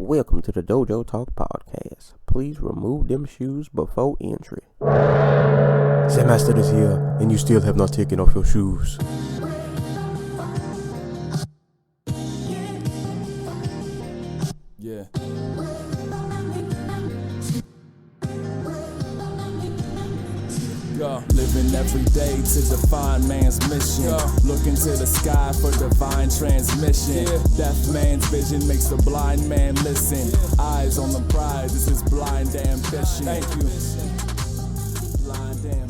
welcome to the Dojotalkpodcast. Please remove them shoes before entry. Sam Master is here, and you still have not taken off your shoes. Yeah. Living every day to define man's mission. Looking to the sky for divine transmission. Deaf man's vision makes the blind man listen. Eyes on the prize, this is blind ambition. Thank you.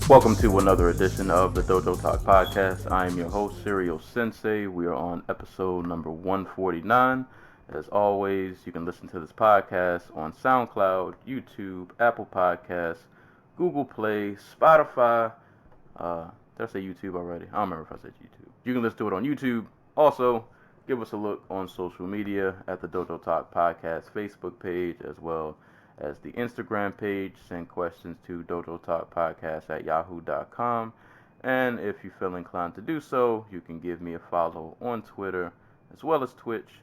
Welcome to another edition of the Dojo Talk Podcast. I am your host, Serial Sensei. We are on episode number 149. As always, you can listen to this podcast on SoundCloud, YouTube, Apple Podcasts, Google Play, Spotify. Did I say YouTube already? I don't remember if I said YouTube. You can listen to it on YouTube. Also, give us a look on social media at the Dojo Talk Podcast Facebook page, as well as the Instagram page. Send questions to dojotalkpodcast@yahoo.com. And if you feel inclined to do so, you can give me a follow on Twitter, as well as Twitch,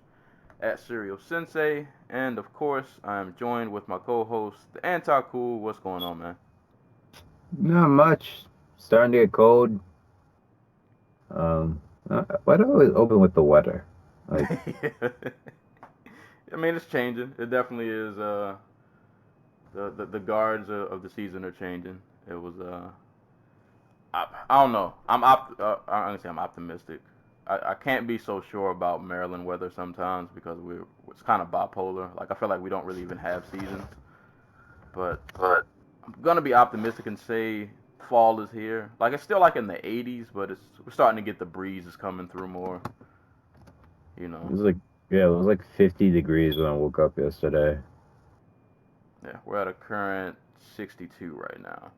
at Serial Sensei. And of course, I am joined with my co-host, the Anti-Cool. What's going on, man? Not much. Starting to get cold. Why do I always open with the weather? Like, I mean, it's changing. It definitely is. The guards of the season are changing. It was. I don't know. I'm gonna say I'm optimistic. I can't be so sure about Maryland weather sometimes because it's kind of bipolar. Like, I feel like we don't really even have seasons. But I'm gonna be optimistic and say fall is here. Like, it's still like in the 80s, but we're starting to get the breezes coming through more. You know. it was like 50 degrees when I woke up yesterday. Yeah, we're at a current 62 right now.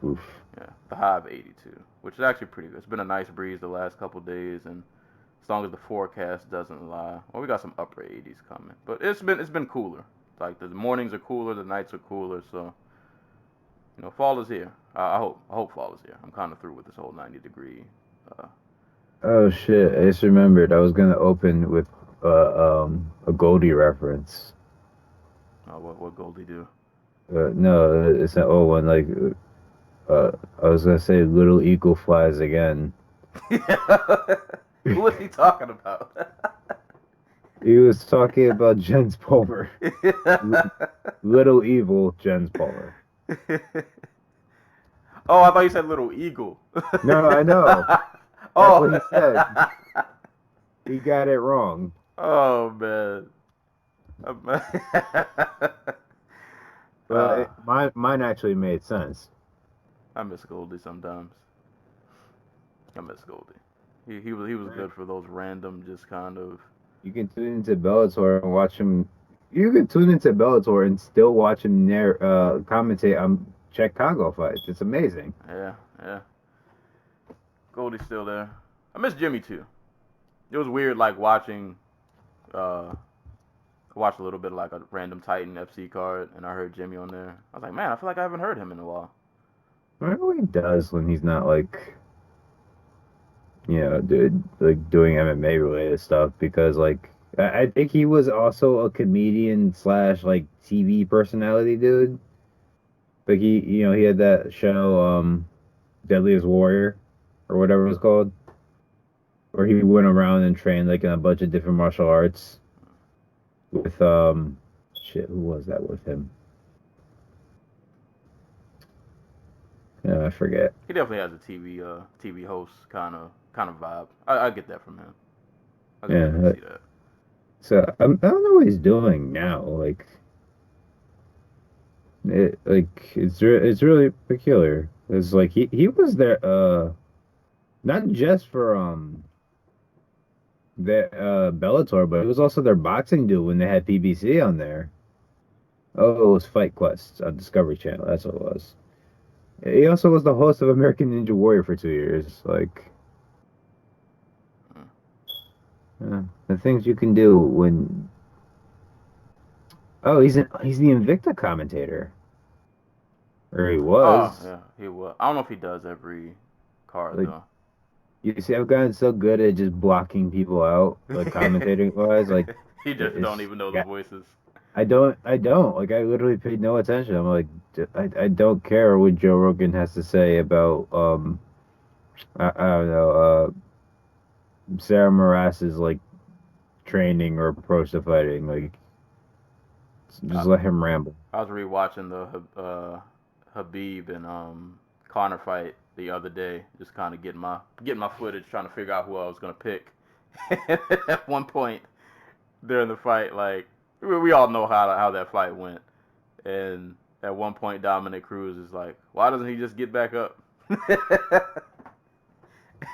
Oof. Yeah, the high of 82, which is actually pretty good. It's been a nice breeze the last couple days, and as long as the forecast doesn't lie, well, we got some upper 80s coming. But it's been cooler. Like, the mornings are cooler, the nights are cooler, so you know, fall is here. I hope fall is here. I'm kind of through with this whole 90-degree. Oh shit! I just remembered. I was gonna open with a Goldie reference. What Goldie do? No, it's an old one. Like, I was gonna say, "Little eagle flies again." Who was he talking about? He was talking about Jens Pulver. Little evil Jens Pulver. Oh, I thought you said Little Eagle. No, I know. That's what he said. He got it wrong. Oh, man. Well, mine actually made sense. I miss Goldie sometimes. I miss Goldie. He was good for those random, just kind of. You can tune into Bellator and watch him. You can tune into Bellator and still watch him commentate on Chicago fights. It's amazing. Yeah. Goldie's still there. I miss Jimmy too. It was weird, like watching. I watched a little bit of like a random Titan FC card, and I heard Jimmy on there. I was like, man, I feel like I haven't heard him in a while. I don't know what he does when he's not like, like doing MMA related stuff, because like I think he was also a comedian / like TV personality dude. Like he had that show, Deadliest Warrior, or whatever it was called, where he went around and trained like in a bunch of different martial arts with who was that with him? I forget. He definitely has a TV host kind of vibe. I get that from him. I can definitely see that. So I don't know what he's doing now. Like, it's really peculiar. It's like he was there not just for the Bellator, but it was also their boxing dude when they had PBC on there. Oh, it was Fight Quest on Discovery Channel. That's what it was. He also was the host of American Ninja Warrior for 2 years. Like, the things you can do when. Oh, he's the Invicta commentator. Or he was. Oh, yeah, he was. I don't know if he does every card though. You see, I've gotten so good at just blocking people out, like commentating wise. Like, he just don't even know the voices. I don't. Like, I literally paid no attention. I'm like, I don't care what Joe Rogan has to say about I don't know Sarah Moras's like training or approach to fighting. Like, just I, let him ramble. I was rewatching the Habib and Connor fight the other day, just kind of getting my footage, trying to figure out who I was gonna pick. At one point during the fight, like we all know how that fight went, and at one point Dominic Cruz is like, "Why doesn't he just get back up?"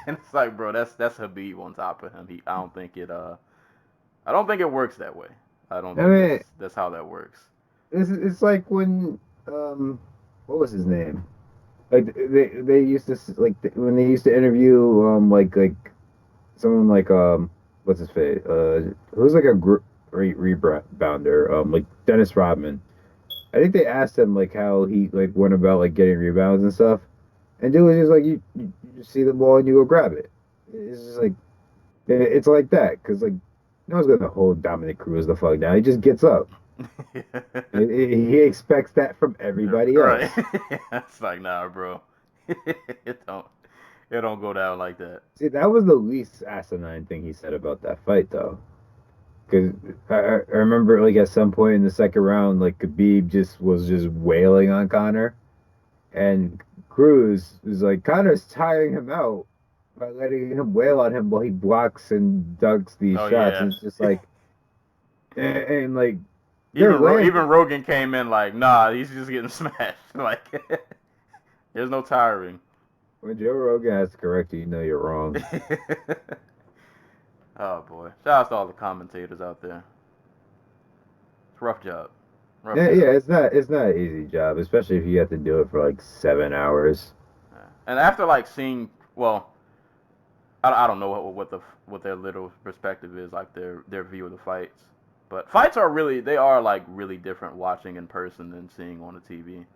And it's like, bro, that's Habib on top of him. I don't think it works that way. I don't I think mean, that's how that works. it's like when what was his name? Like they used to when they used to interview like someone like what's his face who's like a rebounder like Dennis Rodman. I think they asked him like how he like went about like getting rebounds and stuff, and dude was just like you just see the ball and you go grab it. It's just like it's like that because like no one's gonna hold Dominic Cruz the fuck down. He just gets up. He expects that from everybody Right. else. It's like, nah, bro. It don't it don't go down like that. See, that was the least asinine thing he said about that fight, though. Because I remember, like, at some point in the second round, like, Khabib just was just wailing on Connor. And Cruz was like, Connor's tiring him out by letting him wail on him while he blocks and ducks these Oh shots. yeah. And it's just like, and like, they're Even landing. Rogan came in like, nah, he's just getting smashed. Like, there's no tiring. When Joe Rogan has to correct you, you know you're wrong. Oh boy. Shout out to all the commentators out there. It's a rough job. Rough Yeah, job. it's not an easy job, especially if you have to do it for like 7 hours. Yeah. And after like seeing, well, I don't know what their little perspective is, like their view of the fights. But fights are they are like really different watching in person than seeing on the TV. Like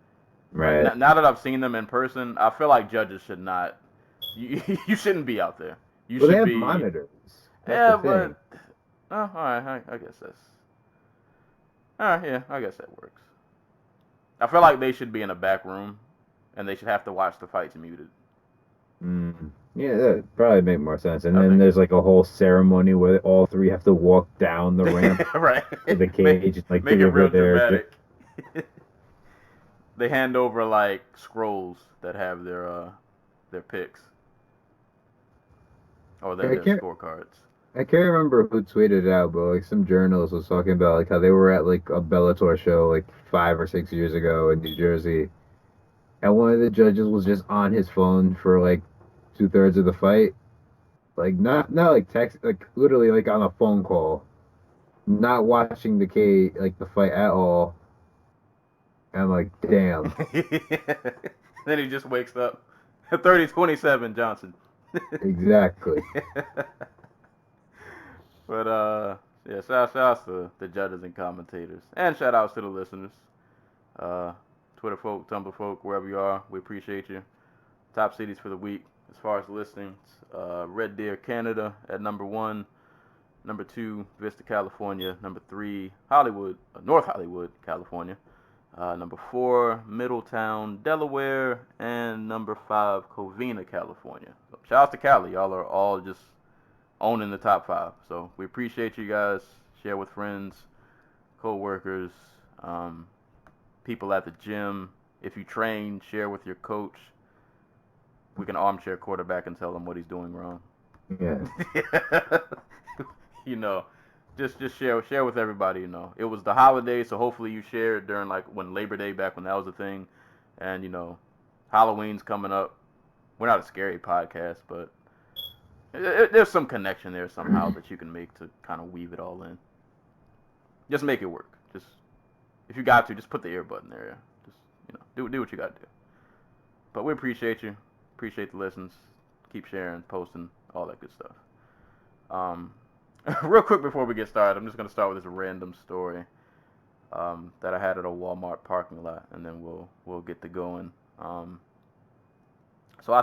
Right. now that I've seen them in person, I feel like judges should not. You shouldn't be out there. You Well, they should have be. monitors. That's the Yeah, thing. but all right. I guess that's. All right, yeah, I guess that works. I feel like they should be in a back room, and they should have to watch the fights muted. Yeah, that probably make more sense. And I then think there's like a whole ceremony where all three have to walk down the ramp right. to the make cage and like make it deliver real their. dramatic. They hand over like scrolls that have their picks or I their can't scorecards. I can't remember who tweeted it out, but like some journalist was talking about like how they were at like a Bellator show like 5 or 6 years ago in New Jersey, and one of the judges was just on his phone for like 2/3 of the fight, like not like text, like literally like on a phone call, not watching the fight at all. And I'm like, damn. Then he just wakes up. 30-27 Johnson. Exactly. But yeah, shout outs to the judges and commentators, and shout outs to the listeners, uh, Twitter folk, Tumblr folk, wherever you are, we appreciate you. Top cities for the week as far as listings: Red Deer, Canada at number 1, number 2, Vista, California, number 3, Hollywood, North Hollywood, California, number 4, Middletown, Delaware, and number 5, Covina, California. So shout out to Cali, y'all are all just owning the top 5. So we appreciate you guys. Share with friends, co-workers, people at the gym. If you train, share with your coach. We can armchair quarterback and tell him what he's doing wrong. Yeah. You know, just share with everybody. You know, it was the holiday, so hopefully you shared during like when Labor Day, back when that was a thing, and you know, Halloween's coming up. We're not a scary podcast, but there's some connection there somehow that you can make to kind of weave it all in. Just make it work. Just if you got to, just put the earbud in there. Yeah. Just do what you got to do. But we appreciate you. Appreciate the listens. Keep sharing, posting, all that good stuff. Real quick before we get started, I'm just gonna start with this random story that I had at a Walmart parking lot, and then we'll get to going. So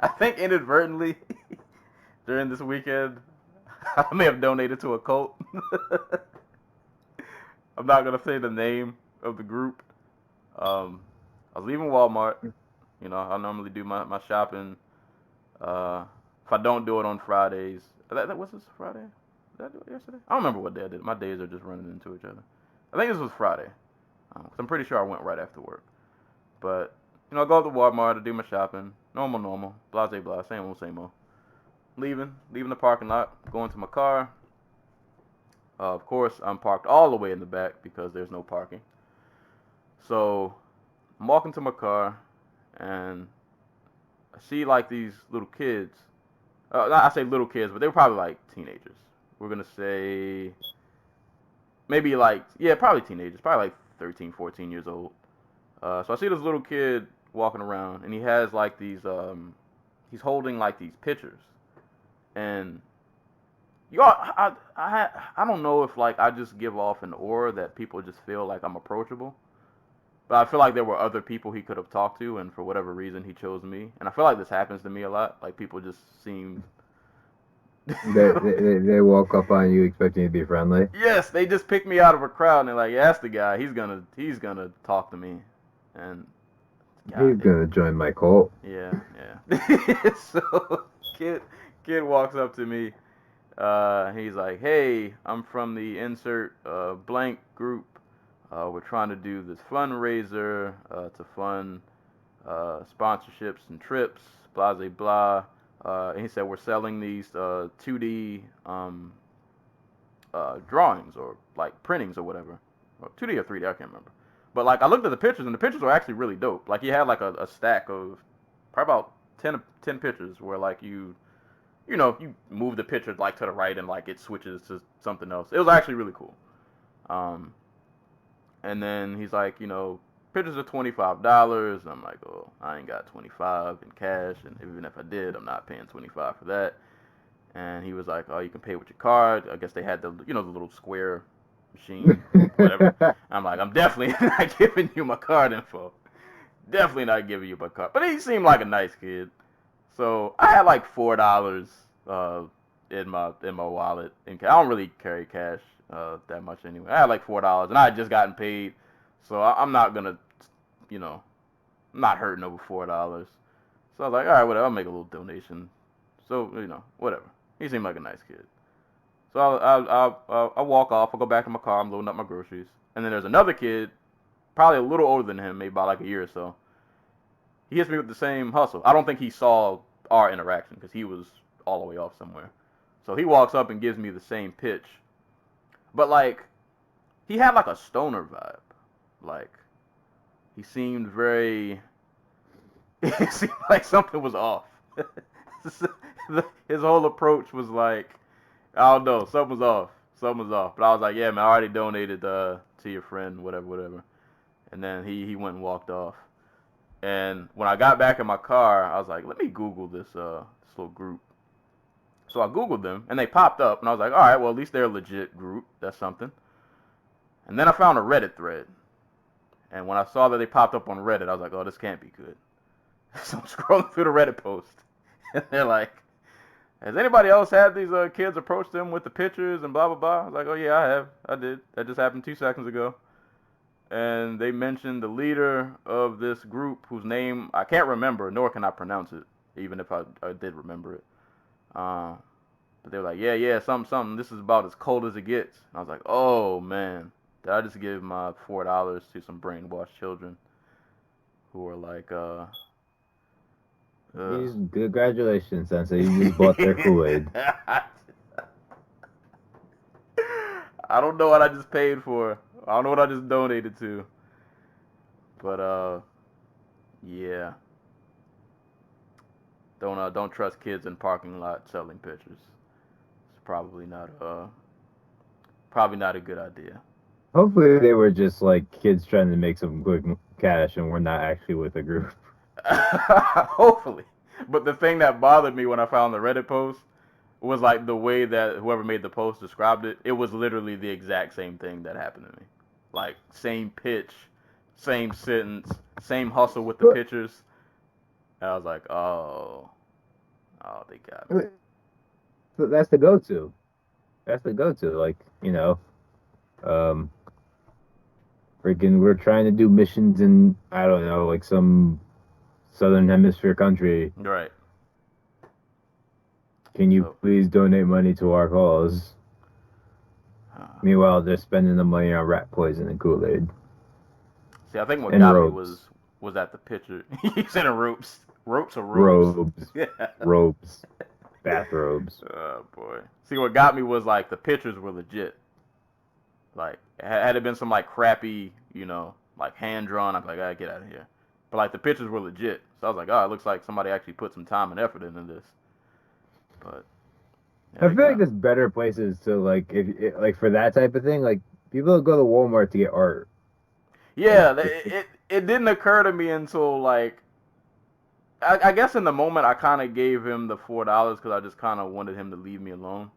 I think inadvertently during this weekend I may have donated to a cult. I'm not gonna say the name of the group. I was leaving Walmart. You know, I normally do my shopping. If I don't do it on Fridays, what's this Friday? Did I do it yesterday? I don't remember what day I did. My days are just running into each other. I think this was Friday. 'Cause I'm pretty sure I went right after work. But you know, I go up to Walmart to do my shopping. Normal. Blah, blah, same old. Leaving the parking lot, going to my car. Of course, I'm parked all the way in the back because there's no parking. So I'm walking to my car, and I see like these little kids. I say little kids, but they were probably like teenagers. We're gonna say maybe like, yeah, probably teenagers, probably like 13, 14 years old. So I see this little kid walking around, and he has like these, he's holding like these pictures, and I don't know if like I just give off an aura that people just feel like I'm approachable, but I feel like there were other people he could have talked to, and for whatever reason he chose me, and I feel like this happens to me a lot. Like people just seem they walk up on you expecting you to be friendly. Yes, they just pick me out of a crowd, and they're like, yeah, that's the guy. He's gonna talk to me, and He's gonna join my cult. Yeah. So kid walks up to me. He's like, hey, I'm from the insert blank group. We're trying to do this fundraiser to fund sponsorships and trips, blah, blah, blah. And he said we're selling these 2D drawings or like printings or whatever. Or 2D or 3D, I can't remember. But like I looked at the pictures, and the pictures were actually really dope. Like he had like a stack of probably about 10 pictures where like you move the picture like to the right and like it switches to something else. It was actually really cool. And then he's like, pictures are $25. I'm like, oh, I ain't got 25 in cash, and even if I did, I'm not paying 25 for that. And he was like, oh, you can pay with your card. I guess they had the the little square machine, whatever. I'm like, I'm definitely not giving you my card info. Definitely not giving you my card. But he seemed like a nice kid. So I had like $4 in my wallet. I don't really carry cash that much anyway. I had like $4, and I had just gotten paid. So I'm not gonna, I'm not hurting over $4. So I was like, all right, whatever. I'll make a little donation. So whatever. He seemed like a nice kid. So I walk off. I go back to my car. I'm loading up my groceries. And then there's another kid, probably a little older than him, maybe about like a year or so. He hits me with the same hustle. I don't think he saw our interaction because he was all the way off somewhere. So he walks up and gives me the same pitch. But like, he had like a stoner vibe. Like, he seemed very... It seemed like something was off. His whole approach was like, I don't know, something was off. But I was like, yeah, man, I already donated to your friend, whatever. And then he went and walked off. And when I got back in my car, I was like, let me Google this little group. So I Googled them, and they popped up, and I was like, all right, well, at least they're a legit group. That's something. And then I found a Reddit thread. And when I saw that they popped up on Reddit, I was like, oh, this can't be good. So I'm scrolling through the Reddit post, and they're like, has anybody else had these kids approach them with the pictures and blah, blah, blah? I was like, oh, yeah, I have. I did. That just happened 2 seconds ago. And they mentioned the leader of this group whose name I can't remember, nor can I pronounce it, even if I did remember it. But they were like, yeah, something. This is about as cold as it gets. And I was like, oh, man. Did I just give my $4 to some brainwashed children who are like, Congratulations, Sensei. You just bought their Kool-Aid. I don't know what I just paid for. I don't know what I just donated to. But yeah. Don't trust kids in parking lot selling pictures. It's probably not a good idea. Hopefully they were just like kids trying to make some quick cash and we're not actually with a group. Hopefully. But the thing that bothered me when I found the Reddit post was like the way that whoever made the post described it. It was literally the exact same thing that happened to me. Like, same pitch, same sentence, same hustle with the pictures. And I was like, oh, they got me. So that's the go-to. That's the go-to. Like, freaking, we're trying to do missions in, I don't know, like some Southern Hemisphere country. Right. Can you So, please donate money to our cause? Meanwhile, they're spending the money on rat poison and Kool-Aid see, I think what and got me robes. was at the picture. He said ropes, ropes or robes. Robes, Yeah. robes, bathrobes. Oh boy. See, what got me was like the pictures were legit. Like, had it been some like crappy, like hand drawn, I'm like, I gotta get out of here. But like the pictures were legit, so I was like, oh, it looks like somebody actually put some time and effort into this. But yeah, I they feel like got. there's better places to like like for that type of thing. Like people go to Walmart to get art. Like Yeah, it didn't occur to me until like I guess in the moment I kind of gave him the $4 because I just kind of wanted him to leave me alone,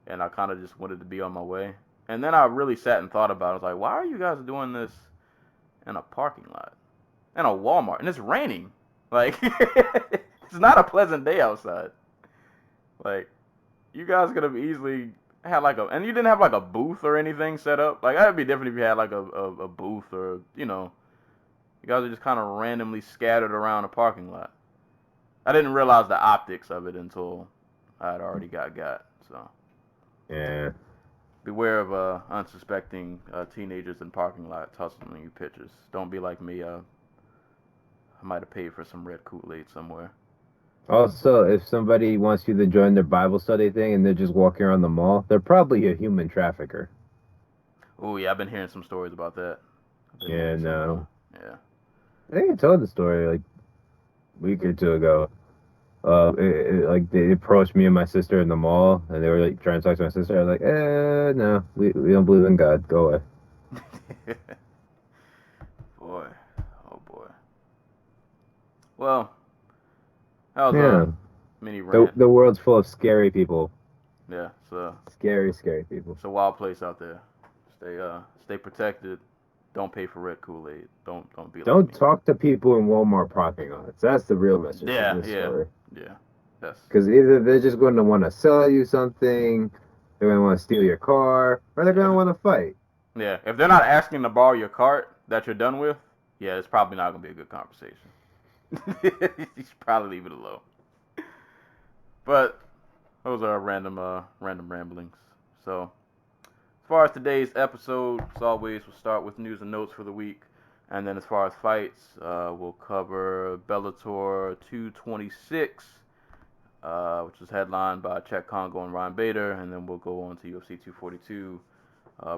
and I kind of just wanted to be on my way. And then I really sat and thought about it. I was like, why are you guys doing this in a parking lot, in a Walmart, and it's raining? Like, it's not a pleasant day outside. Like, you guys could have easily had like and you didn't have like a booth or anything set up. Like, that'd be different if you had like a booth or, you guys are just kind of randomly scattered around a parking lot. I didn't realize the optics of it until I had already got. So yeah. beware of unsuspecting teenagers in parking lots hustling you pictures. Don't be like me. I might have paid for some red Kool-Aid somewhere. Also, if somebody wants you to join their Bible study thing and they're just walking around the mall, they're probably a human trafficker. Oh yeah, I've been hearing some stories about that. I've been Yeah, hearing some. no. Yeah. I think I told the story like a week or two ago. Like they approached me and my sister in the mall, and they were like trying to talk to my sister. I was like, no, we don't believe in God. Go away. Boy, oh boy. Well, that was a Yeah, mini the rant. the world's full of scary people. Yeah, Scary people. it's a wild place out there. Stay protected. Don't pay for red Kool-Aid. Don't be like Don't me. talk to people in Walmart parking lots. That's the real message of Yeah, this yeah, story. yeah. That's Because either they're just going to want to sell you something, they're going to want to steal your car, or they're going to if want to fight. yeah, if they're not asking to borrow your cart that you're done with, yeah, it's probably not gonna be a good conversation. You should probably leave it alone. But those are random ramblings. So as far as today's episode, as always, we'll start with news and notes for the week. And then as far as fights, we'll cover Bellator 226, which was headlined by Czech Kongo and Ryan Bader. And then we'll go on to UFC 242,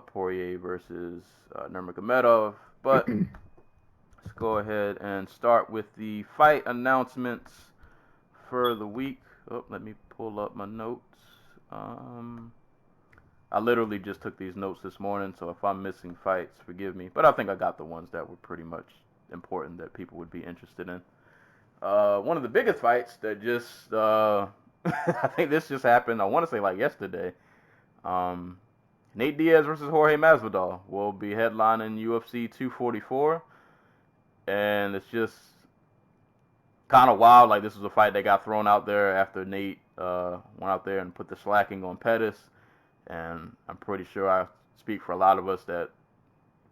Poirier versus Nurmagomedov. But let's go ahead and start with the fight announcements for the week. Oh, let me pull up my notes. I literally just took these notes this morning, so if I'm missing fights, forgive me. But I think I got the ones that were pretty much important that people would be interested in. One of the biggest fights that just, I think this just happened, I want to say like yesterday. Nate Diaz versus Jorge Masvidal will be headlining UFC 244. And it's just kind of wild. Like, this was a fight that got thrown out there after Nate went out there and put the slacking on Pettis. And I'm pretty sure I speak for a lot of us that,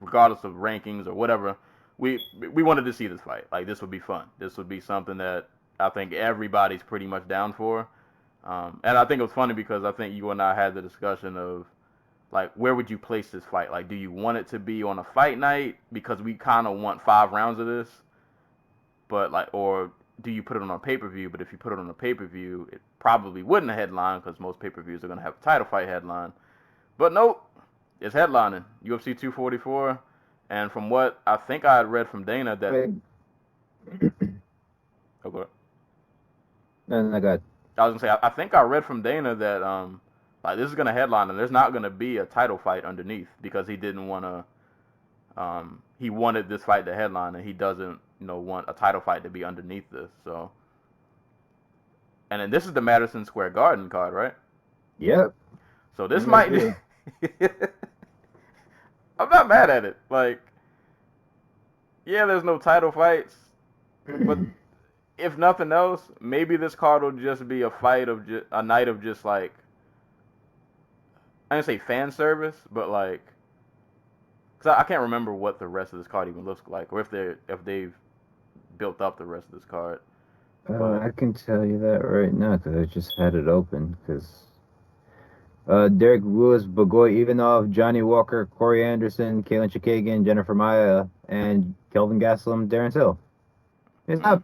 regardless of rankings or whatever, we wanted to see this fight. Like, this would be fun. This would be something that I think everybody's pretty much down for. And I think it was funny because I think you and I had the discussion of, like, where would you place this fight? Like, do you want it to be on a fight night? Because we kind of want 5 rounds of this. But, like, or do you put it on a pay-per-view? But if you put it on a pay-per-view, it probably wouldn't headline because most pay-per-views are going to have a title fight headline. But nope, it's headlining UFC 244. And from what I think I had read from Dana that... Okay. No, God. I was going to say, I think I read from Dana that like, this is going to headline and there's not going to be a title fight underneath because he didn't want to... he wanted this fight to headline and he doesn't want a title fight to be underneath this. So, and then this is the Madison Square Garden card, right? Yep. So this might be... I'm not mad at it. Like, yeah, there's no title fights, but if nothing else, maybe this card will just be a fight of a night of just like I didn't say fan service, but like, cause I can't remember what the rest of this card even looks like, or if they've built up the rest of this card. I can tell you that right now because I just had it open. Because Derek Lewis, Bogoy Ivanov, Johnny Walker, Corey Anderson, Kalen Chikagan, Jennifer Maya, and Kelvin Gastelum, Darren Till. It's up.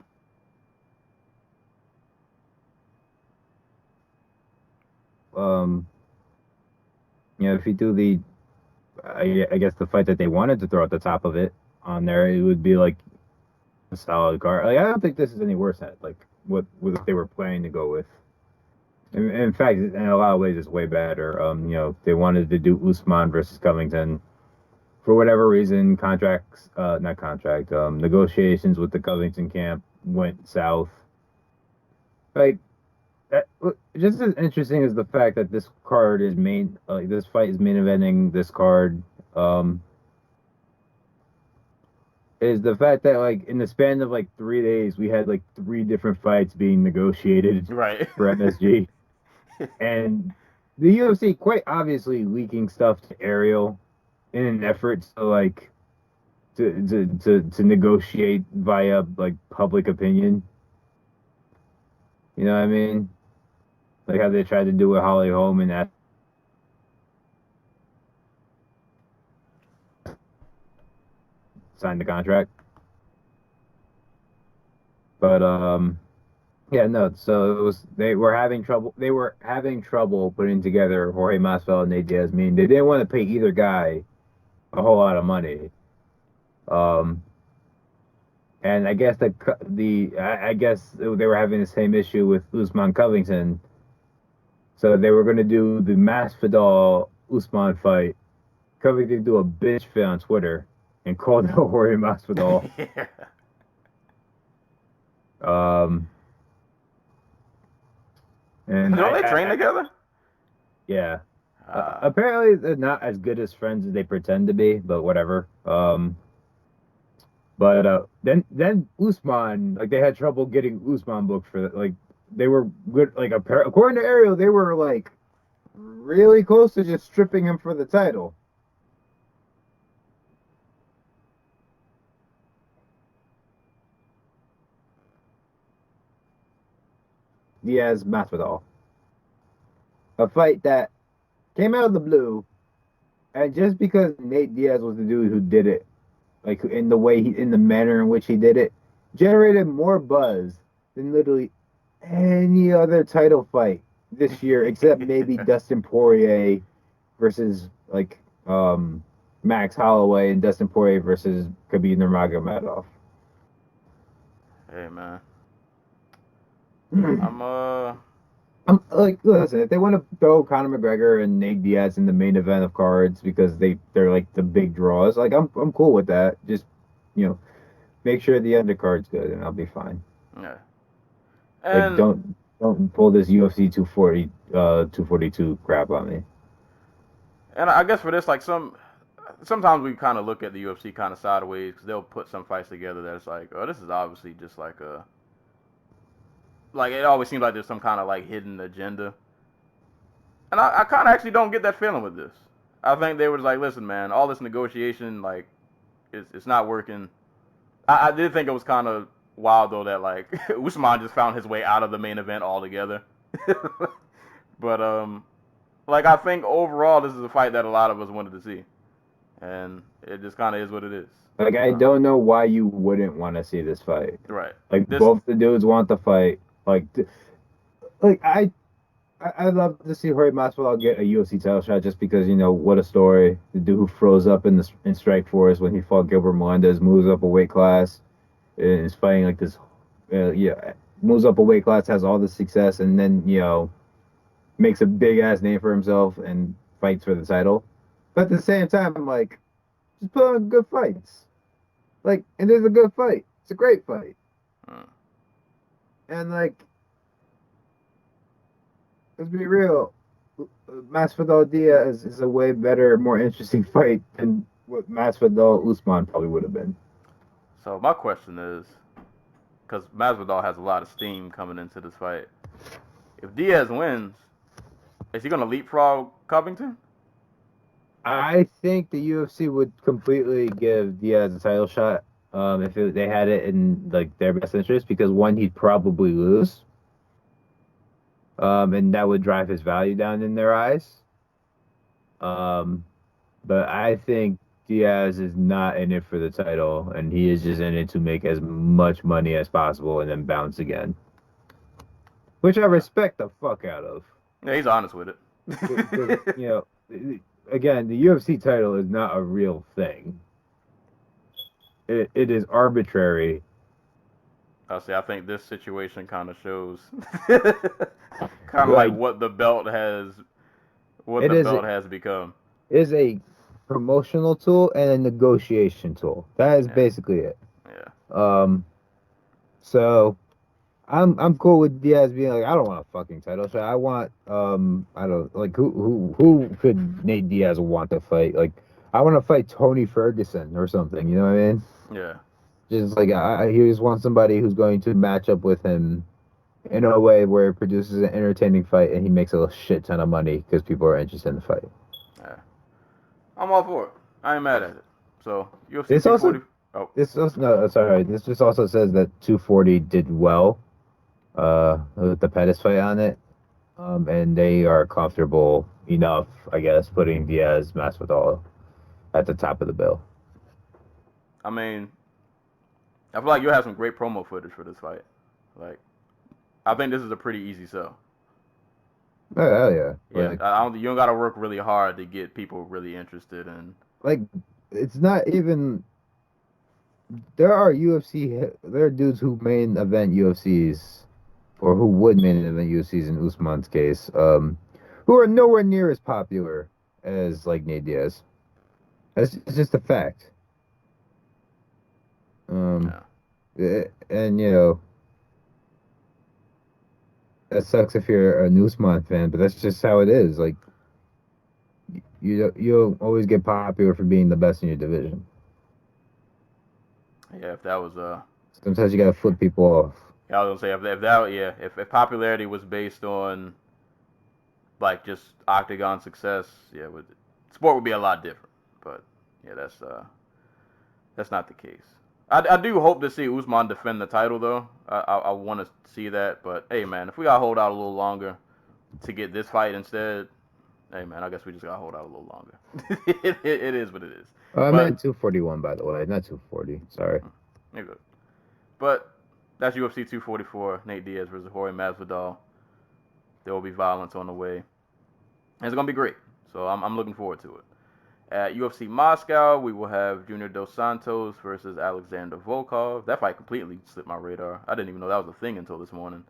If you do the, I guess the fight that they wanted to throw at the top of it on there, it would be like a solid card. Like, I don't think this is any worse at like what they were planning to go with. In fact, in a lot of ways, it's way better. They wanted to do Usman versus Covington. For whatever reason, negotiations with the Covington camp went south. Like, just as interesting as the fact that this card is this fight is main eventing this card, is the fact that like in the span of like 3 days, we had like 3 different fights being negotiated Right. for MSG. And the UFC quite obviously leaking stuff to Ariel in an effort to like to negotiate via like public opinion. You know what I mean? Like how they tried to do with Holly Holm and that signed the contract. But yeah, no. So they were having trouble. They were having trouble putting together Jorge Masvidal and Nate Diaz. I mean, they didn't want to pay either guy a whole lot of money. And I guess I guess they were having the same issue with Usman Covington. So they were going to do the Masvidal Usman fight. Covington do a bitch fit on Twitter and called out Jorge Masvidal. Yeah. And Don't they train together? Yeah. Apparently they're not as good as friends as they pretend to be, but whatever. But then Usman, like they had trouble getting Usman booked for like they were good. Like according to Ariel, they were like really close to just stripping him for the title. Diaz Masvidal, a fight that came out of the blue, and just because Nate Diaz was the dude who did it, like in the manner in which he did it, generated more buzz than literally any other title fight this year, except maybe Dustin Poirier versus like Max Holloway and Dustin Poirier versus Khabib Nurmagomedov. Hey man. I'm like, listen, if they want to throw Conor McGregor and Nate Diaz in the main event of cards because they're like the big draws, like I'm cool with that. Just make sure the undercard's good and I'll be fine. Yeah. And like, don't pull this UFC 242 crap on me. And I guess for this, like sometimes we kind of look at the UFC kind of sideways because they'll put some fights together that's like, oh, this is obviously just like it always seems like there's some kind of like hidden agenda. And I kind of actually don't get that feeling with this. I think they were like, listen, man, all this negotiation, like, it's not working. I did think it was kind of wild, though, that, like, Usman just found his way out of the main event altogether. But, like, I think overall this is a fight that a lot of us wanted to see. And it just kind of is what it is. Like, I don't know why you wouldn't want to see this fight. Right. Like, both the dudes want the fight. Like I'd love to see Jorge Masvidal get a UFC title shot just because, what a story. The dude who froze up in Strike Force when he fought Gilbert Melendez, moves up a weight class, and is fighting like this, moves up a weight class, has all the success, and then, makes a big-ass name for himself and fights for the title. But at the same time, I'm like, just put on good fights. Like, and there's a good fight. It's a great fight. And, like, let's be real, Masvidal Diaz is a way better, more interesting fight than what Masvidal Usman probably would have been. So my question is, because Masvidal has a lot of steam coming into this fight, if Diaz wins, is he going to leapfrog Covington? I think the UFC would completely give Diaz a title shot if they had it in like their best interest, because one, he'd probably lose, and that would drive his value down in their eyes. But I think Diaz is not in it for the title, and he is just in it to make as much money as possible and then bounce again, which I respect the fuck out of. Yeah, he's honest with it. Because, again, the UFC title is not a real thing. It is arbitrary. I think this situation kind of shows kind of like what the belt has become. It is a promotional tool and a negotiation tool. That is basically it. Yeah. So I'm cool with Diaz being like, I don't want a fucking title shot. I want I don't like who could Nate Diaz want to fight? Like, I want to fight Tony Ferguson or something. You know what I mean? Yeah. Just like he just wants somebody who's going to match up with him in a way where it produces an entertaining fight and he makes a shit ton of money because people are interested in the fight. Yeah. I'm all for it. I ain't mad at it. So UFC This 240. This just also says that 240 did well with the Pettis fight on it, and they are comfortable enough, I guess, putting Diaz Masvidal at the top of the bill. I mean, I feel like you'll have some great promo footage for this fight. Like, I think this is a pretty easy sell. Oh, hell yeah. Yeah, you don't got to work really hard to get people really interested in. Like, it's not even. There are dudes who main event UFCs, or who would main event UFCs in Usman's case, who are nowhere near as popular as like Nate Diaz. It's just a fact. And that sucks if you're a Usman fan, but that's just how it is. Like, you'll always get popular for being the best in your division. Yeah, if that was sometimes you gotta flip people off. Yeah, I was gonna say if popularity was based on like just octagon success, sport would be a lot different. But yeah, that's not the case. I do hope to see Usman defend the title though. I want to see that. But hey, man, if we gotta hold out a little longer to get this fight instead, hey, man, I guess we just gotta hold out a little longer. It is what it is. I meant 241, by the way, not 240. Sorry. You're good. But that's UFC 244, Nate Diaz versus Jorge Masvidal. There will be violence on the way. And it's going to be great. So I'm looking forward to it. At UFC Moscow, we will have Junior Dos Santos versus Alexander Volkov. That fight completely slipped my radar. I didn't even know that was a thing until this morning.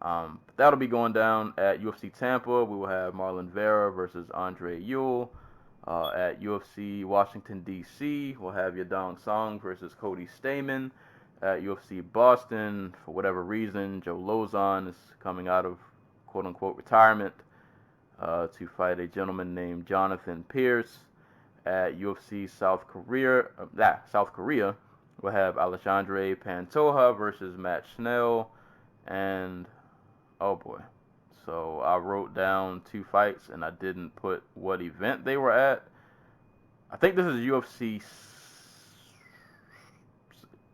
That'll be going down. At UFC Tampa, we will have Marlon Vera versus Andre Ewell. At UFC Washington, D.C., we'll have Yadong Song versus Cody Stamann. At UFC Boston, for whatever reason, Joe Lozon is coming out of quote-unquote retirement to fight a gentleman named Jonathan Pierce. At UFC South Korea, we'll have Alexandre Pantoja versus Matt Schnell. And, oh boy. So I wrote down 2 fights, and I didn't put what event they were at. I think this is UFC.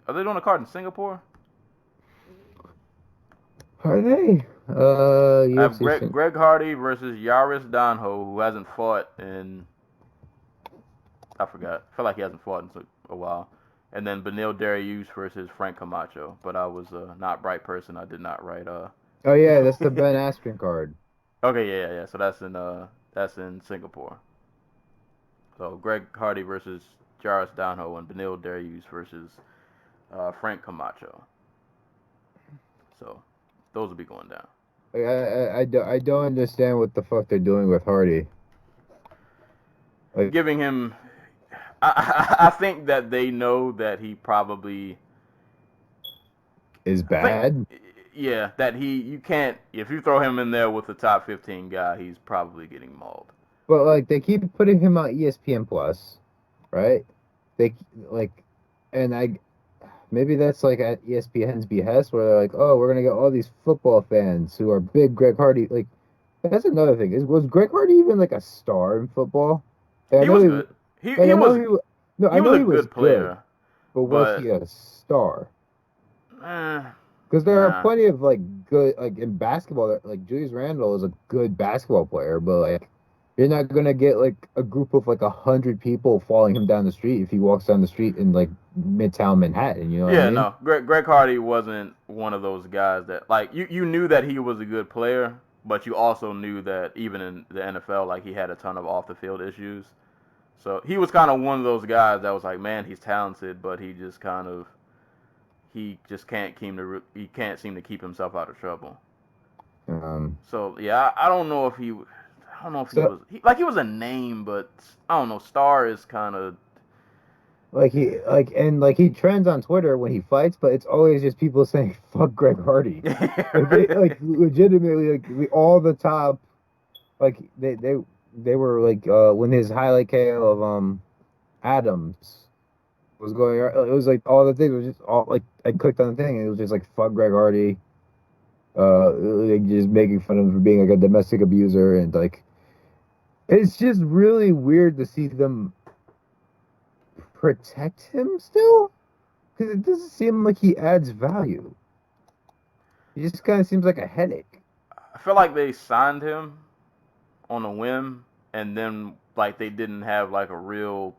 Are they doing a card in Singapore? Are they? I have Greg Hardy versus Yaris Danho, who hasn't fought in. I forgot. I feel like he hasn't fought in a while. And then Beneil Dariush versus Frank Camacho. But I was not bright person. I did not write. Oh yeah, that's the Ben Askren card. Okay, yeah. So that's in Singapore. So Greg Hardy versus Jairus Danho and Beneil Dariush versus Frank Camacho. So those will be going down. I don't understand what the fuck they're doing with Hardy. Like, giving him. I think that they know that he probably is bad. Yeah, that you can't, if you throw him in there with the top 15 guy, he's probably getting mauled. But like, they keep putting him on ESPN Plus, right? Maybe that's like at ESPN's behest, where they're like, oh, we're gonna get all these football fans who are big Greg Hardy. Like, that's another thing. Was Greg Hardy even like a star in football? And He was good. and I know I know a he was good player, but was he but a star? eh, Because there are nah. plenty of like good like in basketball, like Julius Randle is a good basketball player, but like you're not gonna get like a group of like 100 people following him down the street if he walks down the street in like Midtown Manhattan. You know what I Yeah, mean? no. Greg Hardy wasn't one of those guys that like you knew that he was a good player, but you also knew that even in the NFL, like he had a ton of off the field issues. So he was kind of one of those guys that was like, man, he's talented, but he just he can't seem to keep himself out of trouble. So yeah, I don't know if So he was a name, but I don't know. Star is kind of like he trends on Twitter when he fights, but it's always just people saying "fuck Greg Hardy." Like they like legitimately like all the top like they were like when his highlight KO of Adams was going, it was like all the things was just all like I clicked on the thing and it was just like fuck Greg Hardy, like just making fun of him for being like a domestic abuser and like it's just really weird to see them protect him still because it doesn't seem like he adds value. He just kind of seems like a headache. I feel like they signed him on a whim, and then like they didn't have like a real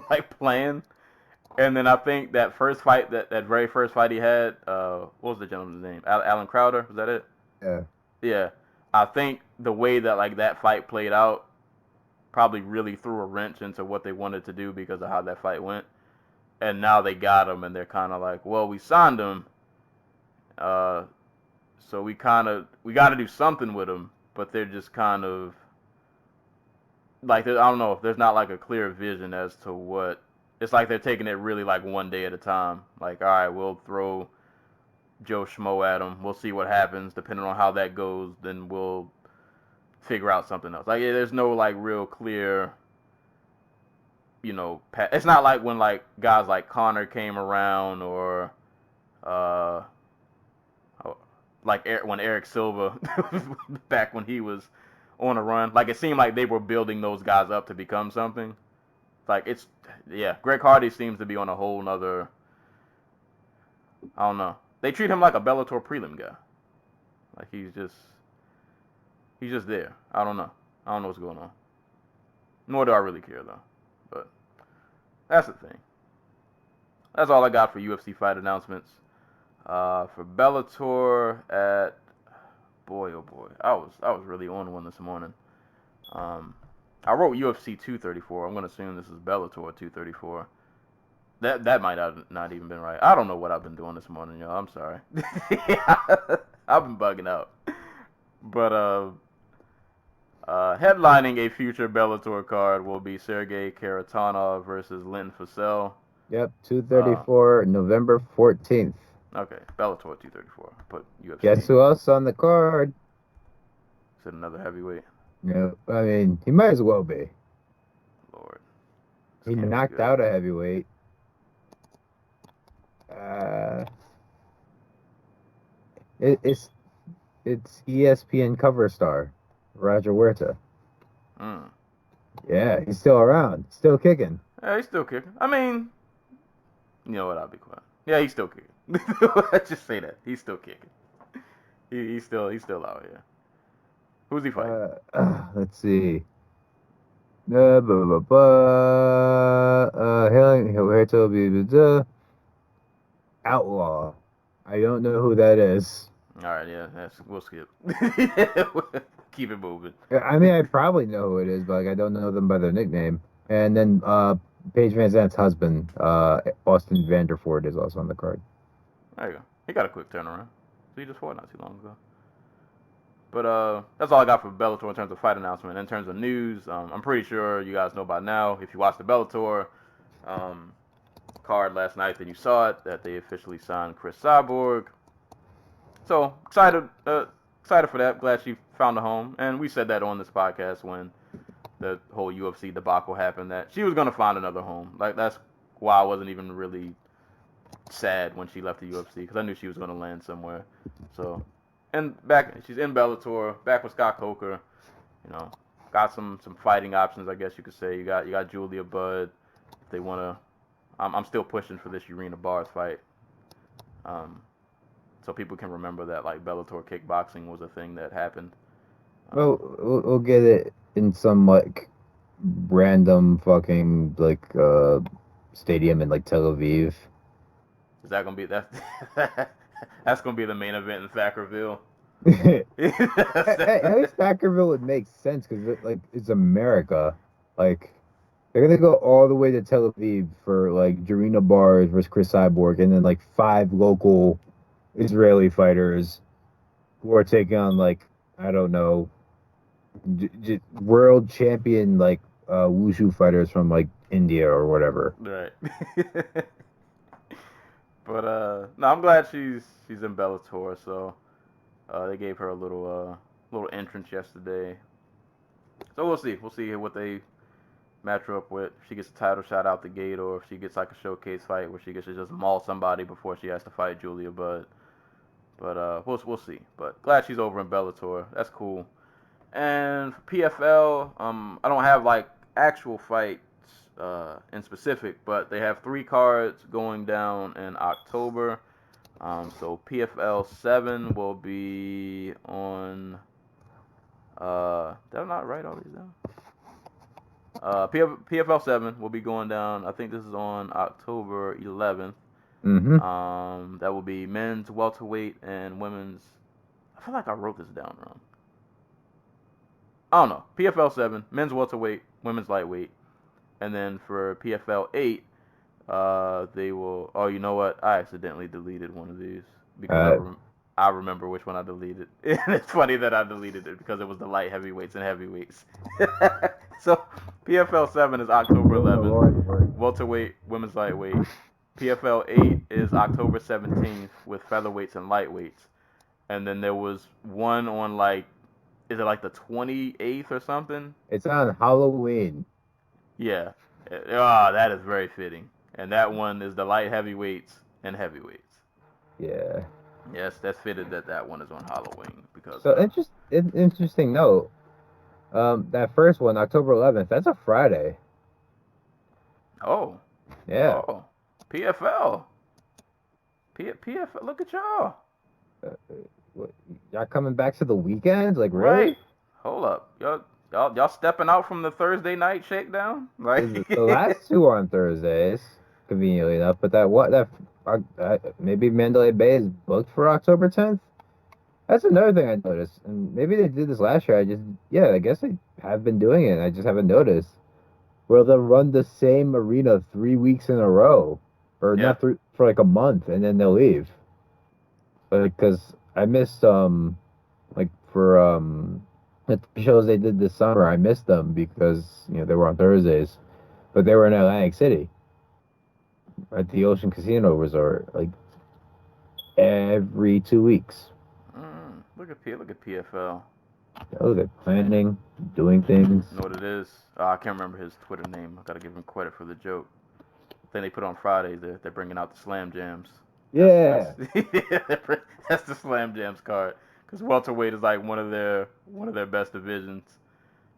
like plan. And then I think that first fight, that very first fight he had, what was the gentleman's name? Alan Crowder, was that it? Yeah. Yeah. I think the way that like that fight played out probably really threw a wrench into what they wanted to do because of how that fight went. And now they got him, and they're kind of like, well, we signed him, so we got to do something with him. But they're just kind of like, I don't know, there's not like a clear vision as to what. It's like they're taking it really like one day at a time. Like, all right, we'll throw Joe Schmo at him. We'll see what happens. Depending on how that goes, then we'll figure out something else. Like, yeah, there's no like real clear, it's not like when like guys like Connor came around or uh, like when Eric Silva back when he was on a run. Like it seemed like they were building those guys up to become something. Like Greg Hardy seems to be on a whole nother. I don't know. They treat him like a Bellator prelim guy. Like he's just there. I don't know. I don't know what's going on. Nor do I really care though. But that's the thing. That's all I got for UFC fight announcements. For Bellator boy, I was really on one this morning. I wrote UFC 234. I'm gonna assume this is Bellator 234. That might have not even been right. I don't know what I've been doing this morning, y'all. I'm sorry. I've been bugging out. But headlining a future Bellator card will be Sergey Karatanov versus Lynn Fussell. Yep, 234, November 14th. Okay, Bellator 234. Put UFC. Guess who else on the card? Is it another heavyweight? Yeah, I mean, he might as well be. Lord. He knocked out a heavyweight. It's ESPN cover star, Roger Huerta. Yeah, he's still around, still kicking. Yeah, he's still kicking. I mean, you know what? I'll be quiet. Yeah, he's still kicking. Let's just say that he's still kicking. He's still out here. Who's he fighting? Let's see. Huerta Outlaw. I don't know who that is. All right, yeah, we'll skip. Keep it moving. I mean, I probably know who it is, but like, I don't know them by their nickname. And then Paige Van Zandt's husband, Austin Vanderford, is also on the card. There you go. He got a quick turnaround. So he just fought not too long ago. But that's all I got for Bellator in terms of fight announcement. In terms of news, I'm pretty sure you guys know by now, if you watched the Bellator card last night, then you saw it, that they officially signed Cris Cyborg. So excited for that. Glad she found a home. And we said that on this podcast when the whole UFC debacle happened, that she was going to find another home. Like, that's why I wasn't even really sad when she left the UFC, because I knew she was going to land somewhere. So, and she's in Bellator, back with Scott Coker. got some fighting options, I guess you could say. You got Julia Budd. If they wanna, I'm still pushing for this Urena Bars fight. So people can remember that like Bellator kickboxing was a thing that happened. Well, we'll get it in some like random fucking like stadium in like Tel Aviv. Is that gonna be that's gonna be the main event in Thackerville? At least Thackerville would make sense because like it's America. Like they're gonna go all the way to Tel Aviv for like Urena Bars versus Cris Cyborg, and then like 5 local Israeli fighters who are taking on like I don't know, world champion like wushu fighters from like India or whatever. Right. But no, I'm glad she's in Bellator. So they gave her a little entrance yesterday. So we'll see what they match her up with. If she gets a title shot out the gate, or if she gets like a showcase fight where she gets to just maul somebody before she has to fight Julia Budd. But we'll see. But glad she's over in Bellator. That's cool. And for PFL, I don't have like actual fights in specific, but they have 3 cards going down in October. So PFL 7 will be on. Did I not write all these down? PFL 7 will be going down. I think this is on October 11th. Mm-hmm. That will be men's welterweight and women's. I feel like I wrote this down wrong. I don't know. PFL 7, men's welterweight, women's lightweight. And then for PFL 8, they will... Oh, you know what? I accidentally deleted one of these. Because I remember which one I deleted. It's funny that I deleted it because it was the light heavyweights and heavyweights. So, PFL 7 is October 11th. Welterweight, women's lightweight. PFL 8 is October 17th with featherweights and lightweights. And then there was one on like... Is it like the 28th or something? It's on Halloween. Yeah. That is very fitting. And that one is the light heavyweights and heavyweights. Yeah. Yes, that's fitted that one is on Halloween because. So interesting note. That first one, October 11th, that's a Friday. Oh. Yeah. Oh. PFL. PFL. Look at y'all. Y'all coming back to the weekend? Like, really? Right. Hold up. Y'all stepping out from the Thursday night shakedown? Like The last 2 are on Thursdays, conveniently enough. But maybe Mandalay Bay is booked for October 10th. That's another thing I noticed. And maybe they did this last year. I guess they have been doing it. I just haven't noticed. Where they'll run the same arena 3 weeks in a row, or not for like a month, and then they'll leave. Because I missed like for the shows they did this summer, I missed them because they were on Thursdays, but they were in Atlantic City at the Ocean Casino Resort, like every 2 weeks. Look at PFL. Look at planning, doing things. You know what it is? I can't remember his Twitter name. I gotta give him credit for the joke. The thing they put on Friday, they're bringing out the Slam Jams. Yeah. That's the Slam Jams card. Because welterweight is like one of their best divisions,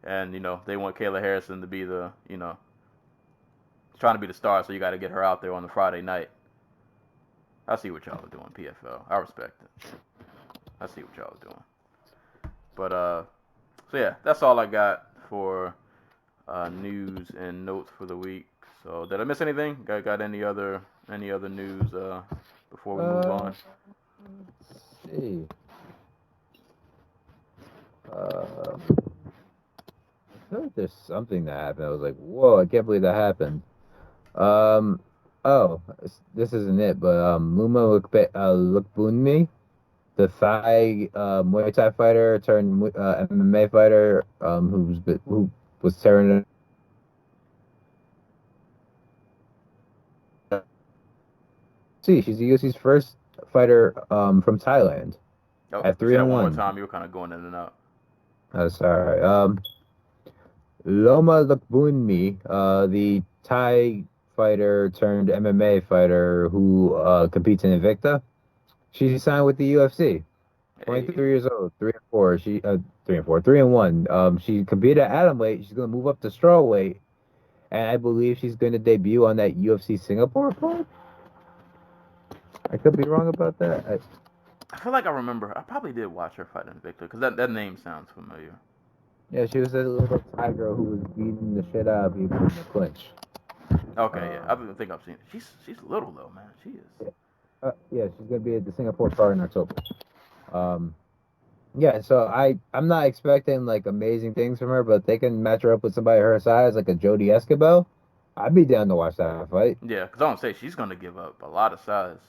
and they want Kayla Harrison to be the trying to be the star, so you got to get her out there on the Friday night. I see what y'all are doing, PFL. I respect it. I see what y'all are doing. But so yeah, that's all I got for news and notes for the week. So did I miss anything? Got any other news before we move on? Let's see. I feel like there's something that happened. I was like, whoa, I can't believe that happened. This isn't it, but Luma Lukbunmi, the Thai Muay Thai fighter turned MMA fighter, who was tearing it. See, she's the UFC's first fighter from Thailand. At 3-1. One more time, you were kind of going in and out. Oh, sorry. Loma Lukbunmi, the Thai fighter turned MMA fighter who competes in Invicta, she signed with the UFC. 23 years old, 3-4. 3-4, 3-1. She competed at atomweight. She's gonna move up to strawweight, and I believe she's gonna debut on that UFC Singapore card. I could be wrong about that. I feel like I remember. I probably did watch her fight Invicta because that name sounds familiar. Yeah, she was a little Thai girl who was beating the shit out of people in the clinch. Okay, yeah, I think I've seen it. She's little though, man. She is. Yeah, she's gonna be at the Singapore card in October. Yeah, so I'm not expecting like amazing things from her, but if they can match her up with somebody her size, like a Jody Escobar, I'd be down to watch that fight. Yeah, because I don't say she's gonna give up a lot of size.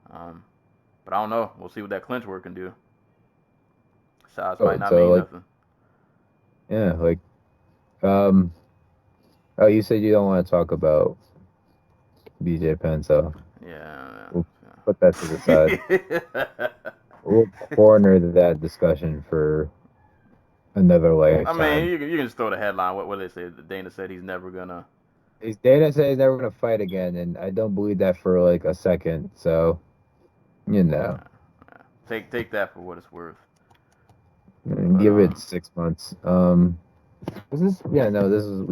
But I don't know. We'll see what that clinch work can do. Size might not mean nothing. Yeah, like, oh, you said you don't want to talk about BJ Penn, so we'll put that to the side. We'll corner that discussion for another lifetime. I mean, you can just throw the headline. What they say? Dana said he's never gonna. Dana said he's never gonna fight again, and I don't believe that for like a second. So, you know, take that for what it's worth. Give it 6 months. We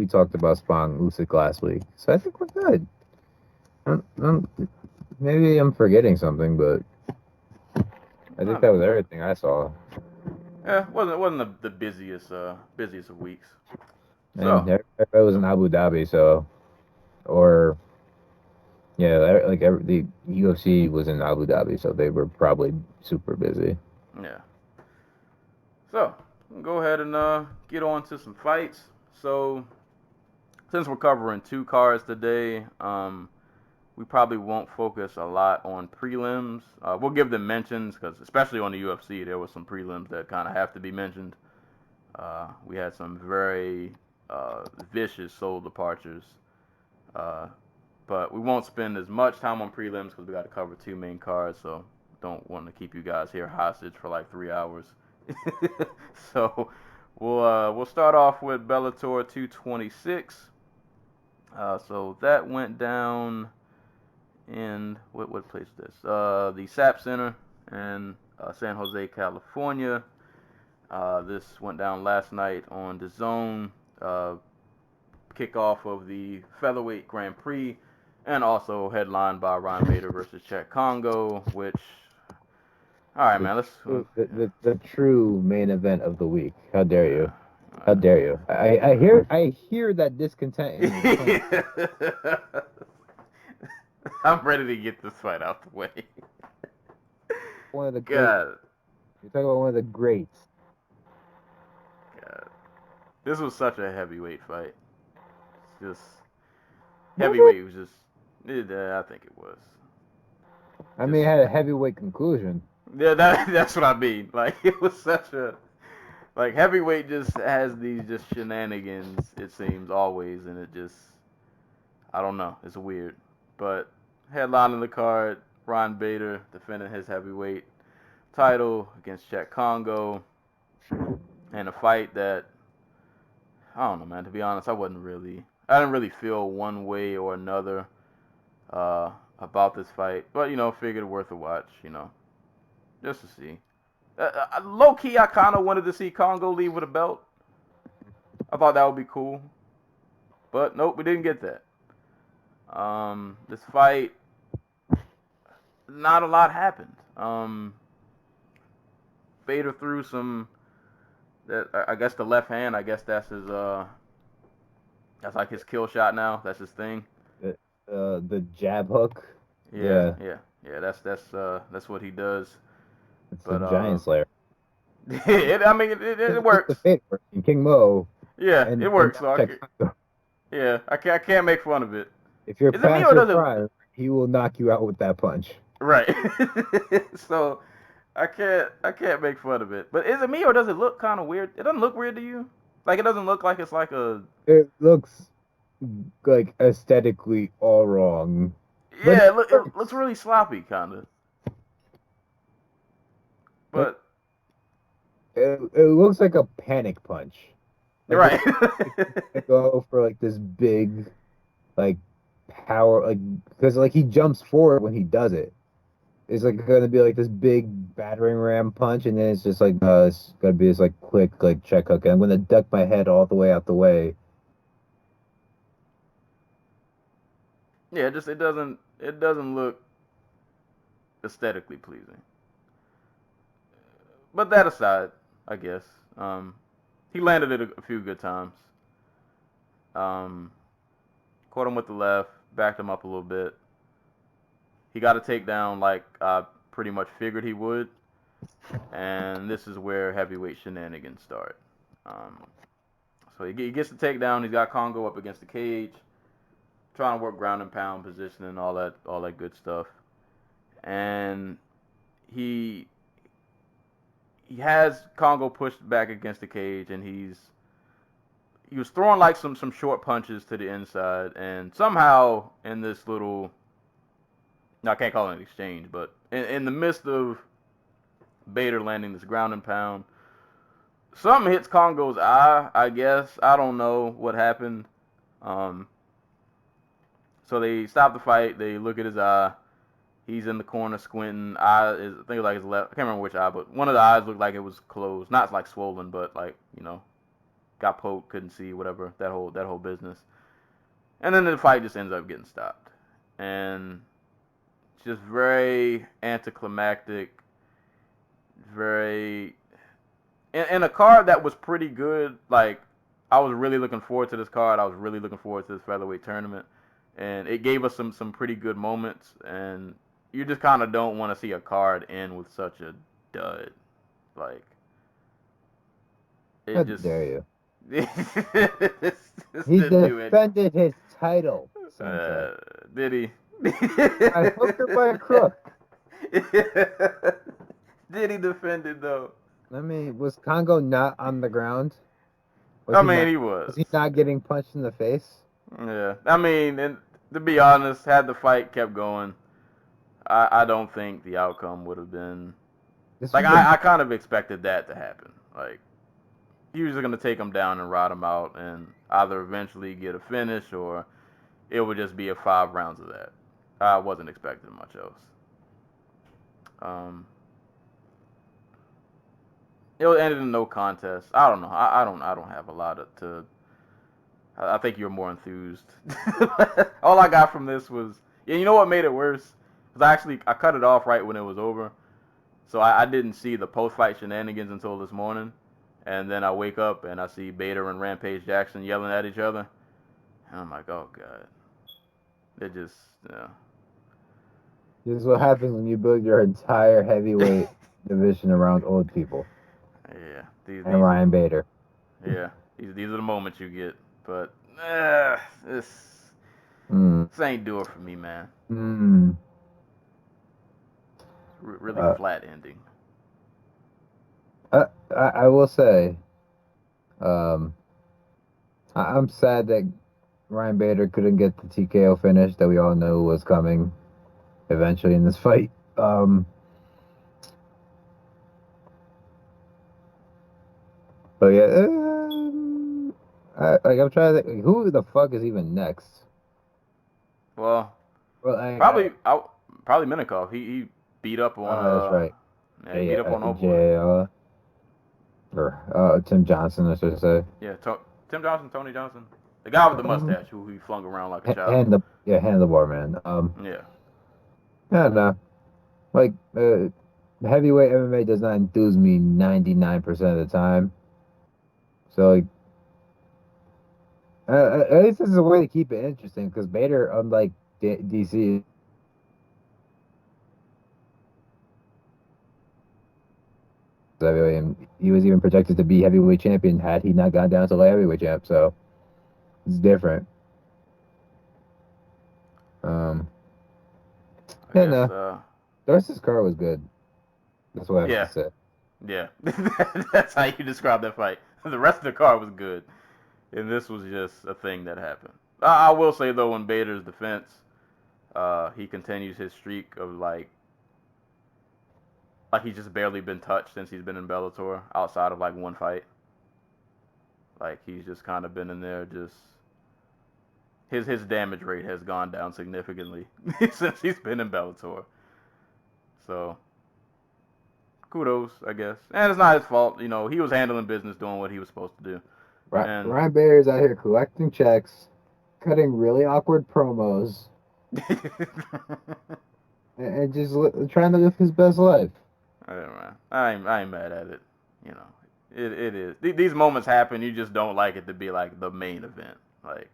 talked about Spong Usyk last week, so I think we're good. Maybe I'm forgetting something, but I think that was everything I saw. Yeah, it wasn't the busiest of weeks. So everybody was in Abu Dhabi, the UFC was in Abu Dhabi, so they were probably super busy. Yeah. So we'll go ahead and get on to some fights. So since we're covering 2 cards today, we probably won't focus a lot on prelims. We'll give them mentions because, especially on the UFC, there were some prelims that kind of have to be mentioned. We had some very vicious soul departures. But we won't spend as much time on prelims because we got to cover 2 main cards. So don't want to keep you guys here hostage for like 3 hours. So we'll start off with Bellator 226. So that went down in what place is this? The SAP Center in San Jose, California. This went down last night on the Zone. Kickoff of the featherweight Grand Prix, and also headlined by Ryan Bader versus Chet Kongo, which. All right, man. Let's the true main event of the week. How dare you? How dare you? I hear that discontent. I'm ready to get this fight out the way. One of the greats. You're talking about one of the greats. God, this was such a heavyweight fight. Just heavyweight was just. I think it was. I mean, it had a heavyweight conclusion. Yeah, that's what I mean. Like, it was such a... Like, heavyweight just has these just shenanigans, it seems, always, and it just... I don't know. It's weird. But, headlining the card, Ryan Bader defending his heavyweight title against Chet Kongo. And a fight that... I don't know, man. To be honest, I didn't really feel one way or another about this fight. But, figured worth a watch, just to see. Low-key, I kind of wanted to see Kongo leave with a belt. I thought that would be cool. But, nope, we didn't get that. This fight, not a lot happened. Bader threw some... I guess the left hand, that's his... That's like his kill shot now. That's his thing. The jab hook. Yeah. That's what he does. It's the Giant Slayer. It works. King Mo. Yeah, it works. I can't make fun of it. If you're past your prime, he will knock you out with that punch. Right. So I can't make fun of it. But is it me or does it look kind of weird? It doesn't look weird to you? Like, it doesn't look like it's like a... It looks like aesthetically all wrong. Yeah, it looks really sloppy, kind of. But... It looks like a panic punch. Like, right. Go for, like, this big, like, power... Like, because, like, he jumps forward when he does it. it's like gonna be like this big battering ram punch, and then it's just like it's gonna be this like quick like check hook, and I'm gonna duck my head all the way out the way. Yeah, it doesn't look aesthetically pleasing. But that aside, I guess he landed it a few good times. Um, Caught him with the left, backed him up a little bit. He got a takedown like I pretty much figured he would, and this is where heavyweight shenanigans start. Um, so he gets the takedown. He's got Kongo up against the cage, trying to work ground and pound position and all that good stuff. And he has Kongo pushed back against the cage, and he was throwing like some short punches to the inside, and somehow in this little, no, I can't call it an exchange, but in the midst of Bader landing this ground and pound, something hits Kongo's eye, I guess. I don't know what happened. So they stop the fight. They look at his eye. He's in the corner squinting. I think it's like his left. I can't remember which eye, but one of the eyes looked like it was closed. Not like swollen, but like, got poked, couldn't see, whatever. That whole business. And then the fight just ends up getting stopped. And it's just very anticlimactic. Very in a card that was pretty good. Like, I was really looking forward to this card. I was really looking forward to this featherweight tournament. And it gave us some pretty good moments, and you just kind of don't want to see a card end with such a dud. Like, How it just dare you? just He didn't do it. defended his title. Sensei. Did he? I hooked her by a crook. Did he defend it though? I mean, was Kongo not on the ground? He was. Was he not getting punched in the face? Yeah, I mean, and to be honest, had the fight kept going, I don't think the outcome would have been like I kind of expected that to happen. Like, he was gonna take him down and ride him out, and either eventually get a finish or it would just be a 5 rounds of that. I wasn't expecting much else. It ended in no contest. I don't know. I don't have a lot to. I think you're more enthused. All I got from this was, yeah, you know what made it worse? Because I cut it off right when it was over, so I didn't see the post-fight shenanigans until this morning, and then I wake up and I see Bader and Rampage Jackson yelling at each other, and I'm like, oh god, it just, yeah. This is what happens when you build your entire heavyweight division around old people. Yeah, And Ryan Bader. Yeah, these are the moments you get, but this ain't do it for me, man. Really flat ending. I will say, I'm sad that Ryan Bader couldn't get the TKO finish that we all knew was coming eventually in this fight. But yeah, I'm trying to think, who the fuck is even next? Well, probably Minakov. He beat up on. That's right. Yeah, he beat up on Oddball. Or Tim Johnson, I should say. Yeah, Tim Johnson, Tony Johnson, the guy with the mustache who he flung around like a child. Handlebar man. Yeah. I don't know. Like, heavyweight MMA does not enthuse me 99% of the time. So, like, at least this is a way to keep it interesting, because Bader, unlike DC, he was even projected to be heavyweight champion had he not gone down to light heavyweight champ. So it's different. The rest of this card was good. That's what I have to say. Yeah, that's how you describe that fight. The rest of the card was good, and this was just a thing that happened. I will say though, in Bader's defense, he continues his streak of like he's just barely been touched since he's been in Bellator, outside of like one fight. Like, he's just kind of been in there, just his damage rate has gone down significantly since he's been in Bellator. So, kudos, I guess. And it's not his fault. You know, he was handling business, doing what he was supposed to do. And Ryan Bader's out here collecting checks, cutting really awkward promos, and just trying to live his best life. I ain't mad at it. You know, it is. These moments happen. You just don't like it to be like the main event. Like,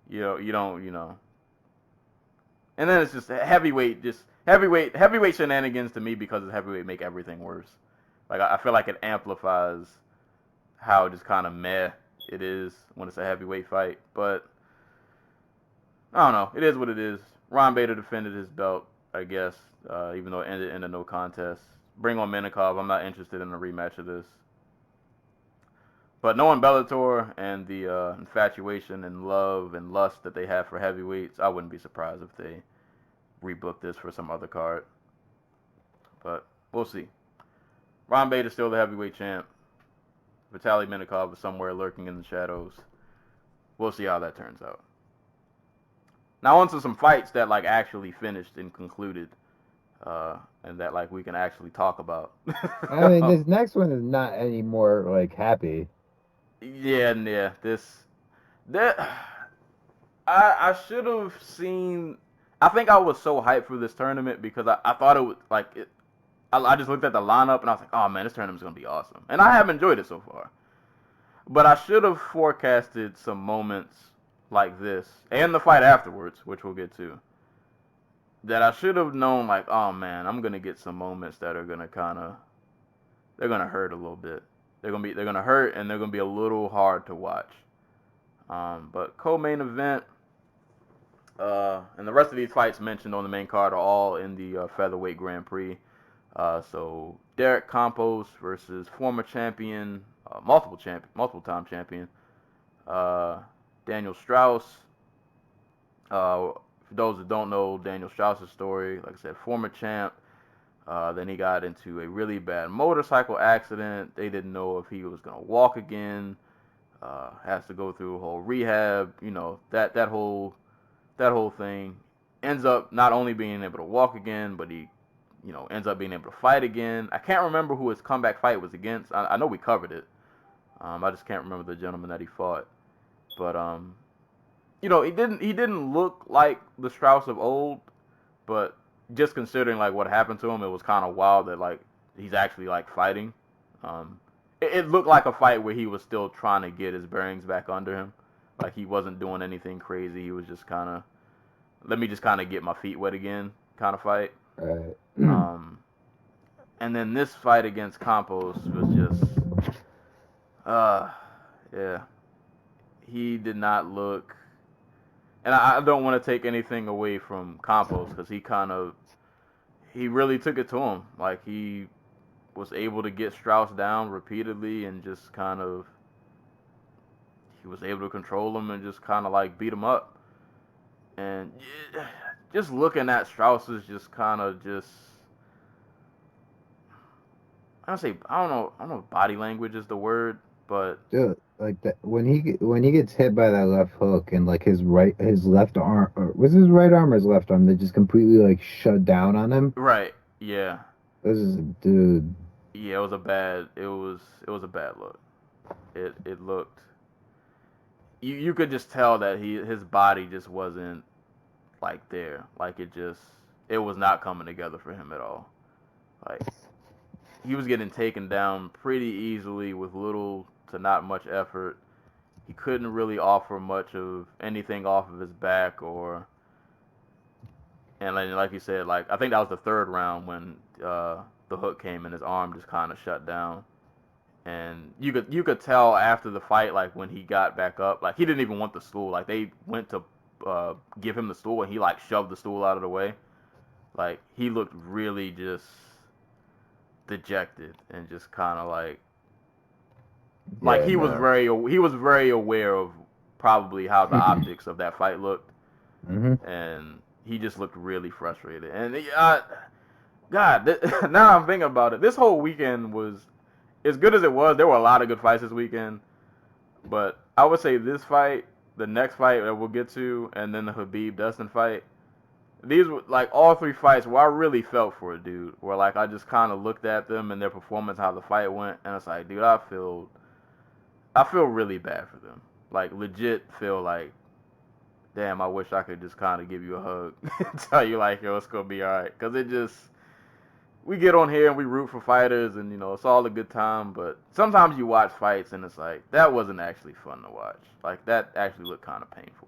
you know. And then it's just heavyweight shenanigans to me, because it's heavyweight, make everything worse. Like, I feel like it amplifies how just kind of meh it is when it's a heavyweight fight. But I don't know. It is what it is. Ron Bader defended his belt, I guess, even though it ended in a no contest. Bring on Minakov. I'm not interested in a rematch of this. But knowing Bellator and the infatuation and love and lust that they have for heavyweights, I wouldn't be surprised if they rebook this for some other card. But we'll see. Ron Bader's still the heavyweight champ. Vitaly Minakov is somewhere lurking in the shadows. We'll see how that turns out. Now on to some fights that like actually finished and concluded, and that like we can actually talk about. I mean, this next one is not any more like happy. Yeah. I should have seen. I think I was so hyped for this tournament because I thought it would like it. I just looked at the lineup and I was like, oh man, this tournament's gonna be awesome, and I have enjoyed it so far. But I should have forecasted some moments like this and the fight afterwards, which we'll get to. That I should have known, like, oh man, I'm gonna get some moments that are gonna they're gonna hurt a little bit. They're gonna hurt, and they're gonna be a little hard to watch. But co-main event, and the rest of these fights mentioned on the main card are all in the featherweight Grand Prix. So Derek Campos versus former champion, multiple time champion, Daniel Straus. For those that don't know Daniel Straus' story, like I said, former champ. Then he got into a really bad motorcycle accident. They didn't know if he was gonna walk again. Has to go through a whole rehab. You know, that whole thing. Ends up not only being able to walk again, but he, ends up being able to fight again. I can't remember who his comeback fight was against. I know we covered it. I just can't remember the gentleman that he fought. But he didn't look like the Strauss of old, but just considering like what happened to him, it was kind of wild that like he's actually like fighting. It looked like a fight where he was still trying to get his bearings back under him. Like he wasn't doing anything crazy. He was just kind of, let me just kind of get my feet wet again kind of fight. Right. And then this fight against Campos was just, yeah. He did not look, and I don't want to take anything away from Campos because he really took it to him. Like he was able to get Strauss down repeatedly and just he was able to control him and just kind of like beat him up. And just looking at Strauss is just kind of just, I don't know if body language is the word, but dude, like that when he gets hit by that left hook and like his left arm, or was his right arm or his left arm that just completely like shut down on him? Right. Yeah. This is dude. Yeah, it was a bad look. It looked, you could just tell that his body just wasn't like there. Like it was not coming together for him at all. Like he was getting taken down pretty easily with little to not much effort. He couldn't really offer much of anything off of his back and like you said, like I think that was the third round when the hook came and his arm just kind of shut down. And you could tell after the fight, like when he got back up, like he didn't even want the stool. Like they went to give him the stool and he like shoved the stool out of the way. Like he looked really just dejected and just kind of like he was very aware of probably how the optics of that fight looked. Mm-hmm. And he just looked really frustrated. And God, now I'm thinking about it. This whole weekend was, as good as it was, there were a lot of good fights this weekend. But I would say this fight, the next fight that we'll get to, and then the Khabib-Dustin fight, these were like all three fights where I really felt for a dude. Where like I just kind of looked at them and their performance, how the fight went, and it's like, dude, I feel really bad for them. Like legit feel like, damn, I wish I could just kind of give you a hug and tell you like, yo, it's gonna be all right. Cause it just, we get on here and we root for fighters and it's all a good time. But sometimes you watch fights and it's like, that wasn't actually fun to watch. Like that actually looked kind of painful.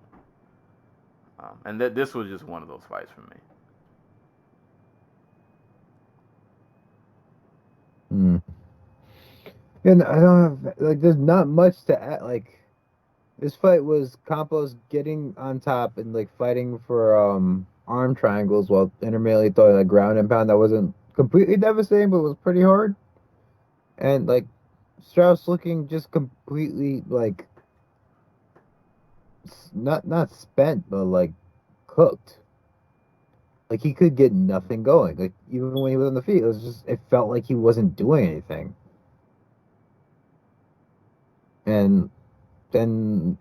And this was just one of those fights for me. And I don't have, like, there's not much to add. Like, this fight was Campos getting on top and like fighting for arm triangles while intermittently throwing like ground and pound that wasn't completely devastating, but was pretty hard. And like Strauss looking just completely like not spent, but like cooked. Like he could get nothing going. Like even when he was on the feet, it felt like he wasn't doing anything. And then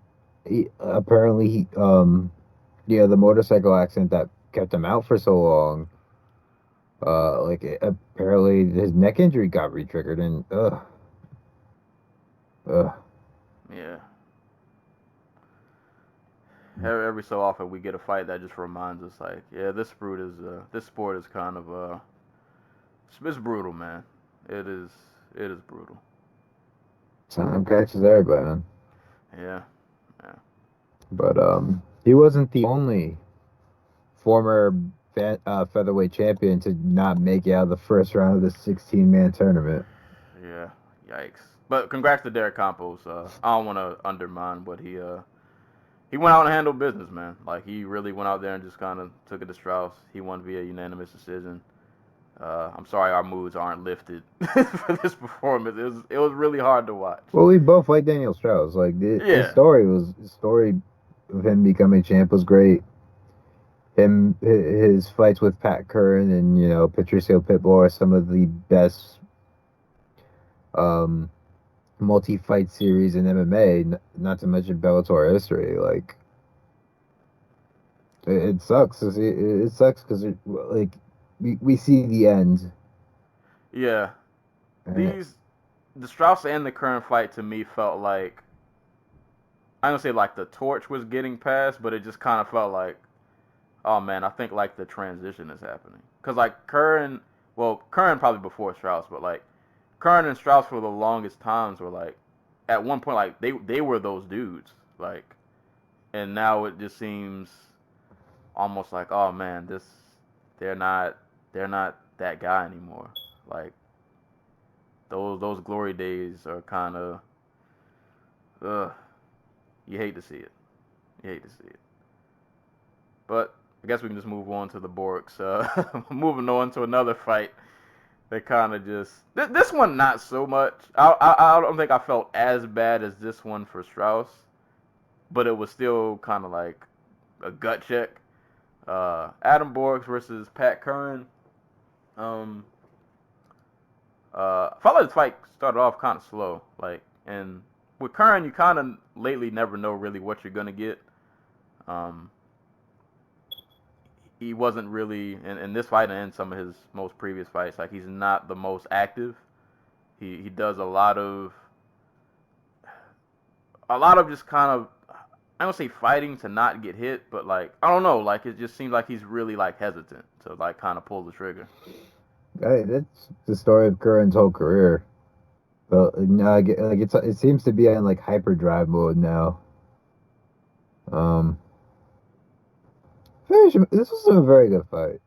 apparently the motorcycle accident that kept him out for so long. Apparently his neck injury got re-triggered and Yeah. Every so often we get a fight that just reminds us like, yeah, this sport is kind of it's brutal, man. It is brutal. Time catches everybody, man. Yeah. But he wasn't the only former featherweight champion to not make it out of the first round of the 16-man tournament. Yeah. Yikes. But congrats to Derek Campos. I don't want to undermine what he went out and handled business, man. Like he really went out there and just kind of took it to Strauss. He won via unanimous decision. I'm sorry our moods aren't lifted for this performance. It was really hard to watch. Well, we both like Daniel Strauss. Like his story of him becoming champ was great. His fights with Pat Curran and Patricio Pitbull are some of the best multi-fight series in MMA. Not to mention Bellator history. Like it sucks. It sucks because like we see the end. Yeah, the Strauss and the Curran fight to me felt like, I don't say like the torch was getting passed, but it just kind of felt like, oh man, I think like the transition is happening. Cause like Curran probably before Strauss, but like Curran and Strauss for the longest times were like, at one point like they were those dudes, like, and now it just seems almost like, oh man, they're not that guy anymore. Like those glory days are kind of, you hate to see it. But I guess we can just move on to the Borks. Moving on to another fight. They kind of just, this one not so much. I don't think I felt as bad as this one for Strauss, but it was still kind of like a gut check. Adam Borks versus Pat Curran. I felt like the fight started off kind of slow, like, and with Curran, you kind of lately never know really what you're gonna get. He wasn't really in this fight and in some of his most previous fights. Like he's not the most active. He does a lot of just kind of, I don't say fighting to not get hit, but like I don't know, like it just seems like he's really like hesitant to like kind of pull the trigger. That's the story of Curran's whole career. But it seems to be in like hyperdrive mode now. This was a very good fight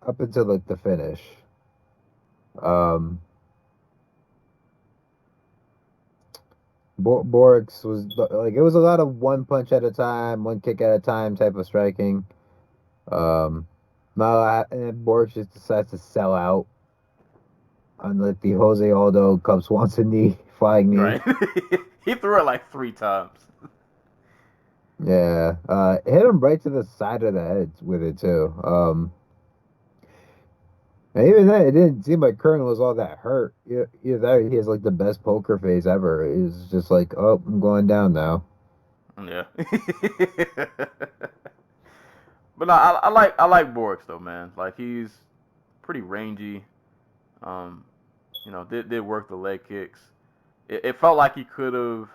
up until like the finish. Borks was like, it was a lot of one punch at a time, one kick at a time type of striking. And Borks just decides to sell out on like the Jose Aldo Cub Swanson knee, flying knee. Right. He threw it like 3 times. Yeah, hit him right to the side of the head with it too. And even then, it didn't seem like Curran was all that hurt. Either that, he has like the best poker face ever. He's just like, oh, I'm going down now. Yeah. But But no, I like Borix though, man. Like he's pretty rangy. Did work the leg kicks. It felt like he could have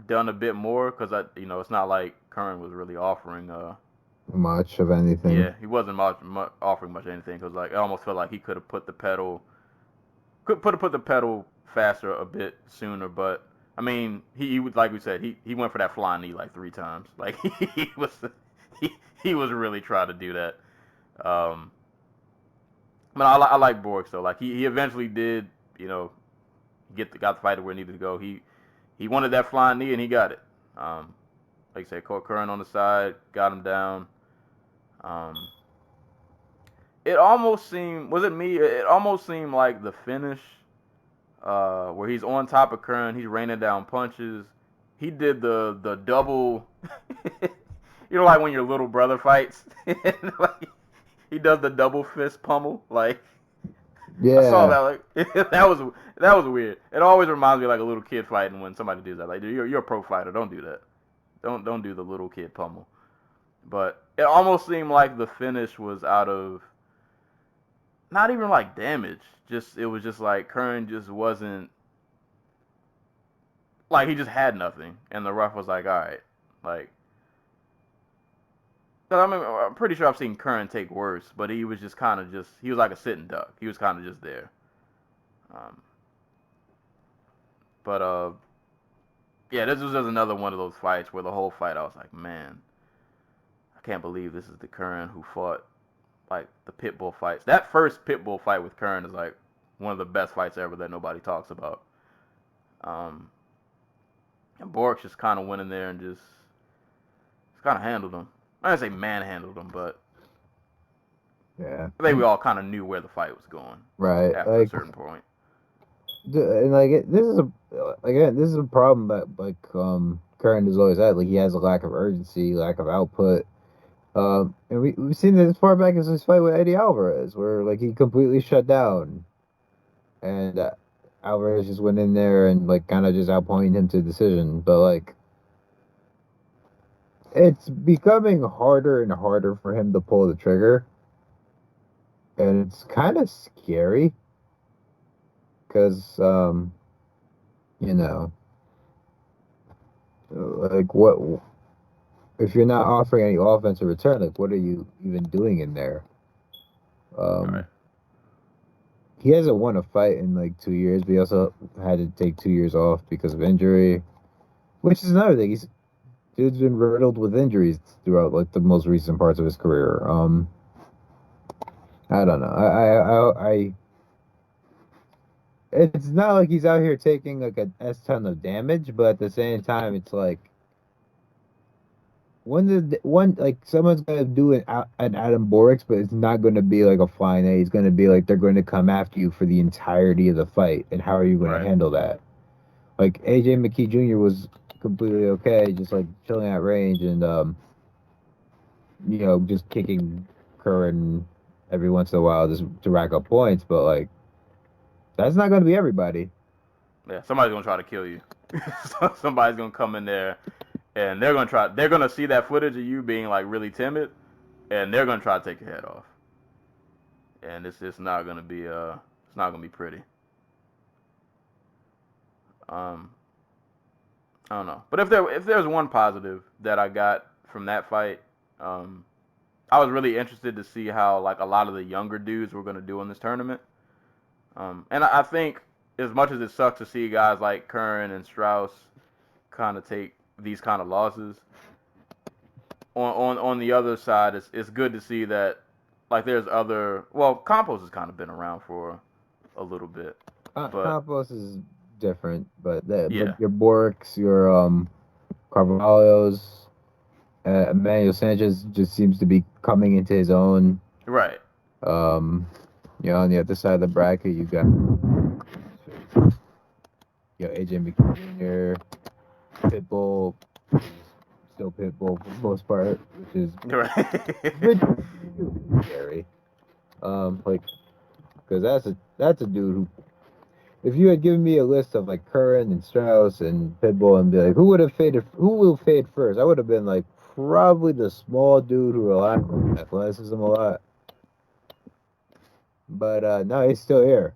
done a bit more because it's not like Curran was really offering much of anything. Yeah, he wasn't offering much of anything because like it almost felt like he could have put the pedal faster a bit sooner. But I mean, he would, like we said, he went for that flying knee like 3 times. Like he was really trying to do that. But I like Borix though. Like he eventually did, got the fight to where it needed to go. He wanted that flying knee and he got it. Like I said, caught Curran on the side, got him down. It almost seemed, was it me? It almost seemed like the finish, where he's on top of Curran, he's raining down punches. He did the double, like when your little brother fights. Like, he does the double fist pummel. Like, yeah. I saw that. Like, that was weird. It always reminds me of like a little kid fighting when somebody does that. Like, dude, you're a pro fighter. Don't do that. Don't do the little kid pummel. But it almost seemed like the finish was out of not even like damage. It was just like Curran just wasn't, like he just had nothing, and the ref was like, all right, like. I mean, I'm pretty sure I've seen Curran take worse, but he was just kind of he was like a sitting duck. He was kind of just there. Yeah, this was just another one of those fights where the whole fight I was like, man, I can't believe this is the Curran who fought like the Pitbull fights. That first Pitbull fight with Curran is like one of the best fights ever that nobody talks about. And Borix just kind of went in there and just kind of handled him. I didn't say manhandled him, but yeah, I think we all kind of knew where the fight was going. Right, After a certain point. And like this is a problem that like Curran has always had. Like he has a lack of urgency, lack of output. And we've seen this as far back as his fight with Eddie Alvarez, where like he completely shut down, and Alvarez just went in there and like kind of just outpointed him to decision. But like, it's becoming harder and harder for him to pull the trigger, and it's kind of scary because like what if you're not offering any offensive return? Like, what are you even doing in there? Right. He hasn't won a fight in like 2 years, but he also had to take 2 years off because of injury, which is another thing. Dude's been riddled with injuries throughout like the most recent parts of his career. I don't know. I it's not like he's out here taking like a S-ton of damage, but at the same time, it's like like someone's gonna do an Adam Borix, but it's not gonna be like a flying A. It's gonna be like they're going to come after you for the entirety of the fight, and how are you going to handle that? Like AJ McKee Jr. was completely okay, just like chilling at range and just kicking Curran every once in a while just to rack up points, but like that's not gonna be everybody. Yeah, somebody's gonna try to kill you. Somebody's gonna come in there and they're gonna see that footage of you being like really timid, and they're gonna try to take your head off. And it's just not gonna be it's not gonna be pretty. I don't know. But if there's one positive that I got from that fight, I was really interested to see how like a lot of the younger dudes were going to do in this tournament. And I think as much as it sucks to see guys like Curran and Strauss kind of take these kind of losses, on the other side, it's good to see that like there's Campos has kind of been around for a little bit. But Campos is different, but your Borix, your Carvalho's, Emmanuel Sanchez just seems to be coming into his own. Right. On the other side of the bracket, you got AJ McKee Jr., Pitbull, still Pitbull for the most part, which is scary. Because that's a dude who, if you had given me a list of like Curran and Strauss and Pitbull and be like, who will fade first? I would have been like, probably the small dude who relies on athleticism a lot. But no, he's still here.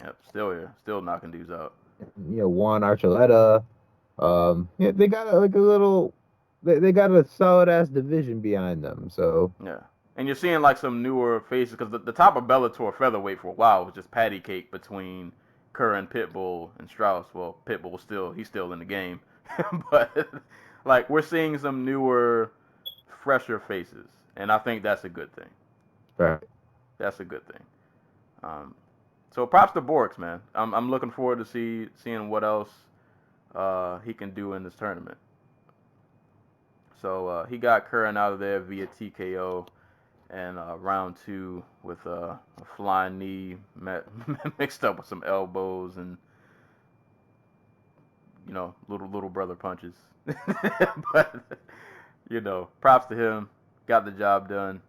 Yep, still here, still knocking dudes out. Juan Archuleta. Yeah, they got like a little. They got a solid ass division behind them. So Yeah. And you're seeing like some newer faces because the top of Bellator featherweight for a while was just patty cake between Kerr and Pitbull and Strauss. Well, Pitbull he's still in the game, but like we're seeing some newer, fresher faces, and I think that's a good thing. right. That's a good thing. So props to Borks, man. I'm looking forward to seeing what else he can do in this tournament. So he got Curran out of there via TKO. And round 2 with a flying knee mixed up with some elbows and little brother punches. But props to him. Got the job done.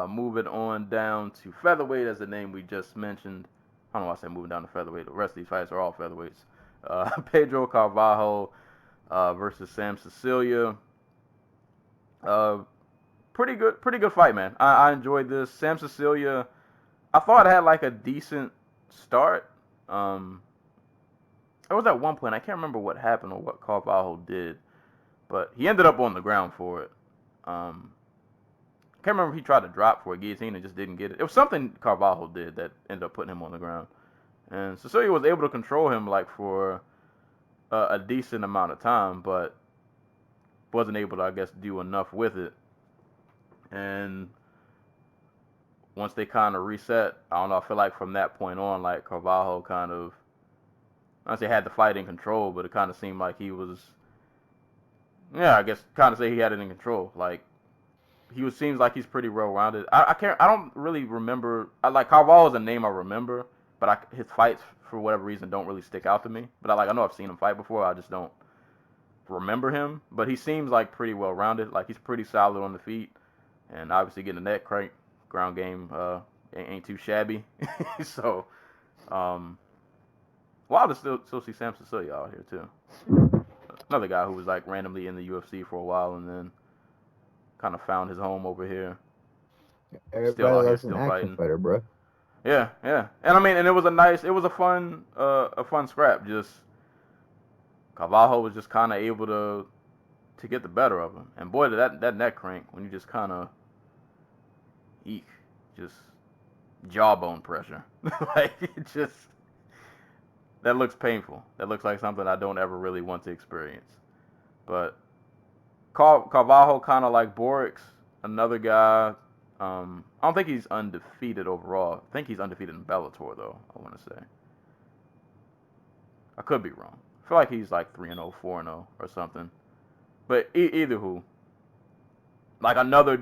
Moving on down to featherweight as the name we just mentioned. I don't know why I said moving down to featherweight. The rest of these fights are all featherweights. Pedro Carvalho versus Sam Cecilia. Pretty good fight, man. I enjoyed this. Sam Cecilia, I thought had like a decent start. There was at one point, I can't remember what happened or what Carvalho did, but he ended up on the ground for it. Can't remember if he tried to drop for a guillotine and just didn't get it. It was something Carvalho did that ended up putting him on the ground. And Cecilia was able to control him like for a decent amount of time, but wasn't able to, I guess, do enough with it. And once they kind of reset, I don't know, I feel like from that point on, like Carvalho kind of, I don't say had the fight in control, but it kind of seemed like he was, I guess kind of say he had it in control. Like seems like he's pretty well rounded. I don't really remember. Like Carvalho is a name I remember, but his fights for whatever reason don't really stick out to me. But I know I've seen him fight before. I just don't remember him. But he seems like pretty well rounded. Like he's pretty solid on the feet. And obviously getting the net crank, ground game ain't too shabby. So, wild to still see Sam Cecilia out here too. Another guy who was like randomly in the UFC for a while and then kind of found his home over here. Everybody loves an action fighter, bro. Yeah. And I mean, and it was a fun scrap. Just Carvalho was just kind of able to get the better of him. And boy, that neck crank, when you just kind of just jawbone pressure. Like, it just, that looks painful. That looks like something I don't ever really want to experience. But Carvalho, kind of like Borks, another guy, I don't think he's undefeated overall. I think he's undefeated in Bellator, though, I want to say. I could be wrong. I feel like he's like 3-0, 4-0 or something. But either who, like another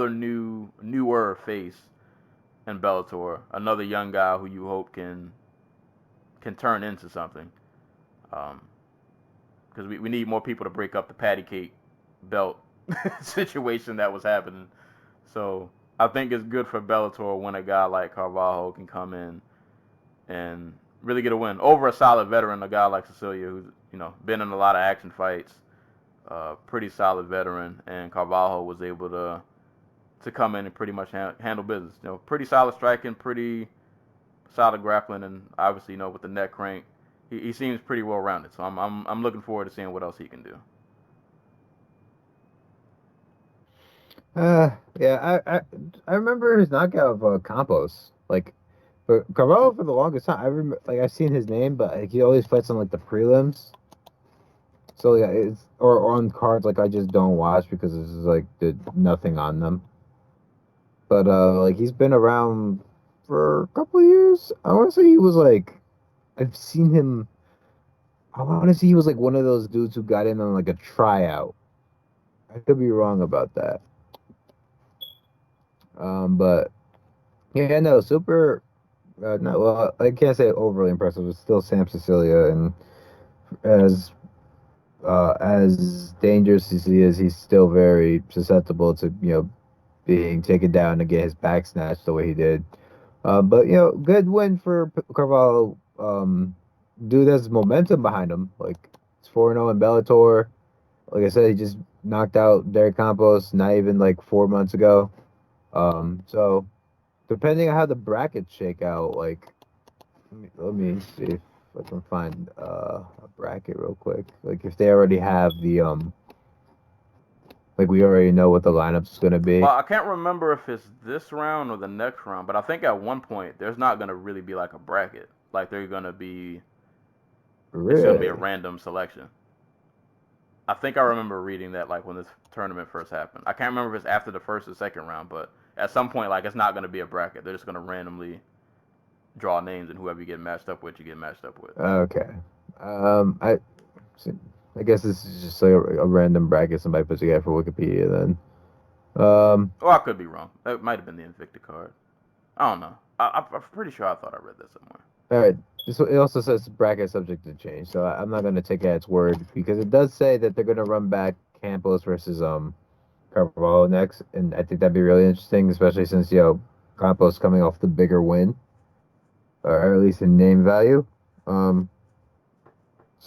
newer face in Bellator, another young guy who you hope can turn into something. Because we need more people to break up the patty cake belt situation that was happening. So I think it's good for Bellator when a guy like Carvalho can come in and really get a win over a solid veteran, a guy like Cecilia, who's been in a lot of action fights. Pretty solid veteran, and Carvalho was able to come in and pretty much handle business. Pretty solid striking, pretty solid grappling, and obviously, with the neck crank, he seems pretty well rounded. So I'm looking forward to seeing what else he can do. Yeah, I remember his knockout of Campos. Like, but Carvalho for the longest time, I remember, like, I've seen his name, but like, he always fights on like the prelims. So yeah, it's or on cards like I just don't watch because this is like did nothing on them. But like he's been around for a couple of years. I want to say he was like, I've seen him. I want to say he was like one of those dudes who got in on like a tryout. I could be wrong about that. But yeah, no, super. No, well, I can't say overly impressive. It's still Sam Cecilia, and as dangerous as he is, he's still very susceptible to being taken down and get his back snatched the way he did. But good win for Carvalho. Dude has momentum behind him. Like, it's 4-0 in Bellator. Like I said, he just knocked out Derek Campos not even like 4 months ago. So depending on how the brackets shake out, like let me see if I can find a bracket real quick. Like if they already have the like we already know what the lineup's gonna be. Well, I can't remember if it's this round or the next round, but I think at one point there's not gonna really be like a bracket. Like they're gonna be, it's gonna be a Really? random selection. I think I remember reading that like when this tournament first happened. I can't remember if it's after the first or second round, but at some point like it's not gonna be a bracket. They're just gonna randomly draw names, and whoever you get matched up with, you get matched up with. Okay. I I guess this is just like a random bracket somebody put together for Wikipedia then. Oh, I could be wrong. It might have been the Invicta card. I don't know. I'm pretty sure I thought I read that somewhere. All right. It also says bracket subject to change, so I'm not going to take it at its word because it does say that they're going to run back Campos versus Carvalho next, and I think that'd be really interesting, especially since Campos coming off the bigger win, or at least in name value. So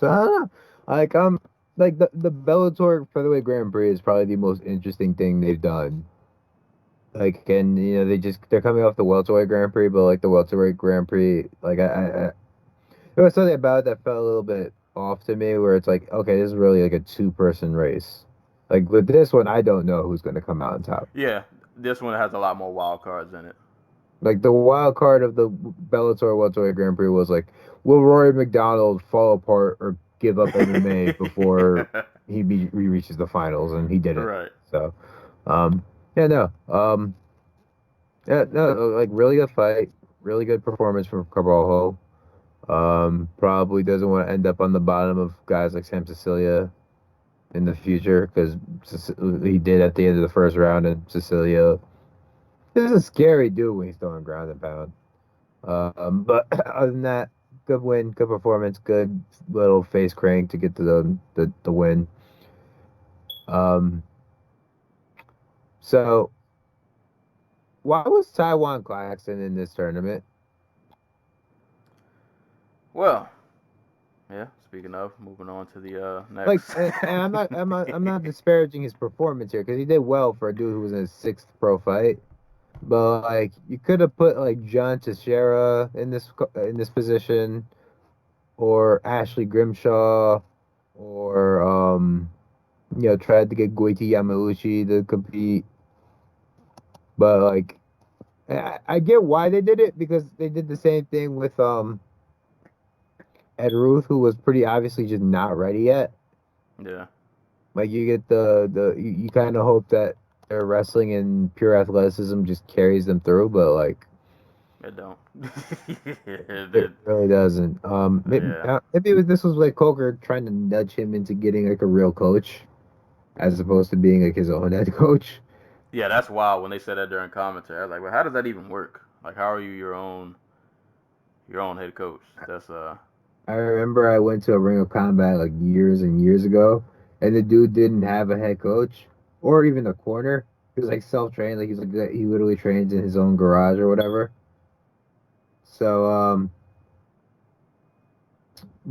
I don't know. Like the Bellator Featherweight Grand Prix is probably the most interesting thing they've done. Like, and they're coming off the welterweight Grand Prix, but like the welterweight Grand Prix, like there was something about it that felt a little bit off to me, where it's like, okay, this is really like a two-person race. Like with this one, I don't know who's going to come out on top. Yeah, this one has a lot more wild cards in it. Like the wild card of the Bellator welterweight Grand Prix was like, will Rory McDonald fall apart or give up MMA before he reaches the finals, and he didn't. Right. So, like really good fight, really good performance from Carvalho. Probably doesn't want to end up on the bottom of guys like Sam Cecilia in the future, because he did at the end of the first round, and Cecilia is a scary dude when he's throwing ground and pound. But other than that, good win, good performance, good little face crank to get to the win. So why was Taiwan Claxton in this tournament? Well, yeah. Speaking of, moving on to the next. Like, and I'm not disparaging his performance here, because he did well for a dude who was in his sixth pro fight. But like, you could have put like John Teixeira in this position, or Ashley Grimshaw, or tried to get Goiti Yamauchi to compete. But like, I get why they did it, because they did the same thing with Ed Ruth, who was pretty obviously just not ready yet. Yeah. Like, you get you kind of hope that their wrestling and pure athleticism just carries them through, but like, it don't. it really doesn't. Maybe this was like Coker trying to nudge him into getting like a real coach, as opposed to being like his own head coach. Yeah, that's wild when they said that during commentary. I was like, well, how does that even work? Like, how are you your own head coach? That's I remember I went to a Ring of Combat like years and years ago, and the dude didn't have a head coach or even a corner. He was like self-trained, like he literally trains in his own garage or whatever. So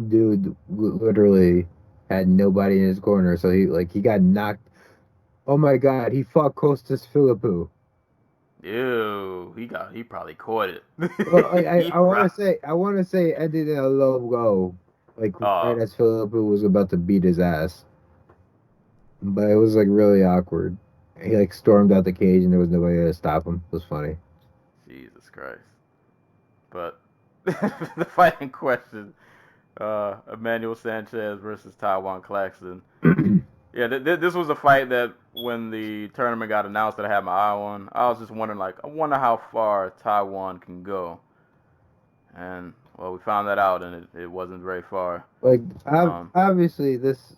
dude literally had nobody in his corner, so he got knocked. Oh my God, he fought Costas Philippou. Ew, he probably caught it. Well, I want to say it ended in a low blow, like right as Philippou was about to beat his ass. But it was like really awkward. He like stormed out the cage, and there was nobody to stop him. It was funny. Jesus Christ. But the fight in question, Emmanuel Sanchez versus Taiwan Claxton. Yeah, this was a fight that when the tournament got announced that I had my eye on, I was just wondering, like, I wonder how far Taiwan can go. And, well, we found that out, and it wasn't very far. Like, obviously, this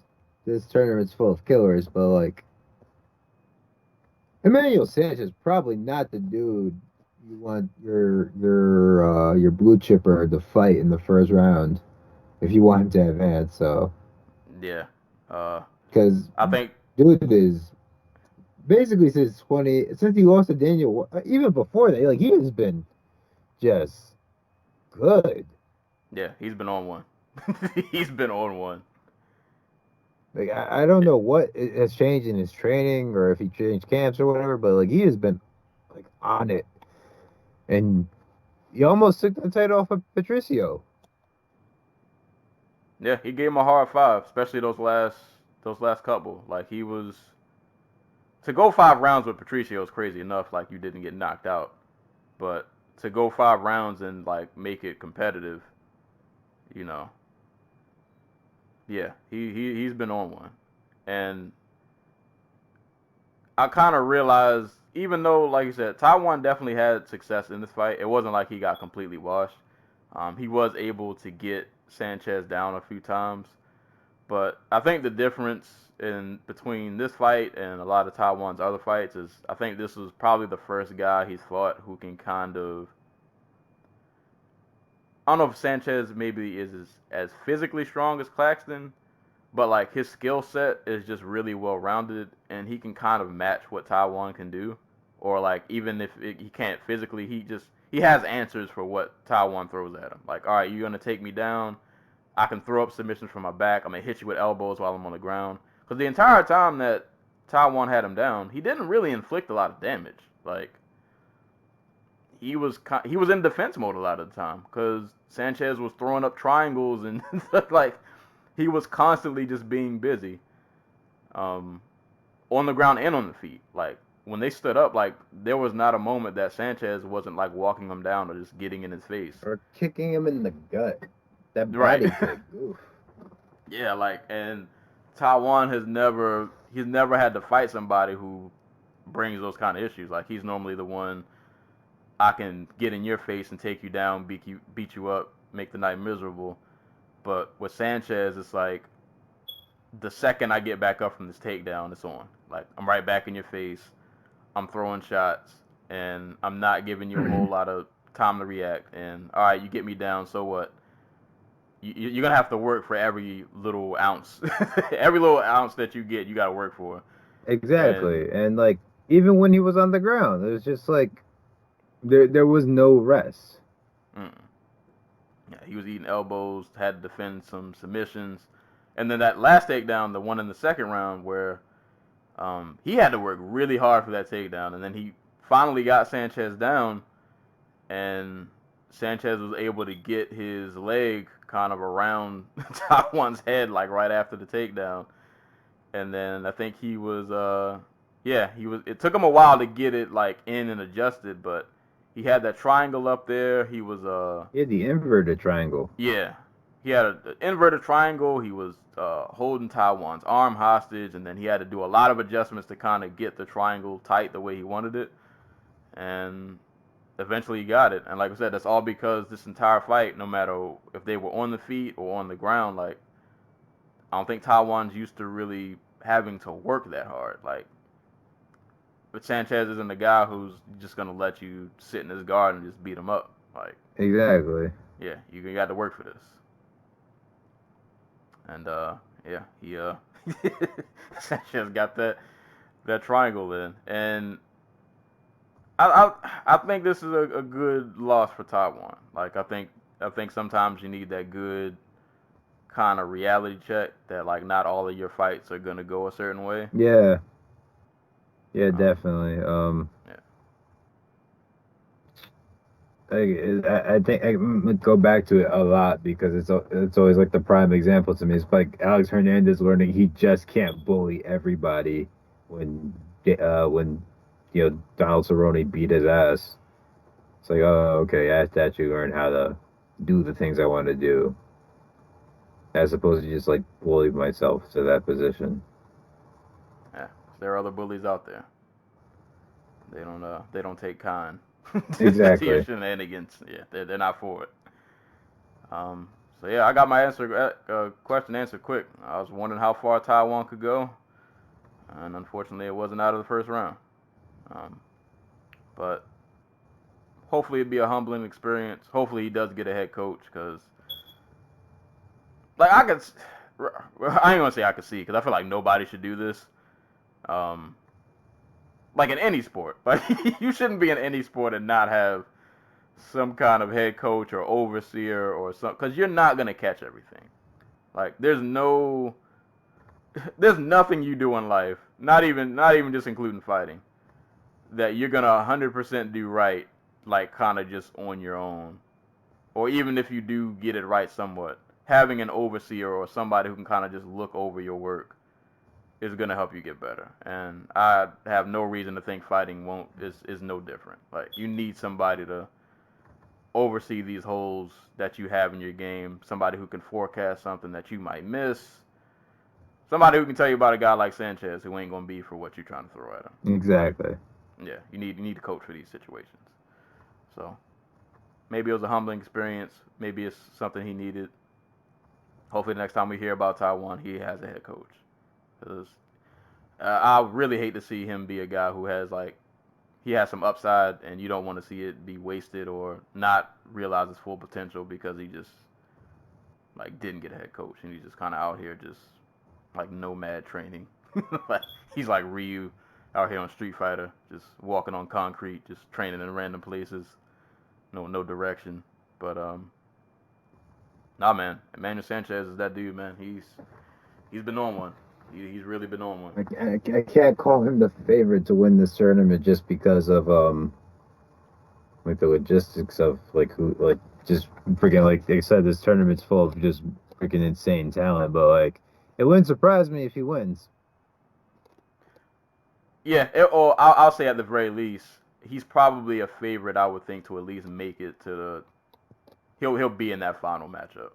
tournament's full of killers, but, like, Emmanuel Sanchez is probably not the dude you want your blue chipper to fight in the first round if you want him to advance, so. Yeah. Because I think dude is basically since he lost to Daniel, even before that, like, he has been just good. Yeah, he's been on one. He's been on one. Like I don't know what has changed in his training or if he changed camps or whatever, but like he has been like on it, and he almost took the title off of Patricio. Yeah, he gave him a hard 5, especially those last couple. Like he was to go 5 rounds with Patricio is crazy enough. Like you didn't get knocked out, but to go 5 rounds and like make it competitive, you know, yeah, he's been on one, and I kind of realized even though like you said, Taiwan definitely had success in this fight. It wasn't like he got completely washed. He was able to get Sanchez down a few times. But I think the difference in between this fight and a lot of Taiwan's other fights is I think this was probably the first guy he's fought who can kind of I don't know if Sanchez maybe is as physically strong as Claxton, but like his skill set is just really well rounded and he can kind of match what Taiwan can do. Or like even if he can't physically, he has answers for what Taiwan throws at him. Like, all right, you're gonna take me down. I can throw up submissions from my back. I'm gonna hit you with elbows while I'm on the ground. Because the entire time that Taiwan had him down, he didn't really inflict a lot of damage. Like he was in defense mode a lot of the time because Sanchez was throwing up triangles and like he was constantly just being busy, um, on the ground and on the feet. Like when they stood up, like there was not a moment that Sanchez wasn't like walking him down or just getting in his face. Or kicking him in the gut. That Right. body kick. Oof. Yeah, like and Taiwan he's never had to fight somebody who brings those kind of issues. Like he's normally the one I can get in your face and take you down, beat you up, make the night miserable. But with Sanchez, it's like the second I get back up from this takedown, it's on. Like I'm right back in your face. I'm throwing shots, and I'm not giving you a whole lot of time to react. And all right, you get me down, so what? You're gonna have to work for every little ounce. Every little ounce that you get, you gotta work for. And Exactly. And like even when he was on the ground, it was just like there was no rest. mm, yeah, he was eating elbows, had to defend some submissions, and then that last takedown, the one in the second round, where he had to work really hard for that takedown, and then he finally got Sanchez down, and Sanchez was able to get his leg kind of around Taiwan's head, like right after the takedown. And then I think he was, yeah, he was. It took him a while to get it like in and adjusted, but he had that triangle up there. He was, He had the inverted triangle. yeah, he had an inverted triangle. He was holding Taiwan's arm hostage, and then he had to do a lot of adjustments to kind of get the triangle tight the way he wanted it. And eventually he got it. And like I said, that's all because this entire fight, no matter if they were on the feet or on the ground, like I don't think Taiwan's used to really having to work that hard. Like, but Sanchez isn't a guy who's just gonna let you sit in his guard and just beat him up. Like, Exactly. yeah, you got to work for this. And yeah, he Sanchez got that triangle in, and I think this is a good loss for Taiwan. Like I think sometimes you need that good kind of reality check that like not all of your fights are gonna go a certain way. Yeah. Yeah, definitely. Yeah. I think I go back to it a lot because it's always like the prime example to me. It's like Alex Hernandez learning he just can't bully everybody when Donald Cerrone beat his ass. It's like, oh, okay, I have to actually learn how to do the things I want to do, as opposed to just like bully myself to that position. Yeah, there are other bullies out there. They don't take kind to your Exactly. shenanigans. Yeah, they're not for it. So yeah, I got my question answered quick. I was wondering how far Taiwan could go, and unfortunately, it wasn't out of the first round. But hopefully, it'd be a humbling experience. Hopefully, he does get a head coach because, like, I ain't gonna say I could see because I feel like nobody should do this. Like in any sport, like you shouldn't be in any sport and not have some kind of head coach or overseer or something, because you're not gonna catch everything. Like there's no there's nothing you do in life, not even just including fighting, that you're gonna 100% do right, like kind of just on your own, or even if you do get it right somewhat, having an overseer or somebody who can kind of just look over your work is gonna help you get better. And I have no reason to think fighting is no different. Like, you need somebody to oversee these holes that you have in your game, somebody who can forecast something that you might miss, somebody who can tell you about a guy like Sanchez who ain't gonna be for what you're trying to throw at him. Exactly. Yeah, you need a coach for these situations. So maybe it was a humbling experience. Maybe it's something he needed. Hopefully the next time we hear about Taiwan, he has a head coach. Because I really hate to see him be a guy who has, like, he has some upside and you don't want to see it be wasted or not realize his full potential because he just, like, didn't get a head coach and he's just kind of out here just, like, nomad training. Like, he's like Ryu out here on Street Fighter, just walking on concrete, just training in random places. No direction. But, nah, man. Emmanuel Sanchez is that dude, man. He's been on one. He's really been on one. I can't call him the favorite to win this tournament just because of like the logistics of like who like just freaking like they said this tournament's full of just freaking insane talent, but like it wouldn't surprise me if he wins. Yeah, or I'll say at the very least, he's probably a favorite. I would think to at least make it to the. He'll be in that final matchup.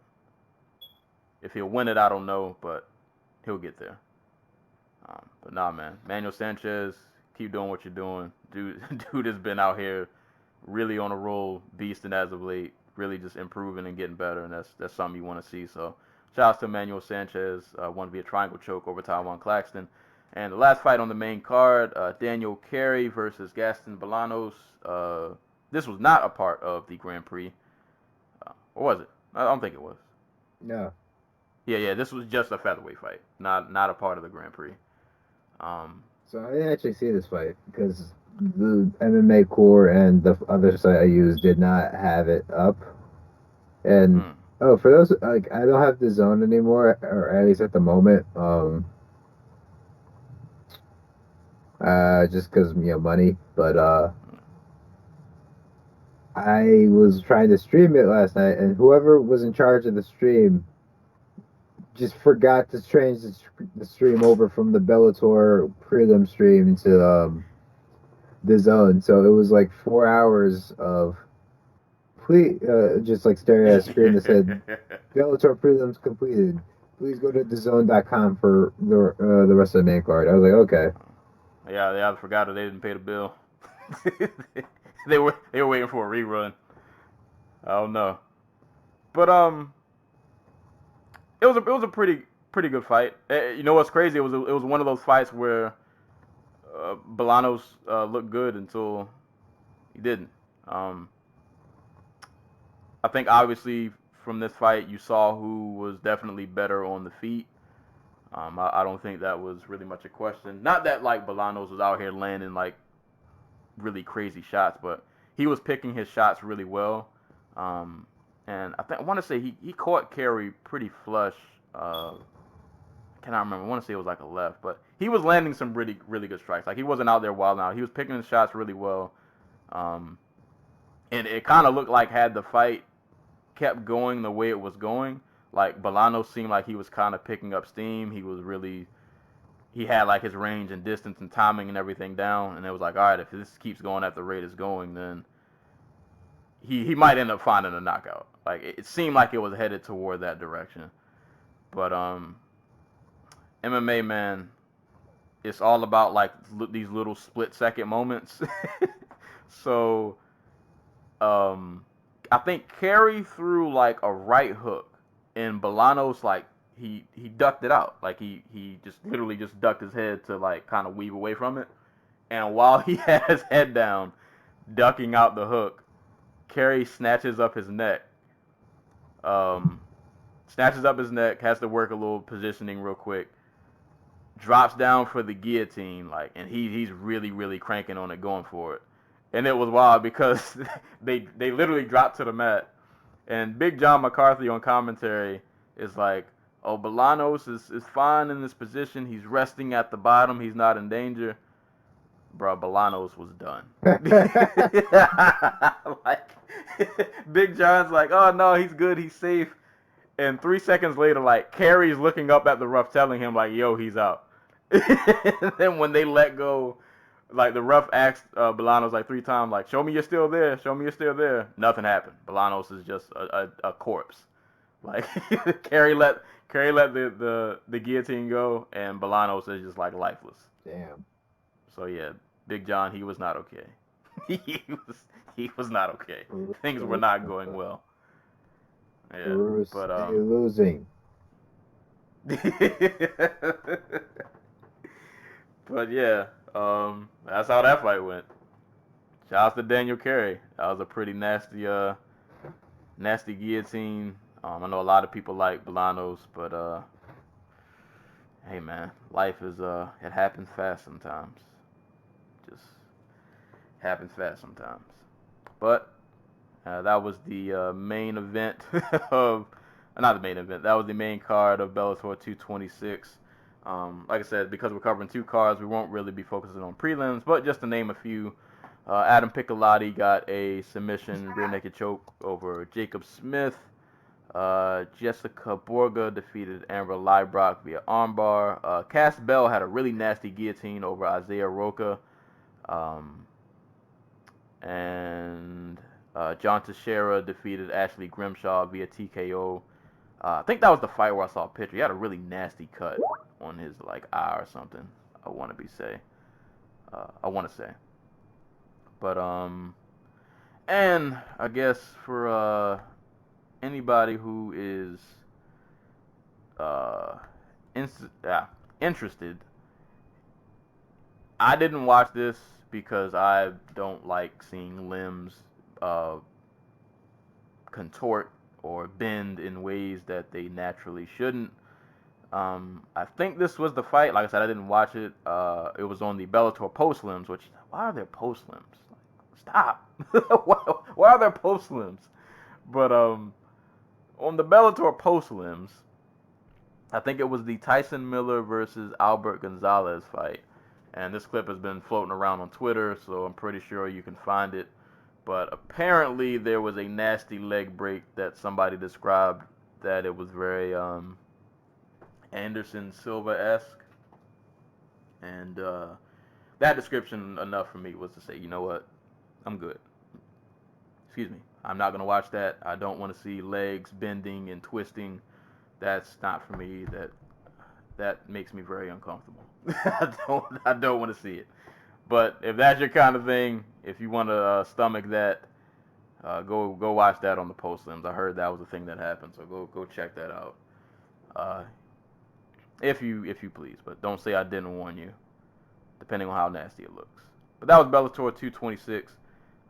If he'll win it, I don't know, but he'll get there. But nah, man. Manuel Sanchez, keep doing what you're doing. Dude has been out here really on a roll, beasting as of late, really just improving and getting better, and that's something you want to see. So shout out to Manuel Sanchez, won via triangle choke over Taiwan Claxton. And the last fight on the main card, Daniel Carey versus Gaston Bolanos. This was not a part of the Grand Prix. Or was it? I don't think it was. No. Yeah, this was just a featherweight fight, not a part of the Grand Prix. So I didn't actually see this fight because the MMA core and the other site I used did not have it up. And for those like I don't have the zone anymore, or at least at the moment. Just because money, but I was trying to stream it last night, and whoever was in charge of the stream just forgot to change the stream over from the Bellator prelim stream into the zone. So it was like 4 hours of just like staring at a screen that said Bellator prelims completed. Please go to DAZN.com for the rest of the main card. I was like, okay. Yeah, I forgot that they didn't pay the bill. They were waiting for a rerun. I don't know, but it was a pretty good fight. You know what's crazy? It was one of those fights where Bolanos looked good until he didn't. I think obviously from this fight you saw who was definitely better on the feet. I don't think that was really much a question. Not that like Bolanos was out here landing like really crazy shots, but he was picking his shots really well. And I want to say he caught Carey pretty flush. I cannot remember. I want to say it was like a left, but he was landing some really good strikes. Like he wasn't out there wilding out. He was picking his shots really well. And it kind of looked like had the fight kept going the way it was going, like Bolanos seemed like he was kind of picking up steam. He had like his range and distance and timing and everything down, and it was like, all right, if this keeps going at the rate it's going, then he might end up finding a knockout. Like it seemed like it was headed toward that direction. But MMA, man, it's all about like these little split-second moments. So I think Carey threw like a right hook, and Bolanos like he ducked it out. Like he just literally just ducked his head to like kind of weave away from it. And while he had his head down, ducking out the hook, Carey snatches up his neck. Has to work a little positioning real quick. Drops down for the guillotine, like, and he's really cranking on it, going for it. And it was wild because they literally dropped to the mat. And Big John McCarthy on commentary is like, oh, Bolanos is fine in this position. He's resting at the bottom. He's not in danger. Bro, Bolanos was done. Like, Big John's like, oh, no, he's good. He's safe. And 3 seconds later, like, Carey's looking up at the ref telling him, like, yo, he's out. And then when they let go, like, the ref asked Bolanos, like, 3 times, like, show me you're still there. Show me you're still there. Nothing happened. Bolanos is just a corpse. Like, Carey let the guillotine go, and Bolanos is just, like, lifeless. Damn. So, yeah, Big John, he was not okay. he was not okay. Things were not going well. Yeah, Bruce, but you're losing. But yeah, that's how that fight went. Shouts to Daniel Carey. That was a pretty nasty guillotine. I know a lot of people like Bolanos, but hey man, life is it happens fast sometimes. Just happens fast sometimes. But that was the main event of, not the main event, that was the main card of Bellator 226. Like I said, because we're covering 2 cards, we won't really be focusing on prelims, but just to name a few, Adam Piccolotti got a submission rear naked choke over Jacob Smith. Jessica Borga defeated Amber Leibrock via armbar. Cass Bell had a really nasty guillotine over Isaiah Roca. And John Teixeira defeated Ashley Grimshaw via TKO. I think that was the fight where I saw a picture. He had a really nasty cut on his like eye or something. I want to say. But and I guess for anybody who is interested, I didn't watch this because I don't like seeing limbs contort or bend in ways that they naturally shouldn't. I think this was the fight. Like I said, I didn't watch it. It was on the Bellator post limbs, which, why are there post limbs? Stop. Why are there post limbs? But on the Bellator post limbs, I think it was the Tyson Miller versus Albert Gonzalez fight. And this clip has been floating around on Twitter, so I'm pretty sure you can find it. But apparently there was a nasty leg break that somebody described that it was very Anderson Silva-esque. And that description enough for me was to say, you know what, I'm good. Excuse me. I'm not going to watch that. I don't want to see legs bending and twisting. That's not for me. That makes me very uncomfortable. I don't want to see it. But if that's your kind of thing, if you want to stomach that, go watch that on the post limbs. I heard that was a thing that happened, so go check that out. If you please, but don't say I didn't warn you, depending on how nasty it looks. But that was Bellator 226.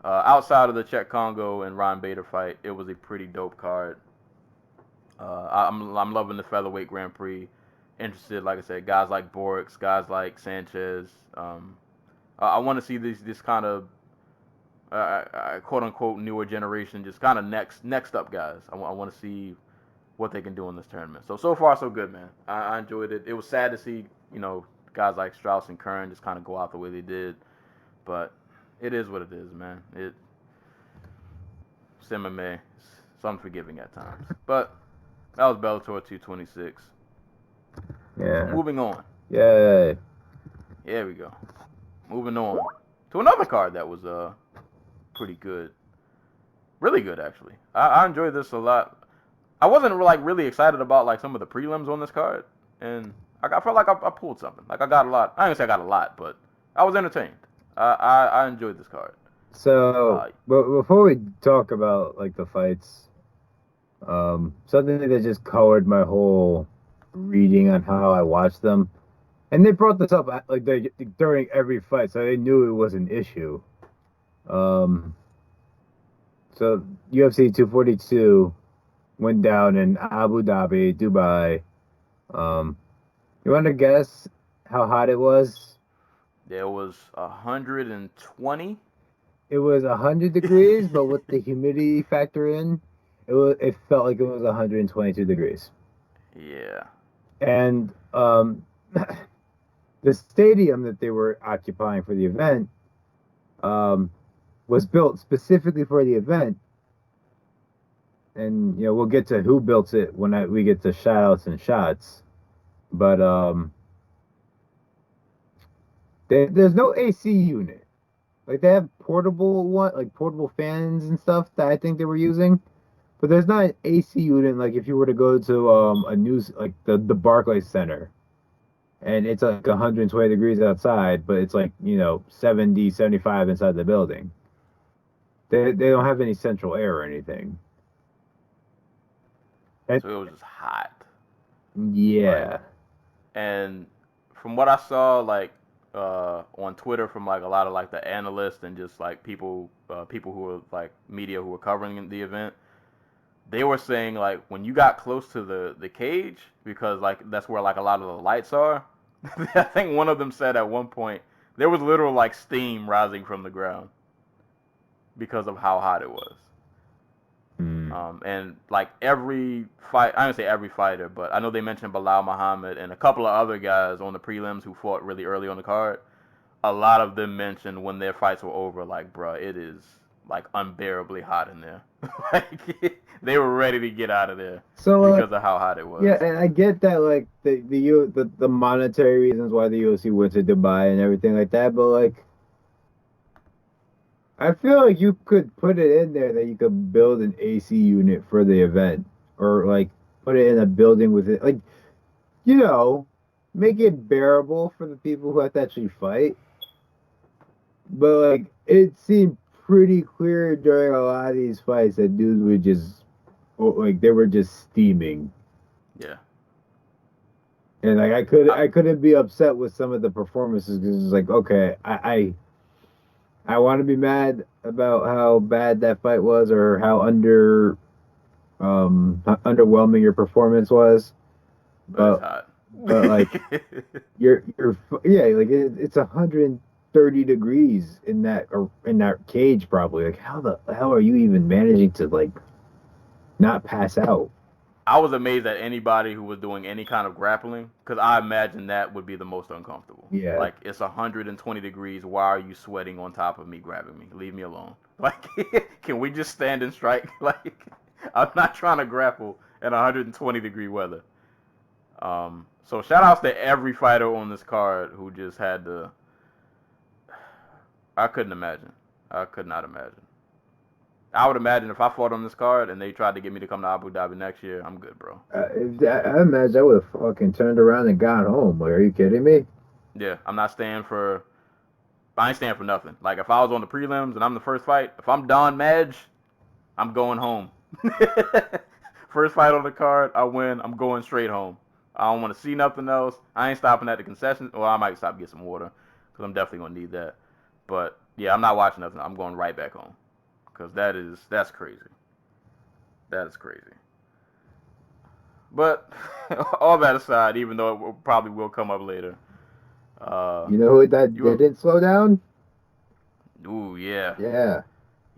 Outside of the Czech Kongo and Ron Bader fight, it was a pretty dope card. I'm loving the featherweight Grand Prix. Interested, like I said, guys like Borix, guys like Sanchez. I want to see this kind of quote unquote newer generation, just kind of next up guys. I want to see what they can do in this tournament. So far so good, man. I enjoyed it. It was sad to see guys like Strauss and Kern just kind of go out the way they did, but it is what it is, man. It's MMA. It's unforgiving at times, but that was Bellator 226. Yeah. Moving on. Yay. Here we go. Moving on to another card that was pretty good. Really good, actually. I enjoyed this a lot. I wasn't really excited about some of the prelims on this card, and I felt like I pulled something. Like I got a lot. I didn't say I got a lot, but I was entertained. I enjoyed this card. So, but before we talk about the fights, something that just colored my whole reading on how I watched them, and they brought this up during every fight, so they knew it was an issue. So UFC 242 went down in Abu Dhabi, Dubai. You want to guess how hot it was? There was 120. It was 100 degrees, but with the humidity factor in, it felt like it was 122 degrees. Yeah. And the stadium that they were occupying for the event was built specifically for the event. And we'll get to who built it when we get to shout outs and shots. But there's no AC unit. Like they have portable fans and stuff that I think they were using, but there's not an AC unit. Like if you were to go to the Barclays Center, and it's like 120 degrees outside, but it's like 70, 75 inside the building. They don't have any central air or anything. So it was just hot. Yeah. And from what I saw, like on Twitter, from like a lot of like the analysts and just like people who were like media who were covering the event, they were saying like when you got close to the cage, because like that's where like a lot of the lights are. I think one of them said at one point there was literal like steam rising from the ground because of how hot it was. And like every fight, I don't say every fighter, but I know they mentioned Bilal Muhammad and a couple of other guys on the prelims who fought really early on the card. A lot of them mentioned when their fights were over, like, bruh, it is like unbearably hot in there. Like they were ready to get out of there because of how hot it was. Yeah, and I get that, like the monetary reasons why the UFC went to Dubai and everything like that, but like, I feel like you could put it in there that you could build an AC unit for the event, or like put it in a building with it, like make it bearable for the people who have to actually fight. But like, it seemed pretty clear during a lot of these fights that dudes were just like they were just steaming. Yeah. And like I couldn't be upset with some of the performances because it's like, okay, I want to be mad about how bad that fight was or how underwhelming your performance was. But it's hot. But like you're yeah, like it's 130 degrees in that cage probably. Like how the hell are you even managing to like not pass out? I was amazed at anybody who was doing any kind of grappling, because I imagine that would be the most uncomfortable. Yeah. Like, it's 120 degrees. Why are you sweating on top of me grabbing me? Leave me alone. Like, can we just stand and strike? Like, I'm not trying to grapple in 120 degree weather. So shout outs to every fighter on this card who just had to. I couldn't imagine. I could not imagine. I would imagine if I fought on this card and they tried to get me to come to Abu Dhabi next year, I'm good, bro. I imagine I would have fucking turned around and gone home. Like, are you kidding me? Yeah, I'm not staying for. I ain't staying for nothing. Like, if I was on the prelims and I'm the first fight, if I'm Don Madge, I'm going home. First fight on the card, I win. I'm going straight home. I don't want to see nothing else. I ain't stopping at the concession. Well, I might stop and get some water because I'm definitely gonna need that. But yeah, I'm not watching nothing. I'm going right back home. Because that's crazy. That is crazy. But all that aside, even though probably will come up later. You know who that didn't slow down? Ooh, yeah. Yeah.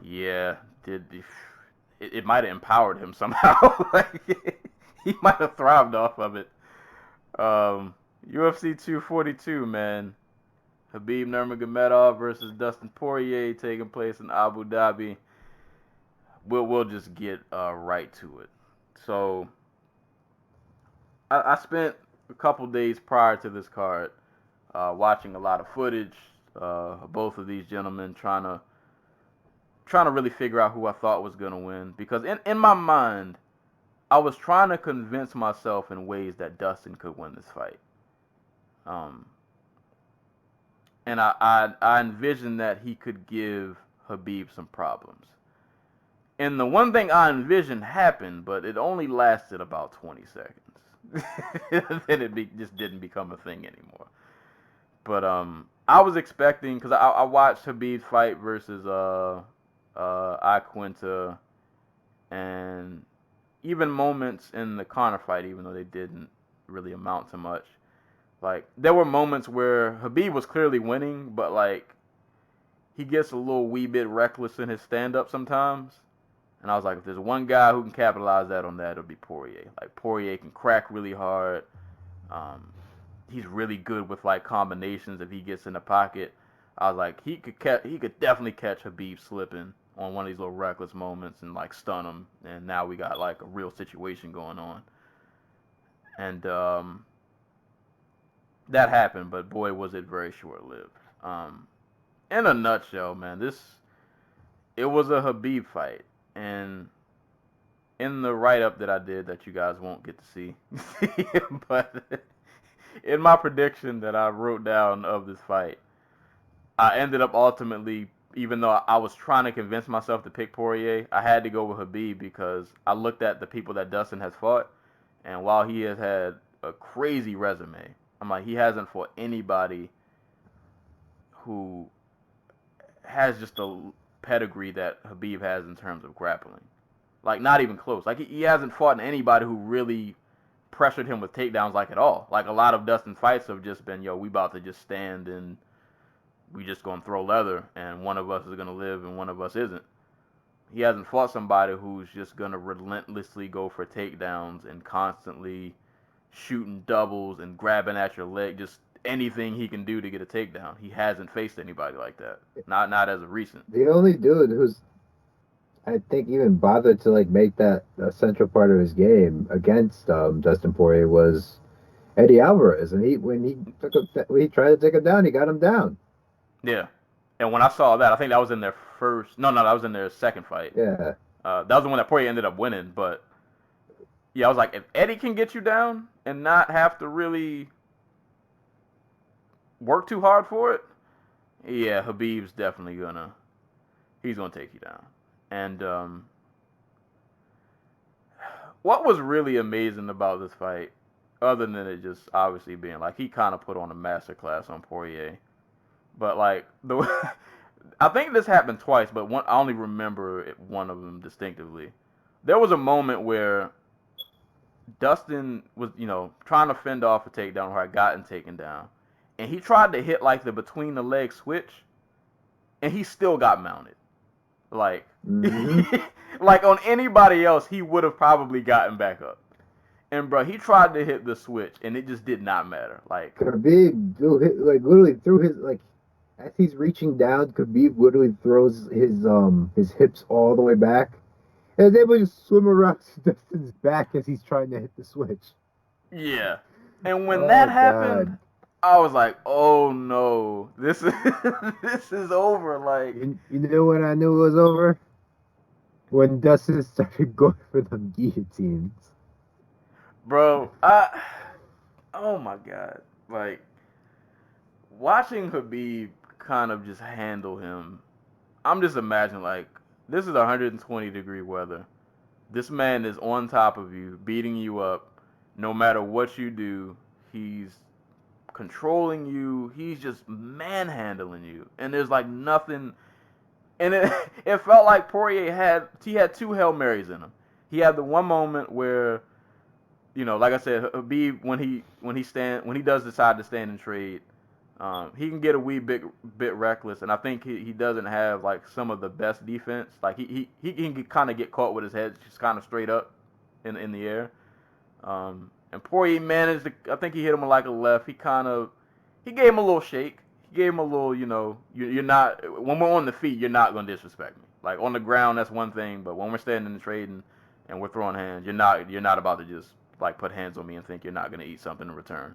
Yeah. It might have empowered him somehow. Like, he might have thrived off of it. UFC 242, man. Khabib Nurmagomedov versus Dustin Poirier taking place in Abu Dhabi. We'll just get right to it. So I spent a couple days prior to this card watching a lot of footage of both of these gentlemen, trying to really figure out who I thought was gonna win, because in my mind I was trying to convince myself in ways that Dustin could win this fight. And I envisioned that he could give Khabib some problems. And the one thing I envisioned happened, but it only lasted about 20 seconds. Then it just didn't become a thing anymore. But I was expecting, because I watched Khabib fight versus Iaquinta, and even moments in the Conor fight, even though they didn't really amount to much. Like, there were moments where Khabib was clearly winning, but, like, he gets a little wee bit reckless in his stand-up sometimes. And I was like, if there's one guy who can capitalize on that, it'll be Poirier. Like, Poirier can crack really hard. He's really good with, like, combinations if he gets in the pocket. I was like, he could definitely catch Khabib slipping on one of these little reckless moments and, like, stun him. And now we got, like, a real situation going on. And that happened, but boy, was it very short-lived. In a nutshell, man, it was a Khabib fight. And in the write-up that I did that you guys won't get to see, but in my prediction that I wrote down of this fight, I ended up ultimately, even though I was trying to convince myself to pick Poirier, I had to go with Khabib because I looked at the people that Dustin has fought, and while he has had a crazy resume, I'm like, he hasn't fought anybody who has just a pedigree that Khabib has in terms of grappling. Like, not even close. Like, he hasn't fought anybody who really pressured him with takedowns, like, at all. Like, a lot of Dustin's fights have just been, yo, we about to just stand and we just gonna throw leather, and one of us is gonna live and one of us isn't. He hasn't fought somebody who's just gonna relentlessly go for takedowns and constantly shooting doubles and grabbing at your leg, just anything he can do to get a takedown. He hasn't faced anybody like that. Not as of recent. The only dude who's, I think, even bothered to like make that a central part of his game against Dustin Poirier was Eddie Alvarez, and when he tried to take him down, he got him down. Yeah, and when I saw that, I think that was in their first. No, that was in their second fight. Yeah, that was the one that Poirier ended up winning. But yeah, I was like, if Eddie can get you down and not have to really work too hard for it, yeah, Khabib's definitely gonna take you down. And what was really amazing about this fight, other than it just obviously being like he kind of put on a masterclass on Poirier, but like I think this happened twice, but I only remember one of them distinctively. There was a moment where Dustin was, trying to fend off a takedown where I gotten taken down, and he tried to hit like the between the leg switch, and he still got mounted. Like, like on anybody else, he would have probably gotten back up. And bro, he tried to hit the switch, and it just did not matter. Like, Khabib, literally threw his as he's reaching down, Khabib literally throws his hips all the way back, and they would just swim around Dustin's back as he's trying to hit the switch. Yeah, and when that happened, I was like, "Oh no, this is over." Like, you know when I knew it was over? When Dustin started going for them guillotines. Bro, oh my god, like watching Khabib kind of just handle him. I'm just imagining, like, this is 120-degree weather. This man is on top of you, beating you up. No matter what you do, he's controlling you. He's just manhandling you. And there's, like, nothing. And it felt like Poirier had two Hail Marys in him. He had the one moment where, like I said, Khabib, when he does decide to stand and trade, he can get a wee bit reckless, and I think he doesn't have like some of the best defense. Like he can kind of get caught with his head just kind of straight up in the air. And Poirier managed to, I think he hit him with like a left. He gave him a little shake. He gave him a little, you're not, when we're on the feet, you're not gonna disrespect me. Like on the ground, that's one thing, but when we're standing and trading and we're throwing hands, you're not about to just like put hands on me and think you're not gonna eat something in return.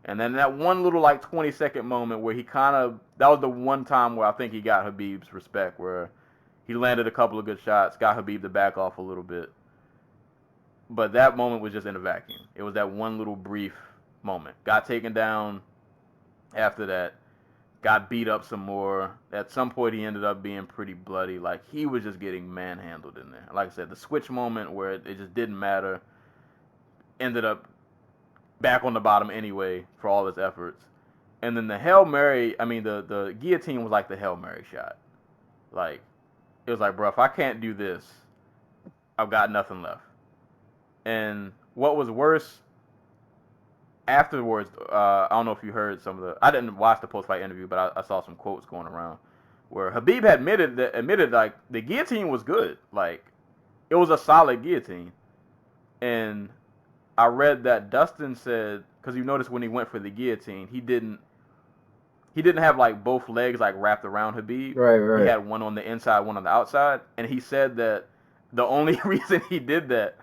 And then that one little like 20-second moment where that was the one time where I think he got Khabib's respect, where he landed a couple of good shots, got Khabib to back off a little bit. But that moment was just in a vacuum. It was that one little brief moment. Got taken down after that, got beat up some more. At some point he ended up being pretty bloody. Like he was just getting manhandled in there. Like I said, the switch moment where it just didn't matter, ended up back on the bottom anyway for all his efforts. And then the Hail Mary, the guillotine was like the Hail Mary shot. Like, it was like, bro, if I can't do this, I've got nothing left. And what was worse, afterwards, I don't know if you heard I didn't watch the post-fight interview, but I saw some quotes going around where Khabib had admitted like the guillotine was good. Like, it was a solid guillotine. And I read that Dustin said, because you notice when he went for the guillotine, he didn't have like both legs like wrapped around Khabib. Right. He had one on the inside, one on the outside, and he said that the only reason he did that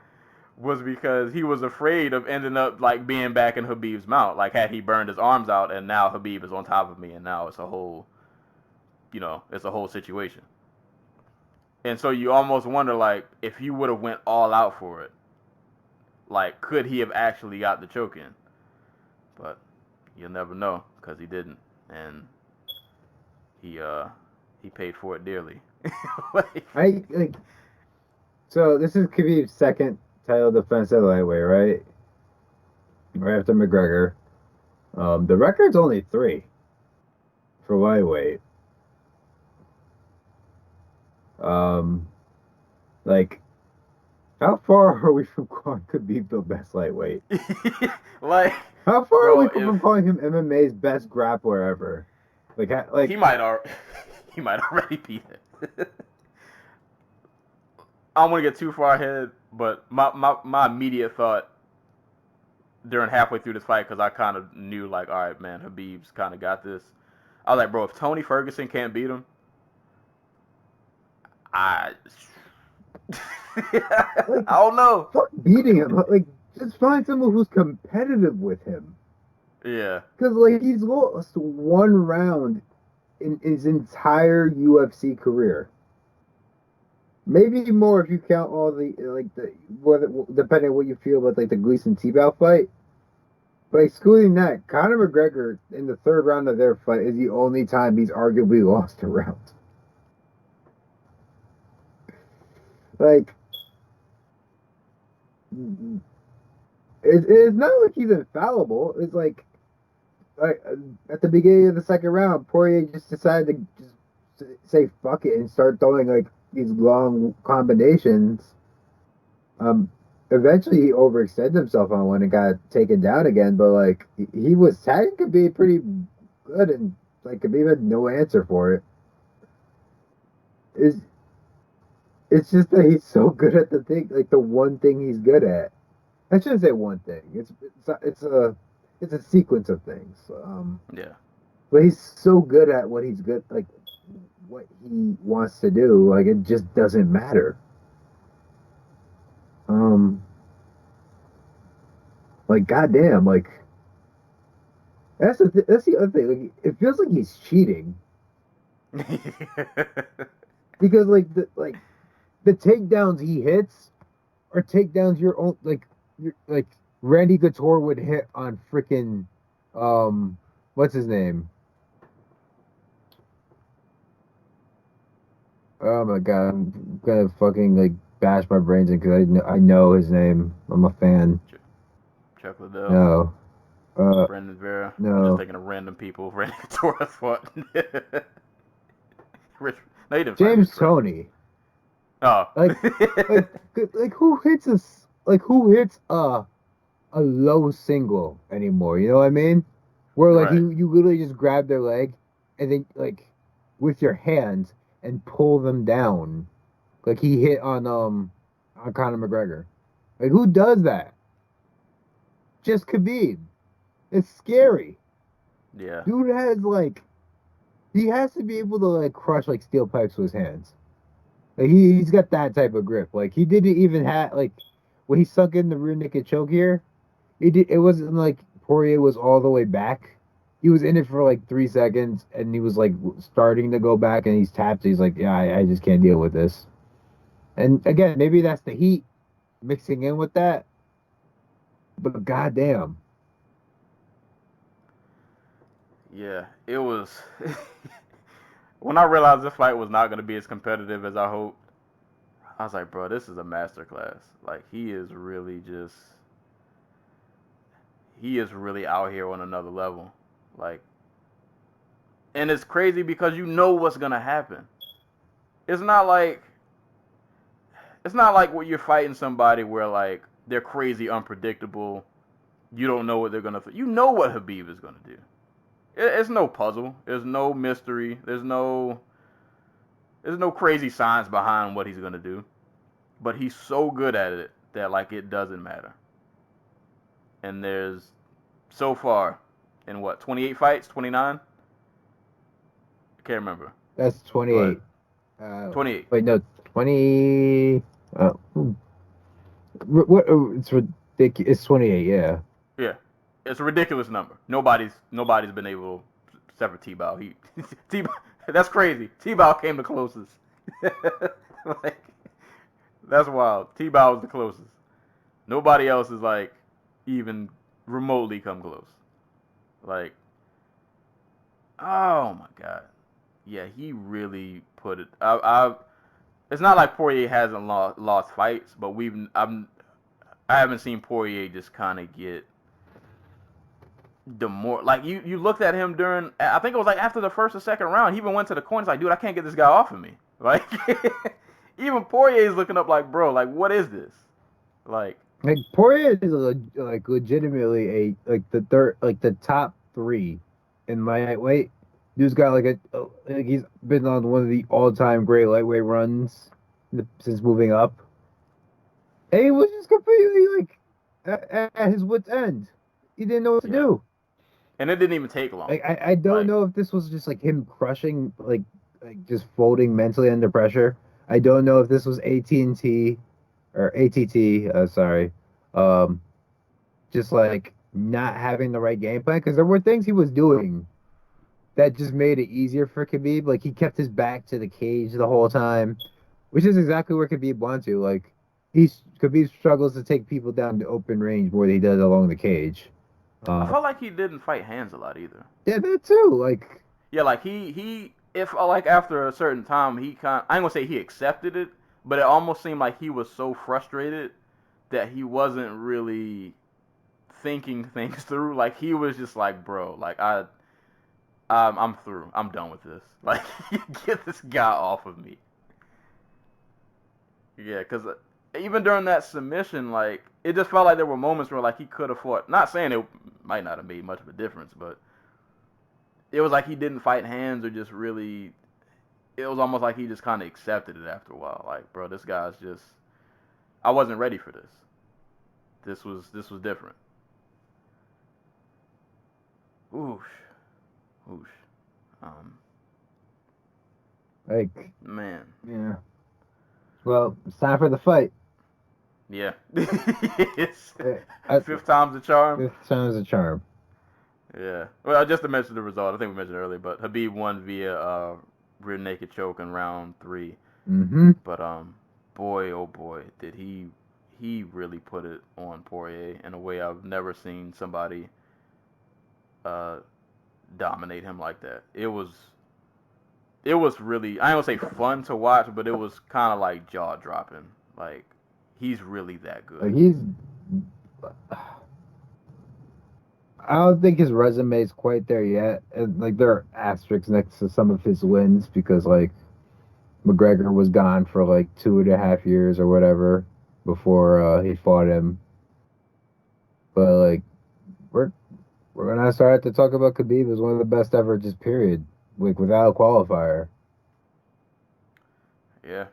was because he was afraid of ending up like being back in Khabib's mount. Like had he burned his arms out, and now Khabib is on top of me, and now it's a whole situation. And so you almost wonder, like, if he would have went all out for it, like, could he have actually got the choke in? But you'll never know, because he didn't. And he paid for it dearly. So this is Khabib's second title defense at lightweight, right? Right after McGregor. The record's only 3 for lightweight. Like, how far are we from calling Khabib the best lightweight? Like, how far are we from calling him MMA's best grappler ever? Like he might already be it. I don't want to get too far ahead, but my immediate thought during halfway through this fight, because I kind of knew, like, all right, man, Khabib's kind of got this. I was like, bro, if Tony Ferguson can't beat him, I don't know. Fuck beating him. Like, just find someone who's competitive with him. Yeah. Because, like, he's lost 1 round in his entire UFC career. Maybe more if you count all depending on what you feel about, like, the Gleason Tebow fight. But excluding that, Conor McGregor in the 3rd round of their fight is the only time he's arguably lost a round. Like, it's not like he's infallible. It's like at the beginning of the 2nd round, Poirier just decided to just say fuck it and start throwing like these long combinations. Eventually he overextended himself on one and got taken down again, but like he was tagging Khabib pretty good, and like Khabib had no answer for it. It's just that he's so good at the thing, like the one thing he's good at. I shouldn't say one thing. It's a sequence of things. Yeah. But he's so good at what he's good, like what he wants to do. Like it just doesn't matter. Like goddamn, like that's the other thing. Like it feels like he's cheating because the takedowns he hits are takedowns your own, like Randy Couture would hit on freaking what's his name? Oh my god, I'm gonna fucking like bash my brains in because I know his name. I'm a fan. Chuck Liddell. No. Brandon Vera. No. I'm just thinking of random people. Randy Couture fought. Rich. No, you didn't. James Toney. Oh. like who hits a low single anymore? You know what I mean? Where like Right. you literally just grab their leg and then like with your hands and pull them down, like he hit on Conor McGregor. Like who does that? Just Khabib. It's scary. Yeah. Dude has he has to be able to like crush like steel pipes with his hands. Like he's got that type of grip. Like he didn't even have like when he sunk in the rear naked choke here. It wasn't like Poirier was all the way back. He was in it for like 3 seconds, and he was like starting to go back, and he's tapped. He's like, yeah, I just can't deal with this. And again, maybe that's the heat mixing in with that. But goddamn. Yeah, it was. When I realized this fight was not going to be as competitive as I hoped, I was like, bro, this is a masterclass. Like, he is really out here on another level. Like, and it's crazy because you know what's going to happen. It's not like when you're fighting somebody where, like, they're crazy unpredictable. You don't know what they're going to... You know what Khabib is going to do. It's no puzzle. There's no mystery. There's no crazy science behind what he's going to do. but he's so good at it that like it doesn't matter. And there's so far in what 28 fights, 29? I can't remember. That's 28. 28. Wait, no, 20. What? It's ridiculous. It's 28. Yeah. Yeah, it's a ridiculous number. Nobody's been able to sever T-Bow. That's crazy. T-Bow came the closest. Like, that's wild. T-Bow was the closest. Nobody else is like even remotely come close. Like, oh my god, yeah, he really put it. It's not like Poirier hasn't lost fights, but I haven't seen Poirier just kind of get like you looked at him during, I think it was like after the first or second round, he even went to the corner. He's like, dude, I can't get this guy off of me. Like, even Poirier's looking up like, bro, like, what is this? Like Poirier is like legitimately the top 3 in lightweight. Dude's got like he's been on one of the all-time great lightweight runs since moving up. And he was just completely like at his wit's end. He didn't know what to do. And it didn't even take long. Like I don't know if this was just like him crushing, like just folding mentally under pressure. I don't know if this was AT&T or ATT. Sorry, just like not having the right game plan, because there were things he was doing that just made it easier for Khabib. Like he kept his back to the cage the whole time, which is exactly where Khabib wants to. Like Khabib struggles to take people down to open range more than he does along the cage. I felt like he didn't fight hands a lot either. Yeah, that too. Like, yeah, like he if like after a certain time I ain't gonna say he accepted it, but it almost seemed like he was so frustrated that he wasn't really thinking things through. Like he was just like, bro, like I'm through. I'm done with this. Like, get this guy off of me. Yeah, because even during that submission, like, it just felt like there were moments where, like, he could have fought. Not saying it might not have made much of a difference, but it was like he didn't fight hands or just really. It was almost like he just kind of accepted it after a while. Like, bro, this guy's just. I wasn't ready for this. This was different. Oosh. Like, Man. yeah. Well, it's time for the fight. Yeah. It's fifth time's the charm. 5th time's the charm. Yeah. Well, just to mention the result, I think we mentioned earlier, but Khabib won via rear naked choke in round 3. Mm-hmm. But boy, oh boy, did he really put it on Poirier in a way I've never seen somebody dominate him like that. It was really, I don't say fun to watch, but it was kind of like jaw dropping. Like, he's really that good. Like I don't think his resume is quite there yet, and like there are asterisks next to some of his wins because like McGregor was gone for like 2.5 years or whatever before he fought him. But like we're gonna start to talk about Khabib as one of the best ever, just period, like without a qualifier. Yeah,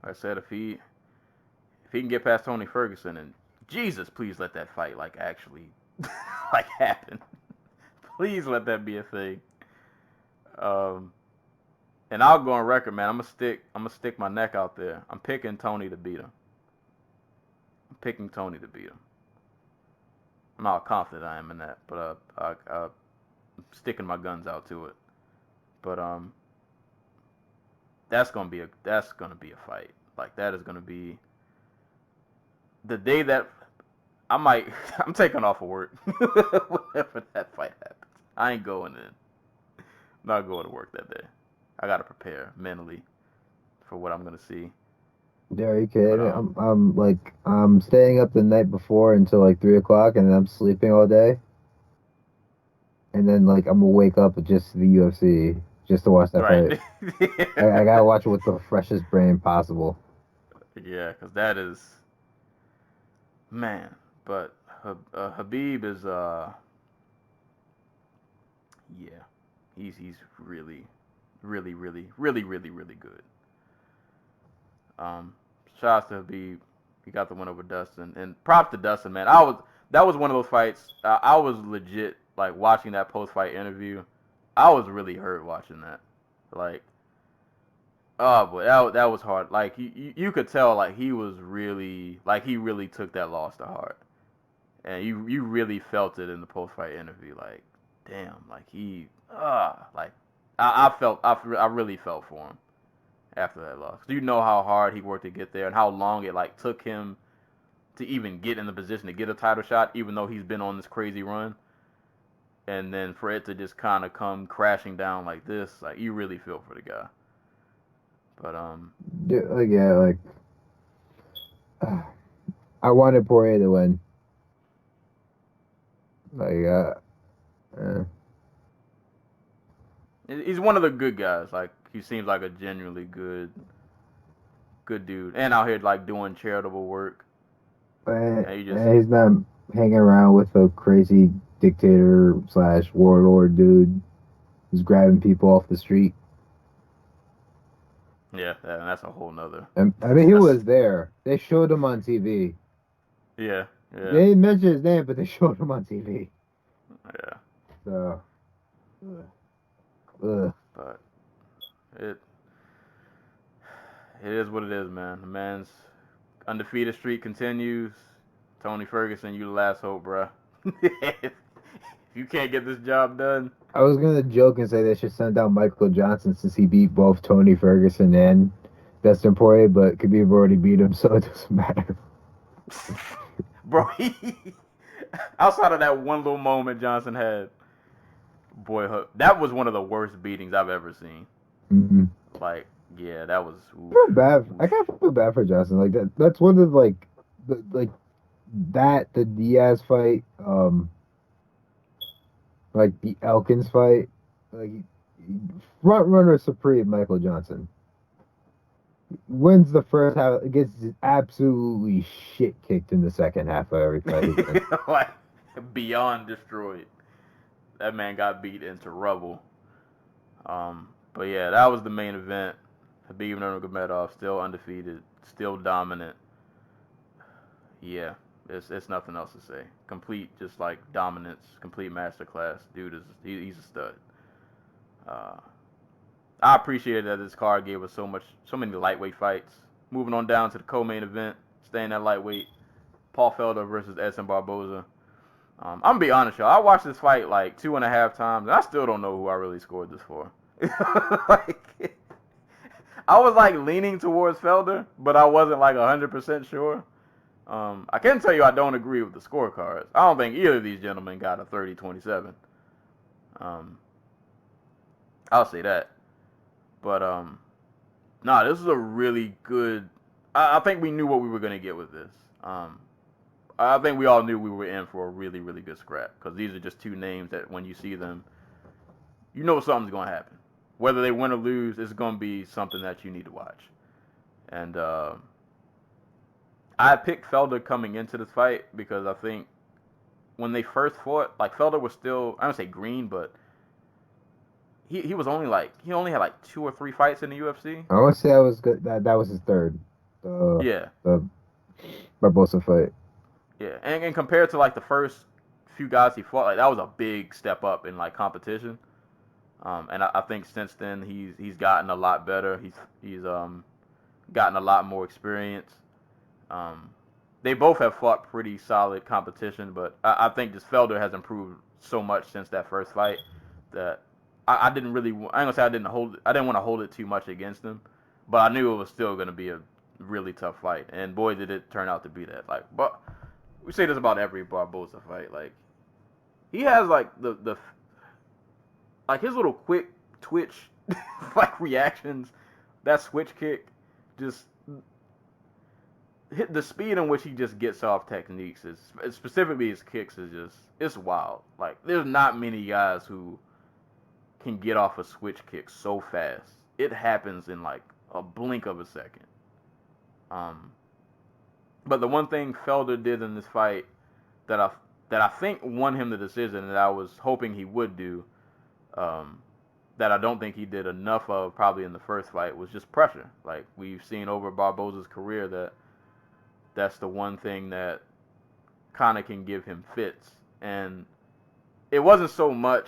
I said if he can get past Tony Ferguson, and Jesus, please let that fight like actually like happen. Please let that be a thing. And I'll go on record, man. I'm gonna stick my neck out there. I'm picking Tony to beat him. I'm not confident I am in that, but I'm sticking my guns out to it. But that's gonna be a fight. Like, that is gonna be the day that I'm taking off of work whenever that fight happens. I ain't going in. I'm not going to work that day. I gotta prepare mentally for what I'm gonna see. Yeah, are you kidding? I'm staying up the night before until like 3 o'clock, and then I'm sleeping all day. And then like I'm gonna wake up just to the UFC just to watch that Right. fight. I gotta watch it with the freshest brain possible. Yeah, because that is, man. But Habib is yeah, he's really, really, really, really, really, really good. Shouts to Habib. He got the win over Dustin, and props to Dustin, man. That was one of those fights. I was legit like watching that post-fight interview. I was really hurt watching that. Like, oh boy, that was hard. Like you could tell like he was really like he really took that loss to heart, and you really felt it in the post-fight interview. Like, damn, like he like I really felt for him after that loss. You know how hard he worked to get there and how long it like took him to even get in the position to get a title shot, even though he's been on this crazy run. And then for it to just kind of come crashing down like this, like you really feel for the guy. But I wanted Poirier to win. He's one of the good guys. Like he seems like a genuinely good dude, and out here like doing charitable work. And he's not hanging around with a crazy dictator / warlord dude who's grabbing people off the street. Yeah, that's a whole nother. I mean, he was there. They showed him on TV. Yeah. They didn't mention his name, but they showed him on TV. Yeah. So. But it is what it is, man. The man's undefeated streak continues. Tony Ferguson, you the last hope, bruh. If you can't get this job done. I was gonna joke and say they should send out Michael Johnson since he beat both Tony Ferguson and Dustin Poirier, but Khabib already beat him, so it doesn't matter. Bro, outside of that one little moment Johnson had, boy, that was one of the worst beatings I've ever seen. Mm-hmm. Like, yeah, that was. I feel bad. I kind of feel bad for Johnson. Like that. That's one of the Diaz fight, like the Elkins fight, like front runner supreme Michael Johnson wins the first half, gets absolutely shit kicked in the second half of every fight. Like beyond destroyed. That man got beat into rubble. But yeah, that was the main event. Habib Nurmagomedov still undefeated, still dominant. Yeah, it's nothing else to say. Complete, just like dominance, complete masterclass. Dude he's a stud. I appreciated that this card gave us so many lightweight fights. Moving on down to the co-main event, staying at lightweight, Paul Felder versus Edson Barboza. I'm gonna be honest, y'all. I watched this fight like 2.5 times, and I still don't know who I really scored this for. Like, I was like leaning towards Felder, but I wasn't like 100% sure. I can tell you I don't agree with the scorecards. I don't think either of these gentlemen got a 30-27. I'll say that. But this is a really good. I think we knew what we were gonna get with this. I think we all knew we were in for a really, really good scrap because these are just two names that when you see them, you know something's gonna happen. Whether they win or lose, it's gonna be something that you need to watch. And I picked Felder coming into this fight because I think when they first fought, like Felder was still, I don't say green, but he was only he only had like 2 or 3 fights in the UFC. I want to say that was good. That was his third. Yeah. The Barbosa fight. Yeah, and compared to like the first few guys he fought, like that was a big step up in like competition. And I think since then he's gotten a lot better. He's gotten a lot more experience. They both have fought pretty solid competition, but I think just Felder has improved so much since that first fight that I didn't really. I ain't gonna say I didn't want to hold it too much against him, but I knew it was still gonna be a really tough fight, and boy did it turn out to be that. Like, but we say this about every Barboza fight. Like, he has like the like his little quick twitch like reactions, that switch kick, just hit the speed in which he just gets off techniques is specifically his kicks is just it's wild. Like, there's not many guys who can get off a switch kick so fast. It happens in like a blink of a second. But the one thing Felder did in this fight that I think won him the decision, that I was hoping he would do, that I don't think he did enough of probably in the first fight was just pressure. Like we've seen over Barboza's career that's the one thing that kind of can give him fits. And it wasn't so much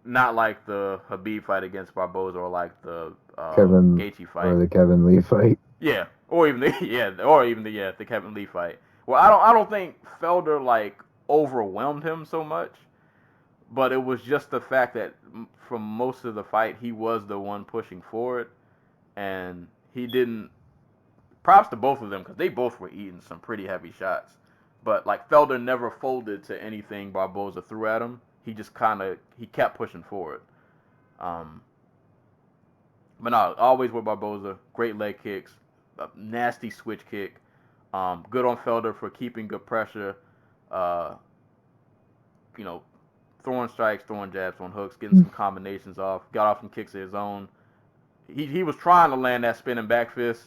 not like the Khabib fight against Barboza or like the Gaethje fight or the Kevin Lee fight. Yeah, or even the Kevin Lee fight. Well, I don't think Felder like overwhelmed him so much, but it was just the fact that from most of the fight he was the one pushing forward, and he didn't. Props to both of them because they both were eating some pretty heavy shots, but like Felder never folded to anything Barboza threw at him. He just he kept pushing forward. But no, always with Barboza, great leg kicks, a nasty switch kick. Good on Felder for keeping good pressure. Throwing strikes, throwing jabs, throwing hooks, getting some combinations off. Got off some kicks of his own. He was trying to land that spinning back fist.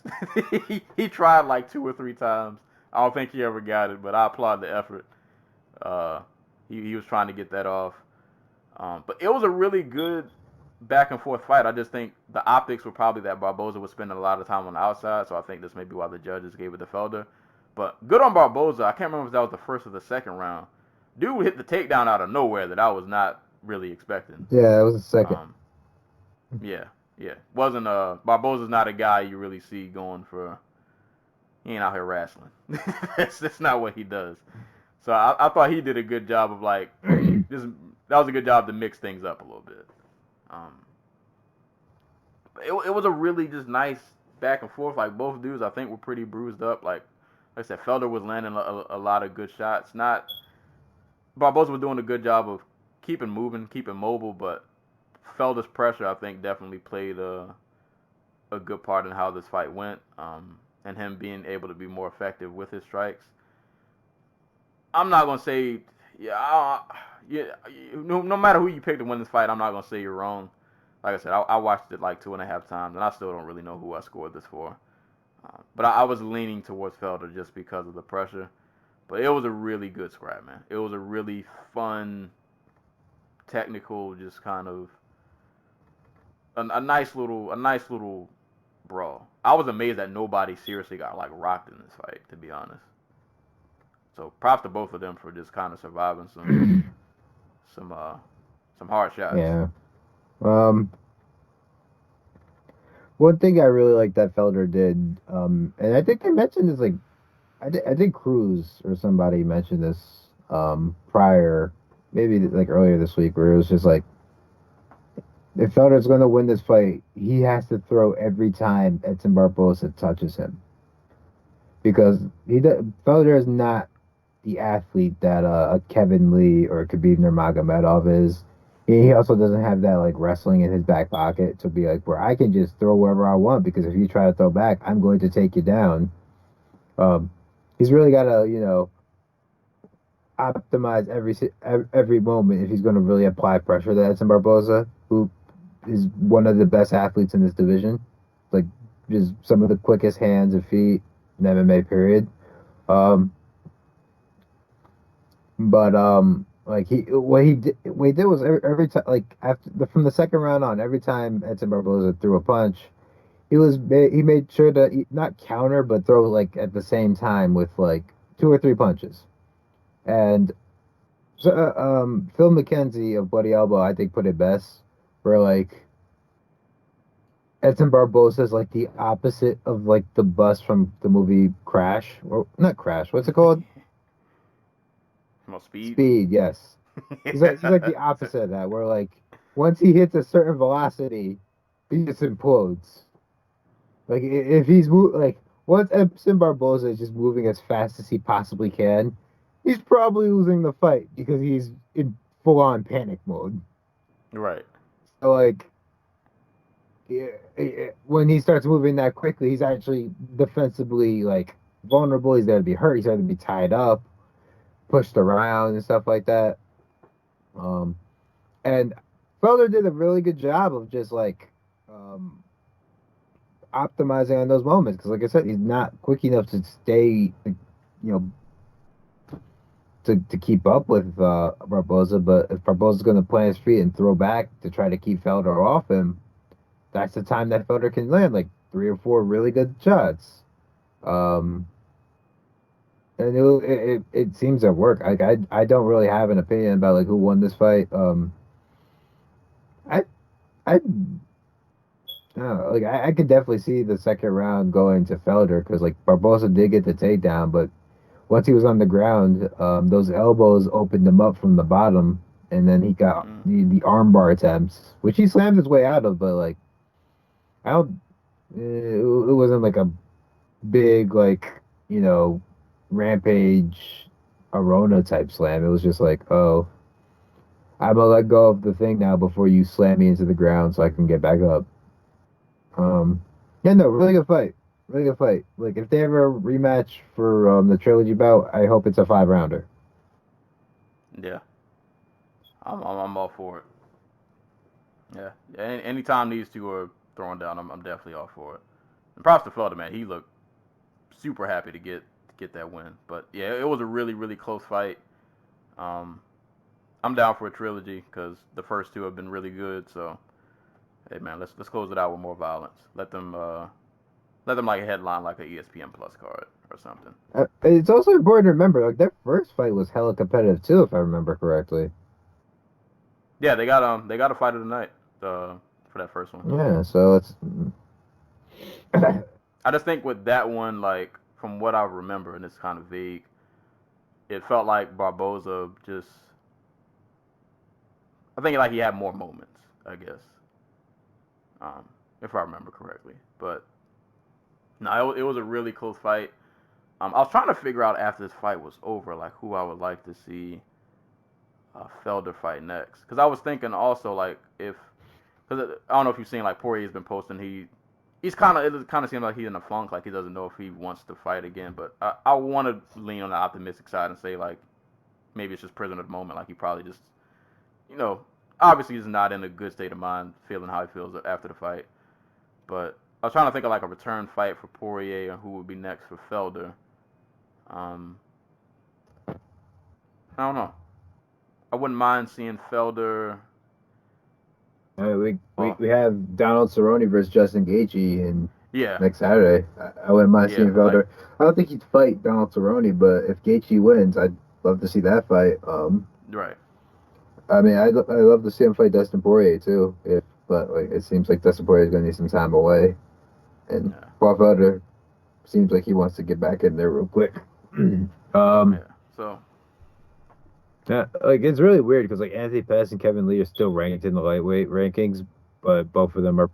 he tried like 2 or 3 times. I don't think he ever got it, but I applaud the effort. He was trying to get that off. But it was a really good back and forth fight. I just think the optics were probably that Barboza was spending a lot of time on the outside, so I think this may be why the judges gave it to Felder. But good on Barboza. I can't remember if that was the first or the second round. Dude hit the takedown out of nowhere that I was not really expecting. Yeah, it was the second. Yeah. Wasn't Barboza's not a guy you really see going for. He ain't out here wrestling. That's not what he does. So I thought he did a good job of like that was a good job to mix things up a little bit. It was a really just nice back and forth. Like both dudes, I think, were pretty bruised up. Like I said, Felder was landing a lot of good shots. Barboza was doing a good job of keeping moving, keeping mobile, but Felder's pressure, I think, definitely played a good part in how this fight went, and him being able to be more effective with his strikes. I'm not gonna say, no matter who you pick to win this fight, I'm not gonna say you're wrong. Like I said, I watched it like 2.5 times, and I still don't really know who I scored this for. But I was leaning towards Felder just because of the pressure. But it was a really good scrap, man. It was a really fun, technical, just kind of a nice little brawl. I was amazed that nobody seriously got like rocked in this fight, to be honest. So props to both of them for just kind of surviving some hard shots. Yeah. One thing I really like that Felder did, and I think they mentioned this, like, I think Cruz or somebody mentioned this prior, maybe like earlier this week, where it was just like, if Felder's going to win this fight, he has to throw every time Edson Barboza touches him, because Felder is not the athlete that a Kevin Lee or Khabib Nurmagomedov is. He also doesn't have that like wrestling in his back pocket to be like, where I can just throw wherever I want, because if you try to throw back, I'm going to take you down. He's really got to, optimize every moment if he's going to really apply pressure to Edson Barboza, who is one of the best athletes in this division. Like, just some of the quickest hands and feet in MMA, period. Like what he did was every time, like from the second round on, every time Edson Barboza threw a punch, he made sure to not counter but throw like at the same time with like 2 or 3 punches. And so Phil McKenzie of Bloody Elbow, I think, put it best, where like Edson Barboza is like the opposite of like the bus from the movie Crash, or not Crash, what's it called? Speed? Speed, yes. He's like the opposite of that, where like once he hits a certain velocity, he just implodes. Like if he's once Edson Barboza is just moving as fast as he possibly can, he's probably losing the fight because he's in full-on panic mode. Right. So like, when he starts moving that quickly, he's actually defensively like vulnerable. He's got to be hurt. He's got to be tied up, pushed around and stuff like that. And Felder did a really good job of just like optimizing on those moments, because like I said, he's not quick enough to stay to keep up with Barboza, but if Barboza's going to plant his feet and throw back to try to keep Felder off him, that's the time that Felder can land like 3 or 4 really good shots. And it seems to work. Like I don't really have an opinion about like who won this fight. I I like I could definitely see the second round going to Felder because like Barboza did get the takedown, but once he was on the ground, those elbows opened him up from the bottom, and then he got the armbar attempts, which he slammed his way out of. But like I don't, it wasn't like a big like rampage Arona type slam. It was just like, oh, I'm gonna let go of the thing now before you slam me into the ground so I can get back up. Yeah, no, really good fight. Really good fight. Like, if they ever rematch for the trilogy bout, I hope it's a 5-rounder. Yeah. I'm all for it. Yeah. Anytime these two are throwing down, I'm definitely all for it. And props to Felder, man. He looked super happy to get that win. But yeah, it was a really, really close fight. I'm down for a trilogy because the first two have been really good. So, hey man, let's close it out with more violence. Let them like headline like a ESPN Plus card or something. It's also important to remember, like, that first fight was hella competitive too, if I remember correctly. Yeah, they got a fight of the night for that first one. Yeah, so it's. I just think with that one, like from what I remember, and it's kind of vague, it felt like Barboza just. I think like he had more moments, I guess, if I remember correctly. But no, it was a really close fight. I was trying to figure out after this fight was over, like who I would like to see Felder fight next. Because I was thinking also like because I don't know if you've seen like Poirier's been posting, it kind of seems like he's in a funk, like he doesn't know if he wants to fight again. But I want to lean on the optimistic side and say like maybe it's just prisoner of the moment, like he probably just obviously he's not in a good state of mind, feeling how he feels after the fight. But I was trying to think of like a return fight for Poirier and who would be next for Felder. I don't know. I wouldn't mind seeing Felder. We have Donald Cerrone versus Justin Gaethje Yeah. next Saturday. I wouldn't mind seeing Felder. I don't think he'd fight Donald Cerrone, but if Gaethje wins, I'd love to see that fight. Right. I mean, I'd love to see him fight Dustin Poirier too. But like it seems like Dustin Poirier is going to need some time away, and Paul Felder seems like he wants to get back in there real quick. So. Yeah, like it's really weird because like Anthony Pettis and Kevin Lee are still ranked in the lightweight rankings, but both of them are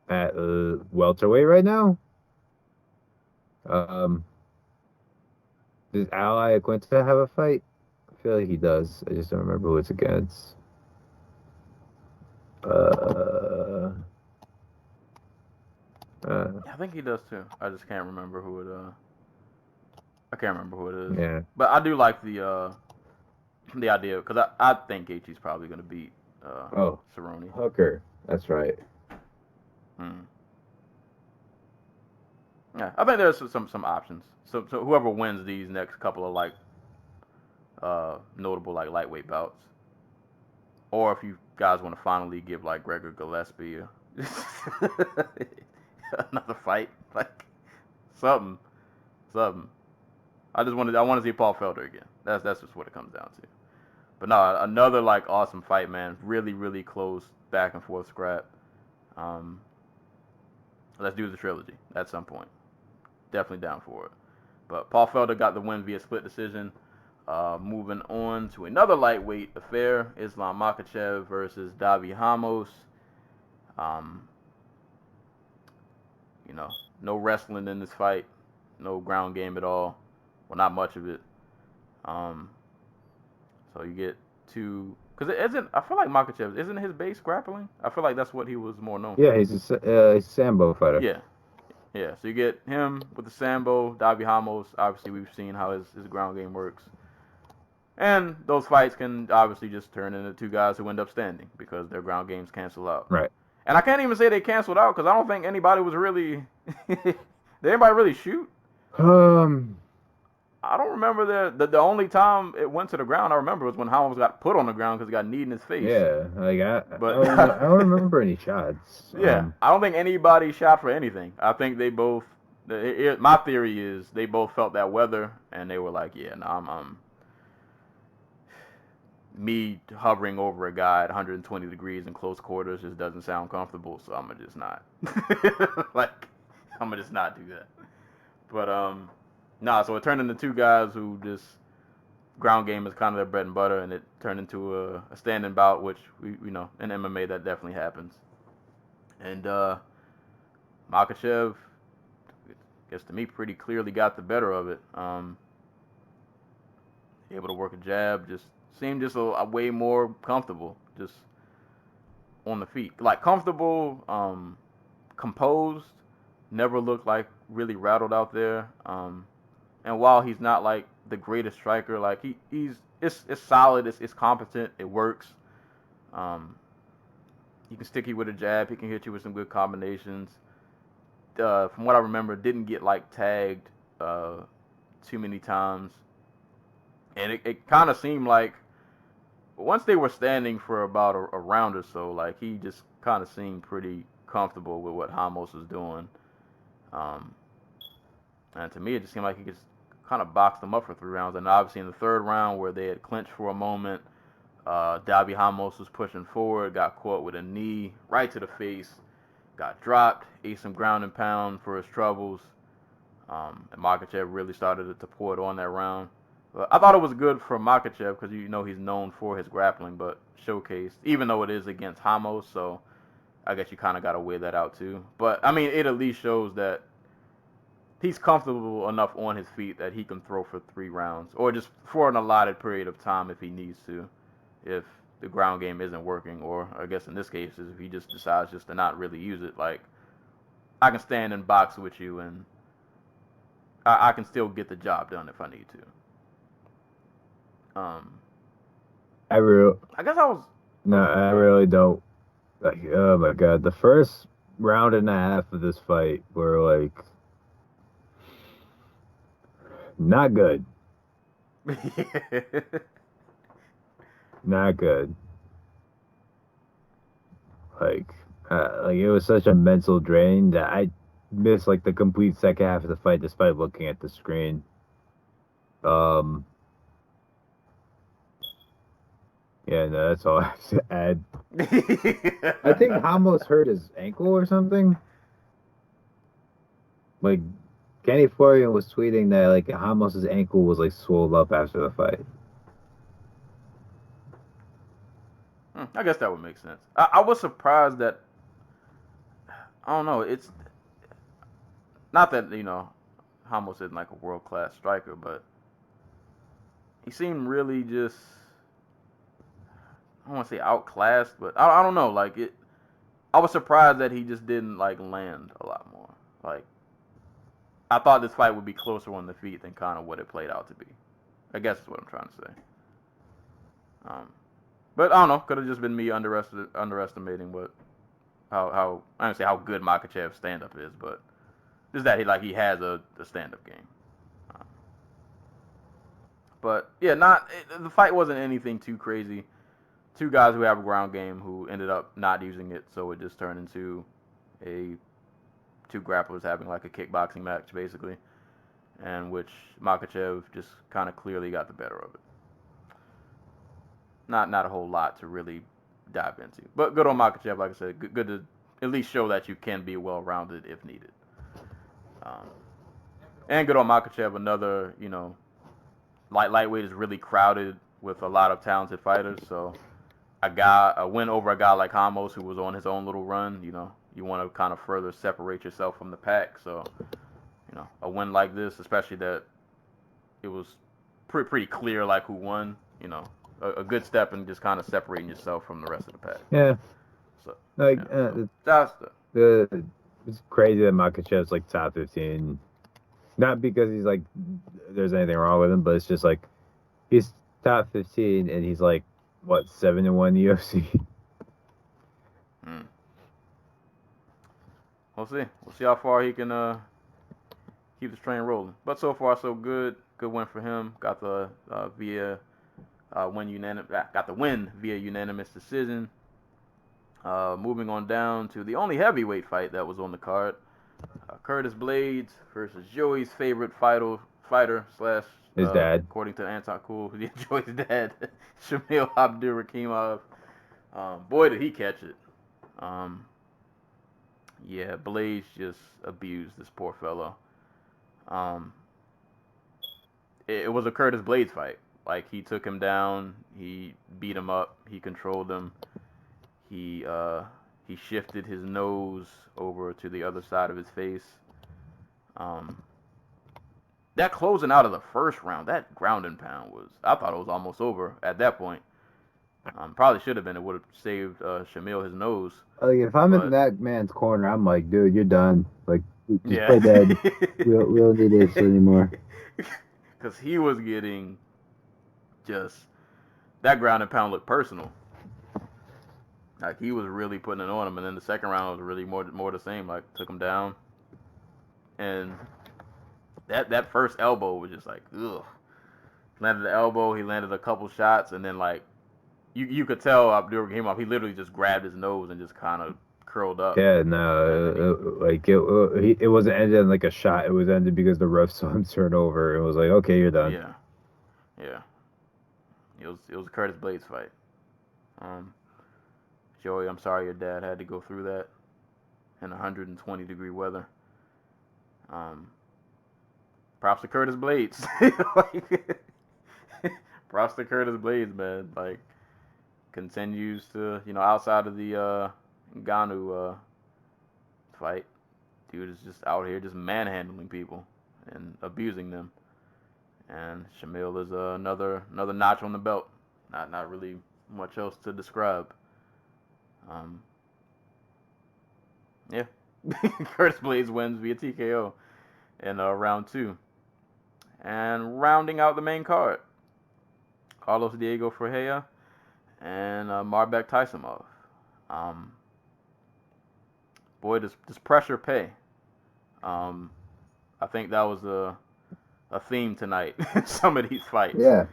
at welterweight right now. Does Ally Aquinta have a fight? I feel like he does. I just don't remember who it's against. I think he does too. I just can't remember who it. I can't remember who it is. Yeah. But I do like the idea because I think Gaethje's probably going to beat Cerrone. Hooker. That's right. Yeah, I think there's some options. So whoever wins these next couple of like notable like lightweight bouts, or if you guys want to finally give like Gregor Gillespie another fight, like something. I want to see Paul Felder again. That's just what it comes down to. But no, another like awesome fight, man. Really, really close back and forth scrap. Let's do the trilogy at some point. Definitely down for it. But Paul Felder got the win via split decision. Moving on to another lightweight affair, Islam Makhachev versus Davi Ramos. No wrestling in this fight. No ground game at all. Well, not much of it. So you get two, because I feel like Makhachev, isn't his base grappling? I feel like that's what he was more known for. Yeah, he's a Sambo fighter. Yeah. So you get him with the Sambo, Davi Ramos. Obviously, we've seen how his ground game works. And those fights can obviously just turn into two guys who end up standing because their ground games cancel out. Right. And I can't even say they canceled out because I don't think anybody was really... Did anybody really shoot? I I don't remember the only time it went to the ground I remember was when Ramos got put on the ground because he got kneed in his face. Yeah, like I But don't remember any shots. yeah, I don't think anybody shot for anything. I think they both. My theory is they both felt that weather and they were like, yeah, no, I'm me hovering over a guy at 120 degrees in close quarters just doesn't sound comfortable, so I'm gonna just not. I'm gonna just not do that. But nah, so it turned into two guys who just ground game is kind of their bread and butter, and it turned into a standing bout, which we know in MMA that definitely happens. And Makhachev, I guess to me, pretty clearly got the better of it. Able to work a jab, just seemed just a way more comfortable, just on the feet, like comfortable, composed. Never looked like really rattled out there. And while he's not like the greatest striker, like it's solid, it's competent, it works. He can stick you with a jab, he can hit you with some good combinations. From what I remember, didn't get like tagged too many times, and it kind of seemed like once they were standing for about a round or so, like he just kind of seemed pretty comfortable with what Ramos was doing. And to me, it just seemed like he just kind of boxed them up for 3 rounds. And obviously in the third round where they had clinched for a moment, Davi Ramos was pushing forward, got caught with a knee right to the face, got dropped, ate some ground and pound for his troubles. And Makhachev really started to pour it on that round. But I thought it was good for Makhachev because you know he's known for his grappling, but showcased, even though it is against Ramos, so I guess you kind of got to weigh that out too. But, I mean, it at least shows that he's comfortable enough on his feet that he can throw for 3 rounds, or just for an allotted period of time if he needs to, if the ground game isn't working, or I guess in this case, if he just decides just to not really use it. Like, I can stand and box with you, and I can still get the job done if I need to. I guess I was... No, I really don't. Like, oh my god, the first round and a half of this fight were like not good. Not good. Like it was such a mental drain that I missed like the complete second half of the fight despite looking at the screen. Yeah, no, that's all I have to add. I think Ramos hurt his ankle or something. Like, Kenny Florian was tweeting that like Ramos' ankle was like swelled up after the fight. I guess that would make sense. I was surprised that, I don't know, it's not that, you know, Ramos isn't like a world-class striker, but he seemed really just, I don't want to say outclassed, but I don't know, like I was surprised that he just didn't like land a lot more. Like, I thought this fight would be closer on the feet than kind of what it played out to be. I guess is what I'm trying to say. But I don't know, could have just been me underestimating what how I don't say how good Makhachev's stand-up is, but just that he has a stand-up game. But yeah, the fight wasn't anything too crazy. 2 guys who have a ground game who ended up not using it, so it just turned into 2 grapplers having like a kickboxing match basically, and which Makhachev just kind of clearly got the better of it. Not a whole lot to really dive into, but good on Makhachev. Like I said, good to at least show that you can be well-rounded if needed. And good on Makhachev. Another, you know, lightweight is really crowded with a lot of talented fighters, so a win over a guy like Ramos who was on his own little run, you know, you want to kind of further separate yourself from the pack. So, you know, a win like this, especially that it was pretty clear like who won, you know, a good step in just kind of separating yourself from the rest of the pack. Yeah. So, like, so it's crazy that Makhachev's like top 15. Not because he's like, there's anything wrong with him, but it's just like, he's top 15 and he's like, what, 7-1 UFC? We'll see. We'll see how far he can keep this train rolling. But so far, so good. good win for him. Got the win via unanimous decision. Moving on down to the only heavyweight fight that was on the card. Curtis Blades versus Joey's favorite fighter slash his dad. According to Anton Cool, Joey's dad, Shamil Abdurakhimov. Boy, did he catch it. Yeah, Blades just abused this poor fellow. It was a Curtis Blades fight. Like, he took him down, he beat him up, he controlled him. He shifted his nose over to the other side of his face. That closing out of the first round, that ground and pound I thought it was almost over at that point. Probably should have been. It would have saved Shamil his nose. Like, if I'm in that man's corner, I'm like, dude, you're done. Like, just play dead. We don't need this anymore. Because he was getting that ground and pound looked personal. Like, he was really putting it on him, and then the second round was really more the same. Like, took him down, and that first elbow was just like, ugh. Landed the elbow, he landed a couple shots, and then like you could tell Abdurakhimov, he literally just grabbed his nose and just kind of curled up. Yeah, no, it wasn't ended in like a shot. It was ended because the ref saw him turn over. It was like, okay, you're done. Yeah. It was a Curtis Blades fight. Joey, I'm sorry your dad had to go through that in 120-degree weather. Props to Curtis Blades. Props to Curtis Blades, man. Like, continues to, outside of the Ngannou fight, dude is just out here just manhandling people and abusing them. And Shamil is another notch on the belt. Not really much else to describe. Yeah. Curtis Blades wins via TKO in round 2. And rounding out the main card, Carlos Diego Ferreira and Marbek Taisimov. Boy, does pressure pay. I think that was a theme tonight in some of these fights. Yeah.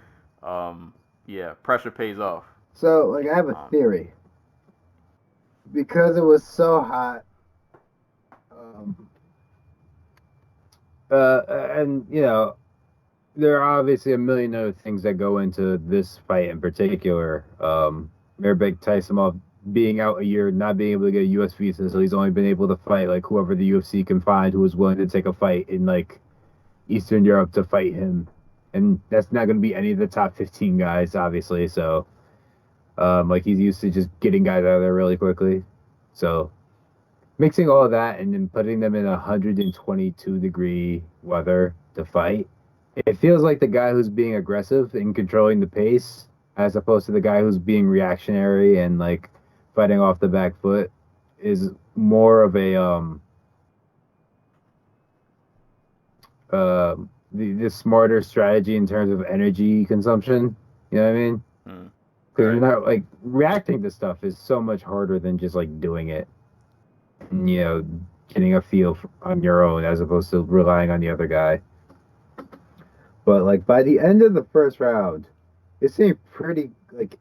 Yeah, pressure pays off. So, like, I have a theory. Because it was so hot, and, there are obviously a million other things that go into this fight in particular. Marbek Taisimov being out a year, not being able to get a U.S. visa, so he's only been able to fight, like, whoever the UFC can find who is willing to take a fight in, like, Eastern Europe to fight him. And that's not going to be any of the top 15 guys, obviously, so... like, he's used to just getting guys out of there really quickly. So, mixing all of that and then putting them in 122-degree weather to fight, it feels like the guy who's being aggressive and controlling the pace, as opposed to the guy who's being reactionary and, like, fighting off the back foot, is more of a, the smarter strategy in terms of energy consumption. You know what I mean? Because you're not, like, reacting to stuff is so much harder than just, like, doing it. And, getting a feel on your own as opposed to relying on the other guy. But, like, by the end of the first round, it seemed pretty, like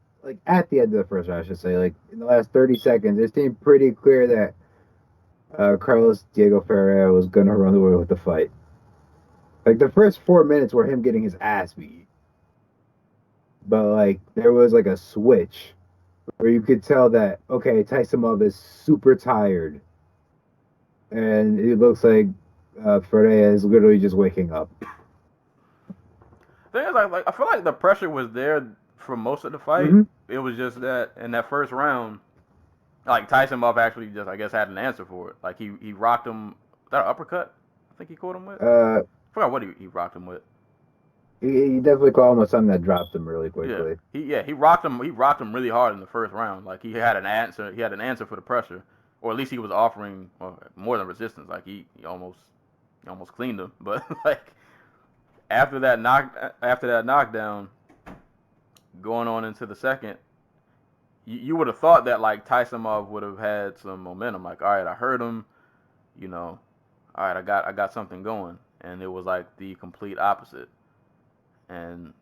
at the end of the first round, I should say, like, in the last 30 seconds, it seemed pretty clear that Carlos Diego Ferreira was going to run away with the fight. Like, the first 4 minutes were him getting his ass beat. But, like, there was, like, a switch where you could tell that, okay, Taisimov is super tired. And it looks like Ferreira is literally just waking up. Thing is, like, I feel like the pressure was there for most of the fight. Mm-hmm. It was just that in that first round, like, Taisimov actually just, I guess, had an answer for it. Like, he rocked him. Is that an uppercut? I think he caught him with? I forgot what he rocked him with. He definitely caught him with something that dropped him really quickly. Yeah, he rocked him. He rocked him really hard in the first round. Like, he had an answer. He had an answer for the pressure, or at least he was offering more than resistance. Like, he almost cleaned him. But like, after that knockdown, going on into the second, you would have thought that, like, Taisimov would have had some momentum. Like, all right, I heard him. All right, I got something going, and it was like the complete opposite. and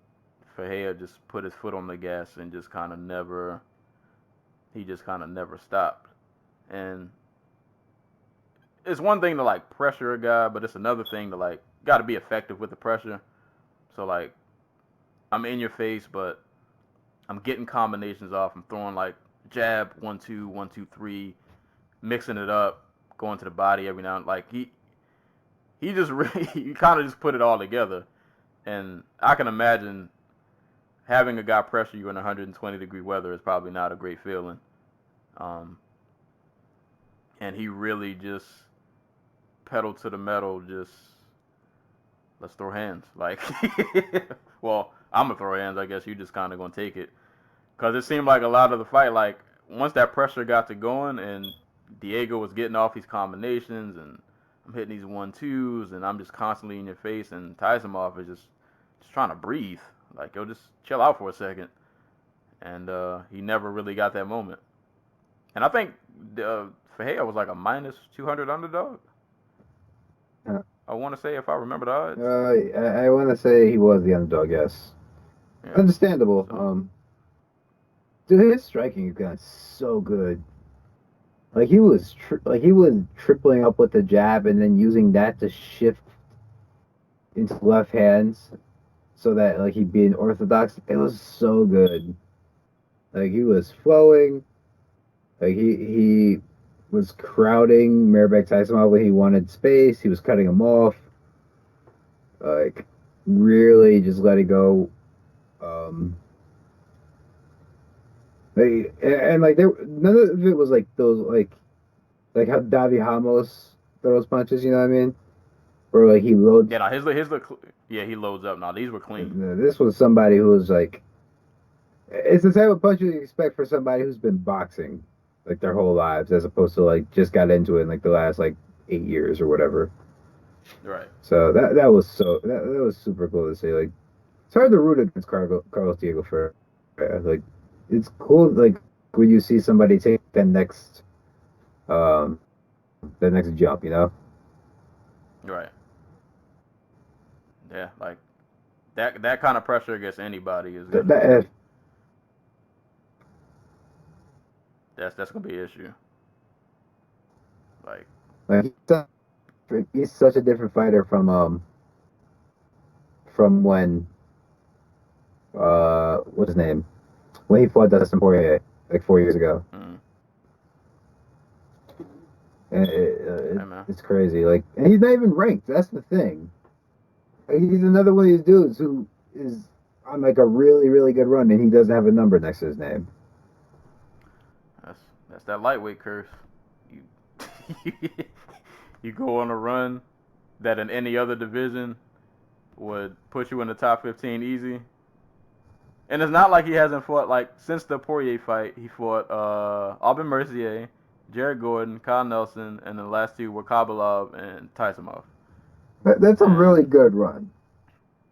Ferreira just put his foot on the gas and just kind of never stopped. And it's one thing to like pressure a guy, but it's another thing to like got to be effective with the pressure. So like I'm in your face, but I'm getting combinations off. I'm throwing like jab 1-2, 1-2-3, mixing it up, going to the body every now and like he just really he kind of just put it all together. And I can imagine having a guy pressure you in 120-degree weather is probably not a great feeling. And he really just pedal to the metal, just let's throw hands. Like, well, I'm going to throw hands. I guess you just kind of going to take it. Because it seemed like a lot of the fight, like, once that pressure got to going and Diego was getting off these combinations and I'm hitting these 1-2s and I'm just constantly in your face and Tyson is just trying to breathe. Like, yo, just chill out for a second. And he never really got that moment. And I think Ferreira was like a minus 200 underdog. I want to say, if I remember the odds. I want to say he was the underdog, yes. Yeah. Understandable. So, dude, his striking has gotten so good. Like he was tripling up with the jab and then using that to shift into left hands so that like he'd be an orthodox. It was so good. Like he was flowing. Like he was crowding Merabek Tyson when he wanted space. He was cutting him off. Like really just let it go. Like there, none of it was like those like how Davi Ramos throws punches. You know what I mean? Or like he loads. Yeah, no, he loads up. Now these were clean. This was somebody who was like, it's the type of punch you expect for somebody who's been boxing like their whole lives, as opposed to like just got into it in like the last like 8 years or whatever. Right. So that was super cool to see. Like it's hard to root against Carlos Diego for like it's cool like when you see somebody take the next jump, you know. Right. Yeah, like that kind of pressure against anybody is gonna that's gonna be an issue. Like he's such a different fighter from when what's his name? When he fought Dustin Poirier like 4 years ago. Mm-hmm. And it's crazy. Like, and he's not even ranked. That's the thing. Like, he's another one of these dudes who is on like a really, really good run, and he doesn't have a number next to his name. That's that lightweight curse. You go on a run that in any other division would put you in the top 15 easy. And it's not like he hasn't fought, like, since the Poirier fight, he fought Aubin Mercier, Jared Gordon, Kyle Nelson, and the last two were Kabalov and Tysimov. That's a really good run.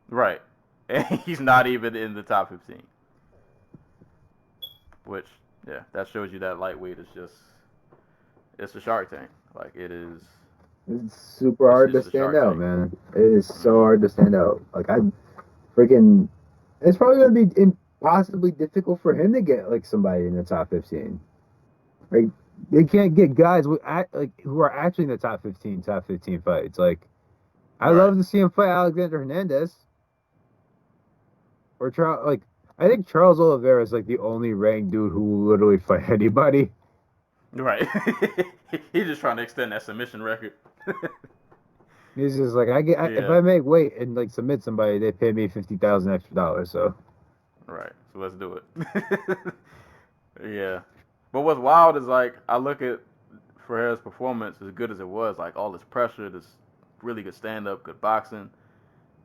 Right. And he's not even in the top 15. Which, yeah, that shows you that lightweight is just, it's a Shark Tank. Like, it is. It's super hard to stand out, man. It is so hard to stand out. Like, it's probably going to be impossibly difficult for him to get, like, somebody in the top 15. Like, they can't get guys who are actually in the top 15 fights. Like, I love to see him fight Alexander Hernandez. Or I think Charles Oliveira is, like, the only ranked dude who will literally fight anybody. Right. He's just trying to extend that submission record. He's just like, if I make weight and like submit somebody, they pay me $50,000 extra. So, right. So let's do it. Yeah. But what's wild is like I look at Ferreira's performance, as good as it was, like all this pressure, this really good stand up, good boxing.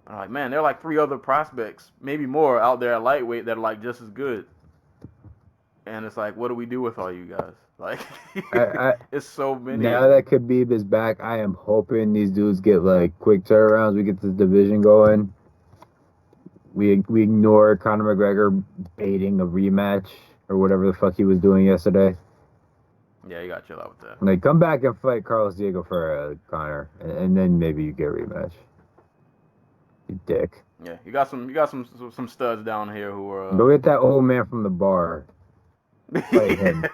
I'm like, man, there are like 3 other prospects, maybe more, out there at lightweight that are like just as good. And it's like, what do we do with all you guys? Like, it's so many. Now that Khabib is back, I am hoping these dudes get like quick turnarounds. We get the division going. We ignore Conor McGregor baiting a rematch or whatever the fuck he was doing yesterday. Yeah, you gotta chill out with that. Like, come back and fight Carlos Diego for Conor, and then maybe you get a rematch. You dick. Yeah, you got some studs down here who are. Go get that old man from the bar. Fight him.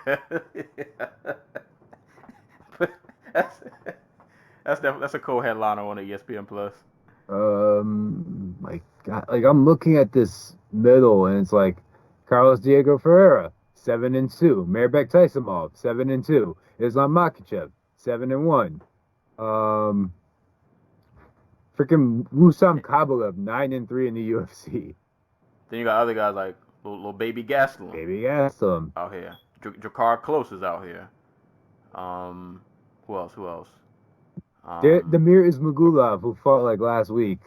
that's that's a co-headliner on ESPN Plus. My God, like I'm looking at this middle, and it's like Carlos Diego Ferreira, 7-2. Mairbek Taisimov, 7-2. Islam Makhachev, 7-1. Freaking Rusam Kabalev, 9-3 in the UFC. Then you got other guys like little baby Gastelum. Baby Gastelum out here. Jakar Close is out here. Who else? Damir Ismagulov, who fought like last week.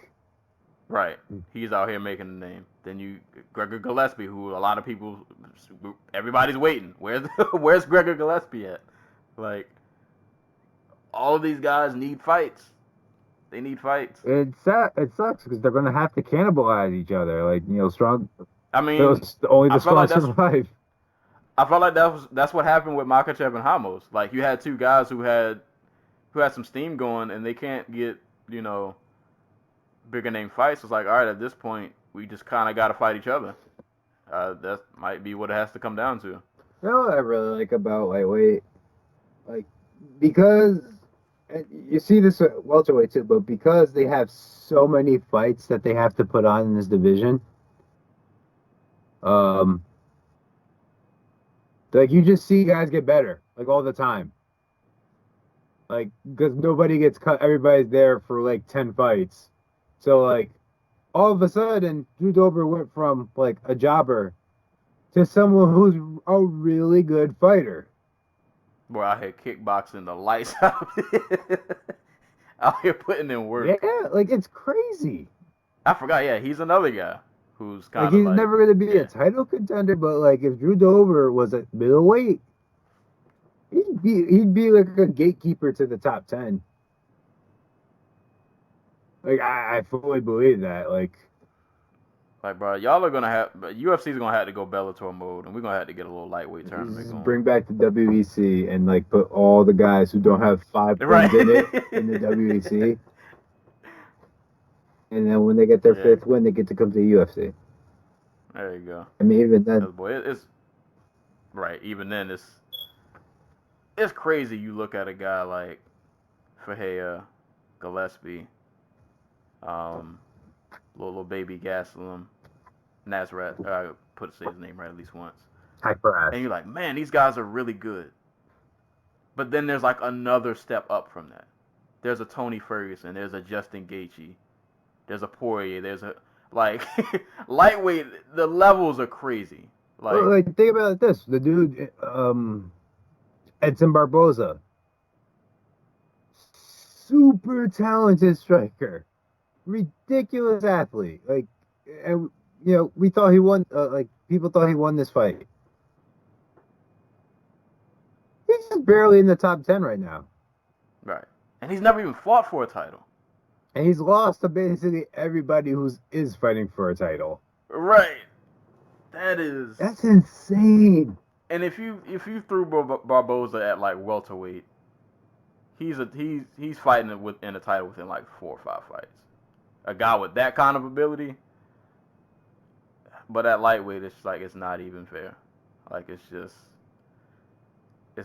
Right. He's out here making the name. Then you Gregor Gillespie, who a lot of people, everybody's waiting. Where's Gregor Gillespie at? Like, all of these guys need fights. They need fights. It sucks because they're gonna have to cannibalize each other. Like, strong. I mean, only the strong survive. I felt like that's what happened with Makhachev and Ramos. Like, you had two guys who had some steam going, and they can't get bigger name fights. It's like, all right, at this point, we just kind of got to fight each other. That might be what it has to come down to. You know what I really like about lightweight? Like, because you see this at welterweight too, but because they have so many fights that they have to put on in this division, like you just see guys get better, like all the time. Like, because nobody gets cut, everybody's there for like 10 fights. So like, all of a sudden, Drew Dober went from like a jobber to someone who's a really good fighter. Boy, out here kickboxing the lights out. Out here putting in work. Yeah, like it's crazy. I forgot. Yeah, he's another guy who's kind of he's never gonna be a title contender, but like if Drew Dober was at middleweight, he'd be like a gatekeeper to the top 10. Like I fully believe that. Like, bro, y'all are gonna have UFC's gonna have to go Bellator mode, and we're gonna have to get a little lightweight tournament going. Bring back the WEC and like put all the guys who don't have 5 wins in it in the WEC, and then when they get their 5th win, they get to come to the UFC. There you go. I mean, even then, boy, it's right. Even then, it's crazy. You look at a guy like Fahea, Gillespie, little baby Gastelum, Nazareth. I say his name right at least once. And you're like, man, these guys are really good. But then there's like another step up from that. There's a Tony Ferguson. There's a Justin Gaethje. There's a Poirier. There's a lightweight. The levels are crazy. Like think about this: the dude, Edson Barboza, super talented striker, ridiculous athlete. Like, and we thought he won. Like, people thought he won this fight. He's just barely in the top 10 right now. Right, and he's never even fought for a title. And he's lost to basically everybody is fighting for a title. Right. That's insane. And if you threw Barboza at like welterweight, he's fighting in a title within like 4 or 5 fights. A guy with that kind of ability. But at lightweight, it's like it's not even fair. Like it's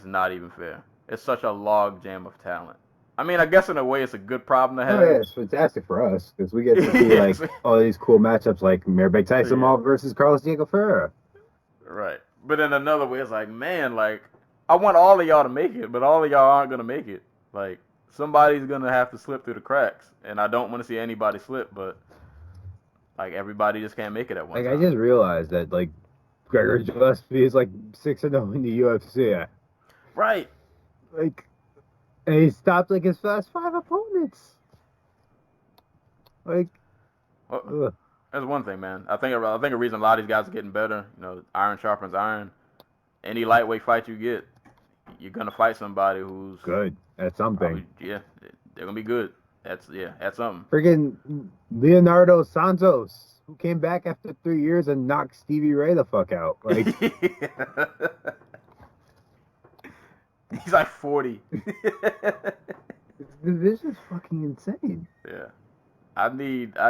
not even fair. It's such a log jam of talent. I mean, I guess in a way it's a good problem to have. Oh, yeah, it's fantastic for us because we get to see like all these cool matchups like Mairbek Taisimov versus Carlos Diego Ferreira. Right. But in another way, it's like, man, like, I want all of y'all to make it, but all of y'all aren't going to make it. Like, somebody's going to have to slip through the cracks. And I don't want to see anybody slip, but, like, everybody just can't make it at one time. I just realized that, like, Gregor Gillespie is, like, 6-0 in the UFC. Right. Like, and he stopped, like, his last 5 opponents. Like, that's one thing, man. I think a reason a lot of these guys are getting better, iron sharpens iron. Any lightweight fight you get, you're gonna fight somebody who's good at something. They're gonna be good. That's something. Friggin' Leonardo Santos, who came back after 3 years and knocked Stevie Ray the fuck out. Like, he's like 40. The division's fucking insane. Yeah. I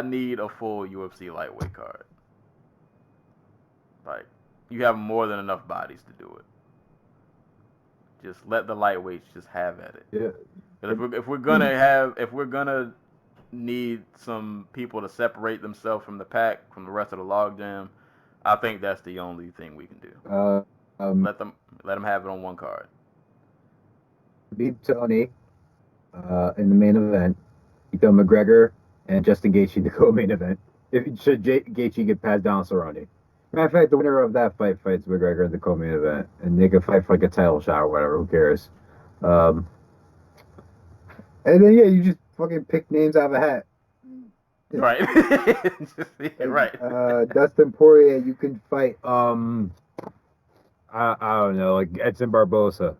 need a full UFC lightweight card. Like, you have more than enough bodies to do it. Just let the lightweights just have at it. Yeah. If we're gonna need some people to separate themselves from the pack, from the rest of the logjam, I think that's the only thing we can do. Let them have it on one card. Beat Tony in the main event. You throw McGregor and Justin Gaethje in the co-main event. Should Gaethje get passed down Cerrone? Matter of fact, the winner of that fight fights McGregor in the co-main event, and they can fight for like a title shot or whatever. Who cares? And then you just fucking pick names out of a hat. Right. Right. Dustin Poirier, you can fight. I don't know, like Edson Barbosa.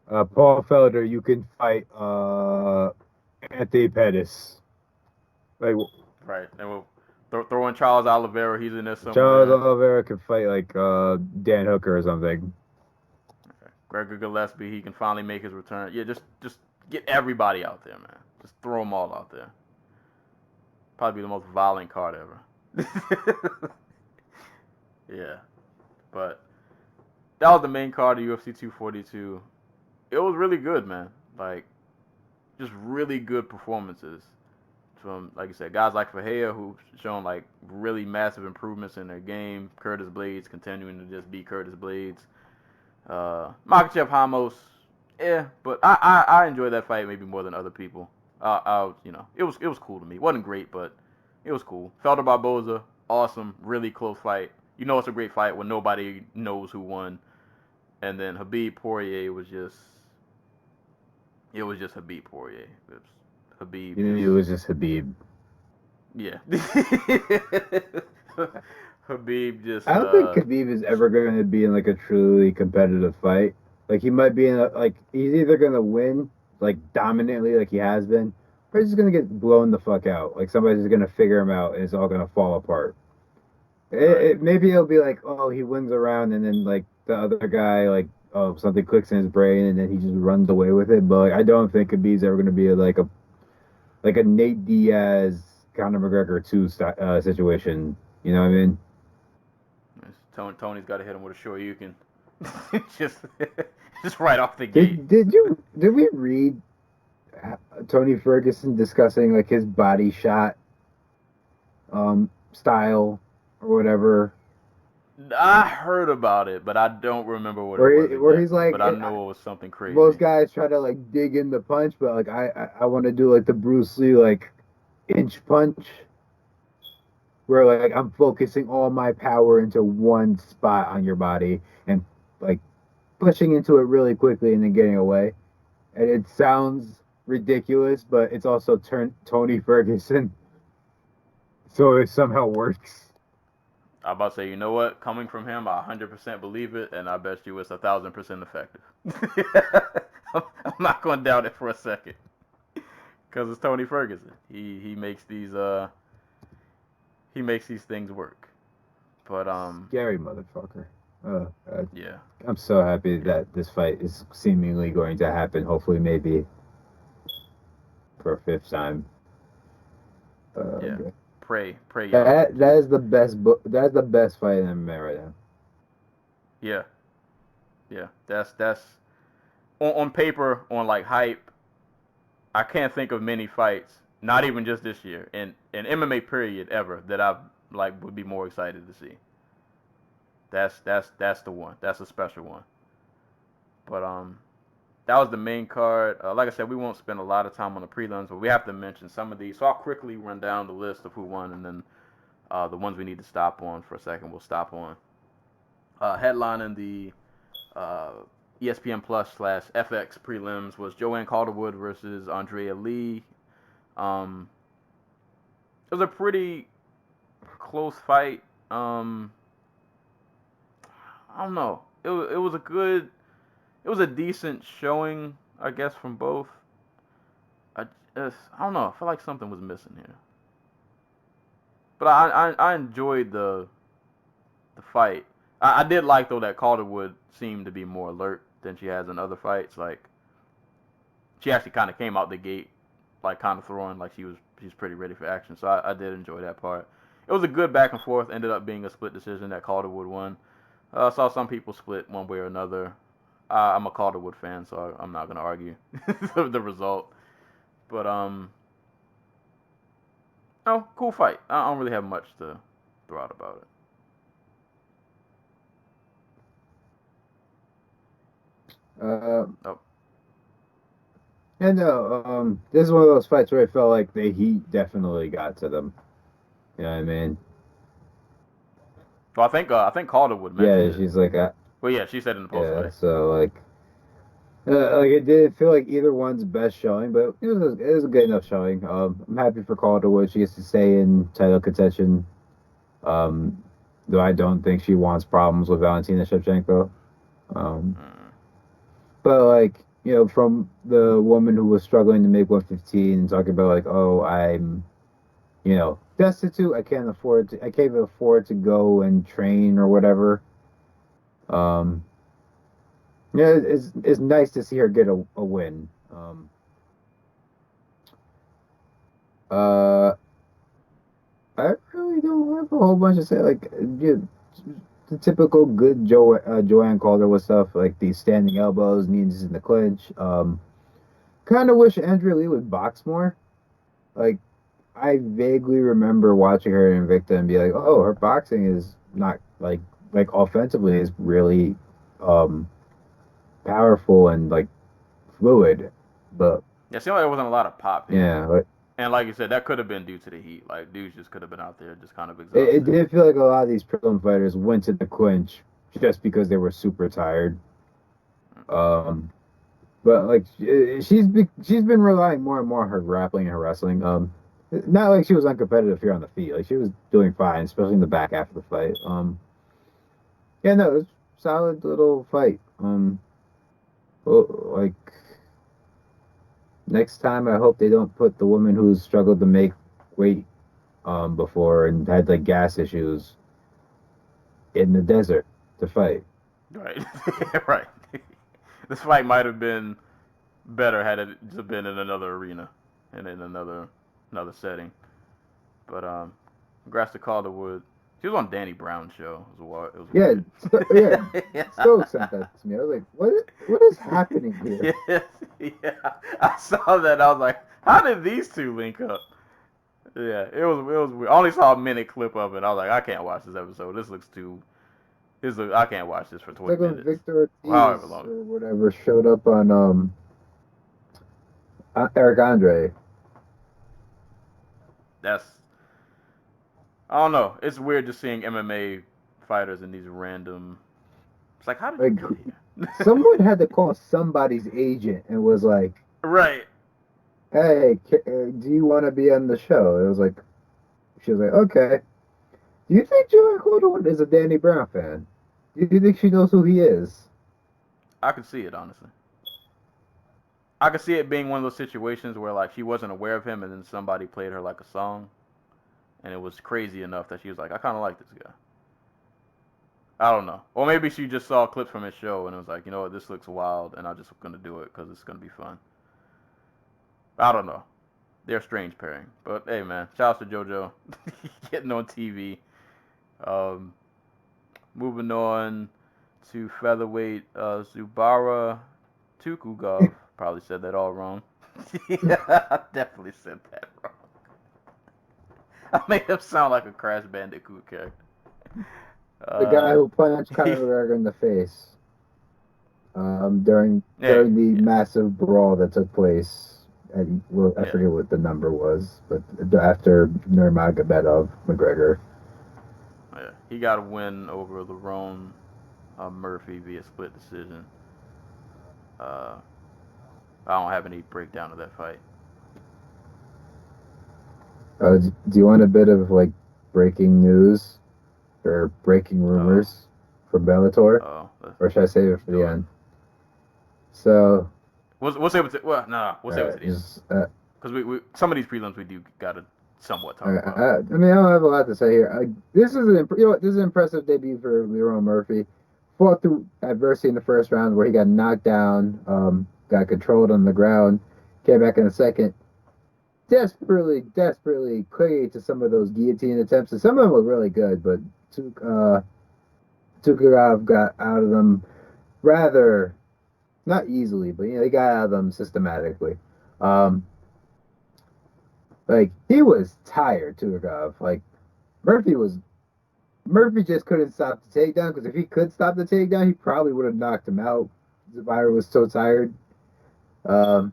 Paul Felder, you can fight Anthony Pettis. Like, right. And we'll throw in Charles Oliveira. He's in there somewhere. Charles Oliveira could fight like Dan Hooker or something. Okay. Gregor Gillespie, he can finally make his return. Yeah, just get everybody out there, man. Just throw them all out there. Probably the most violent card ever. Yeah. But that was the main card of UFC 242. It was really good, man. Like, just really good performances from, like you said, guys like Fahea, who've shown, like, really massive improvements in their game. Curtis Blades continuing to just be Curtis Blades. Makhachev Ramos, but I enjoyed that fight maybe more than other people. It was cool to me. It wasn't great, but it was cool. Felder Barboza, awesome, really close fight. You know it's a great fight when nobody knows who won. And then Khabib Poirier was just Khabib Poirier. It was Khabib. It was just Khabib. Yeah. Khabib just. I don't think Khabib is ever going to be in like a truly competitive fight. Like he might be in he's either going to win like dominantly like he has been, or he's just going to get blown the fuck out. Like somebody's going to figure him out and it's all going to fall apart. Maybe it'll be like, oh, he wins a round and then like the other guy like, oh, something clicks in his brain and then he just runs away with it. But like, I don't think Khabib's ever going to be like a Nate Diaz, Conor McGregor 2 situation. You know what I mean? Tony's got to hit him with a short. You can just right off the gate. Did we read Tony Ferguson discussing like his body shot style or whatever? I heard about it, but I don't remember what it was. Where he's like, but I know it was something crazy. Most guys try to like dig in the punch, but like I want to do like the Bruce Lee like inch punch, where like I'm focusing all my power into one spot on your body and like pushing into it really quickly and then getting away. And it sounds ridiculous, but it's also Tony Ferguson, so it somehow works. I'm about to say, you know what? Coming from him, I 100% believe it, and I bet you it's 1,000% effective. I'm not going to doubt it for a second, because it's Tony Ferguson. He makes these things work. But Scary motherfucker. Yeah. I'm so happy that this fight is seemingly going to happen. Hopefully, maybe for a fifth time. Yeah. Pray. That is the best. That's the best fight in MMA right now. Yeah. That's on paper, on like hype. I can't think of many fights, not even just this year, in MMA period ever, that I like would be more excited to see. That's the one. That's a special one. But that was the main card. Like I said, we won't spend a lot of time on the prelims, but we have to mention some of these. So I'll quickly run down the list of who won, and then the ones we need to stop on for a second, we'll stop on. Headlining the ESPN Plus / FX prelims was Joanne Calderwood versus Andrea Lee. It was a pretty close fight. I don't know. It was a good. It was a decent showing, I guess, from both. I don't know. I feel like something was missing here. But I enjoyed the fight. I did like, though, that Calderwood seemed to be more alert than she has in other fights. Like, she actually kind of came out the gate, like, kind of throwing, like she was she's pretty ready for action. So I did enjoy that part. It was a good back and forth. Ended up being a split decision that Calderwood won. Saw some people split one way or another. I'm a Calderwood fan, so I'm not gonna argue the result. But oh, cool fight. I don't really have much to throw out about it. Oh. And no, this is one of those fights where I felt like the heat definitely got to them. You know what I mean? Well, I think Calderwood mentioned Yeah, she's like, well, yeah, she said in the post. yeah, Right? so like it didn't feel like either one's best showing, but it was a good enough showing. I'm happy for Calderwood. She gets to stay in title contention. Though I don't think she wants problems with Valentina Shevchenko. But like, you know, from the woman who was struggling to make 115 and talking about like, oh, I'm, you know, destitute. I can't even afford to go and train or whatever. Yeah, it's nice to see her get a win. I really don't have a whole bunch to say. Like, yeah, the typical good Joanne Calderwood stuff, like the standing elbows, knees in the clinch. Kind of wish Andrea Lee would box more. Like, I vaguely remember watching her in Invicta and be like, oh, her boxing is not like offensively is really powerful and like fluid, but Yeah, it seemed like there wasn't a lot of pop here. yeah, like, And like you said, that could have been due to the heat. Like dudes just could have been out there just kind of exhausted. it did feel like a lot of these prelim fighters went to the clinch just because they were super tired. But like she's been relying more and more on her grappling and her wrestling. Not like she was uncompetitive here on the feet. Like she was doing fine, especially in the back half of the fight. Yeah, no, it was a solid little fight. Like next time, I hope they don't put the woman who's struggled to make weight before and had like gas issues in the desert to fight. Right, right. This fight might have been better had it just been in another arena and in another setting. But congrats to Calderwood. She was on Danny Brown's show. It was Yeah, weird. yeah. Stokes sent that to me. I was like, what is happening here? Yeah, I saw that. I was like, how did these two link up? Yeah, it was weird. I only saw a minute clip of it. I was like, I can't watch this episode. I can't watch this for 20 Like when minutes. Victor However Ortiz long. or whatever showed up on Eric Andre. I don't know. It's weird just seeing MMA fighters in these random. It's like, how did you get here? Someone had to call somebody's agent and was like, right. hey, do you want to be on the show? It was like, she was like, okay. Do you think Joanne Calderwood is a Danny Brown fan? Do you think she knows who he is? I could see it, honestly. I could see it being one of those situations where like she wasn't aware of him and then somebody played her like a song and it was crazy enough that she was like, I kind of like this guy. I don't know. Or maybe she just saw clips from his show and it was like, you know what, this looks wild and I'm just going to do it because it's going to be fun. I don't know. They're a strange pairing. But hey, man, shouts to JoJo getting on TV. Moving on to featherweight, Zubara Tukugov. Probably said that all wrong. Yeah, I definitely said that wrong. I made him sound like a Crash Bandicoot character. The guy who punched Conor McGregor in the face during the massive brawl that took place. I forget what the number was, but after Nurmagomedov McGregor. Yeah, he got a win over Lerone Murphy via split decision. I don't have any breakdown of that fight. Do you want a bit of like breaking news or breaking rumors from Bellator? Or should I save it for the end? So we'll save it to we'll save it to the end. Because we some of these prelims we do gotta somewhat talk about. I mean, I don't have a lot to say here. This is an impressive debut for Lerone Murphy. Fought through adversity in the first round where he got knocked down, got controlled on the ground, came back in the second, desperately clinging to some of those guillotine attempts, and some of them were really good, but Tukhugov got out of them rather not easily, but he got out of them systematically. Um, like he was tired, Tukhugov. Like Murphy just couldn't stop the takedown because if he could stop the takedown, he probably would have knocked him out. Zabira was so tired. Um,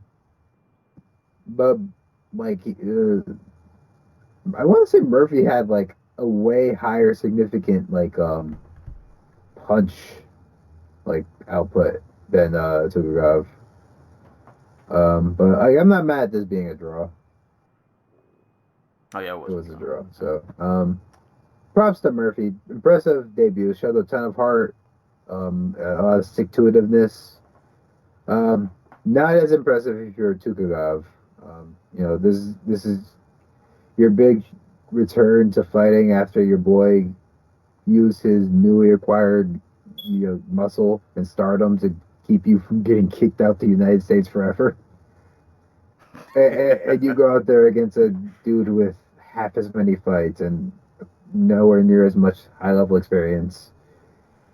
but like I want to say Murphy had like a way higher significant punch like output than Tukhugov. But I'm not mad at this being a draw. Oh yeah, It was a draw. So props to Murphy. Impressive debut. Showed a ton of heart. A lot of stick-to-itiveness. Not as impressive if you're Tukhugov. This is your big return to fighting after your boy used his newly acquired muscle and stardom to keep you from getting kicked out the United States forever. And you go out there against a dude with half as many fights and nowhere near as much high level experience,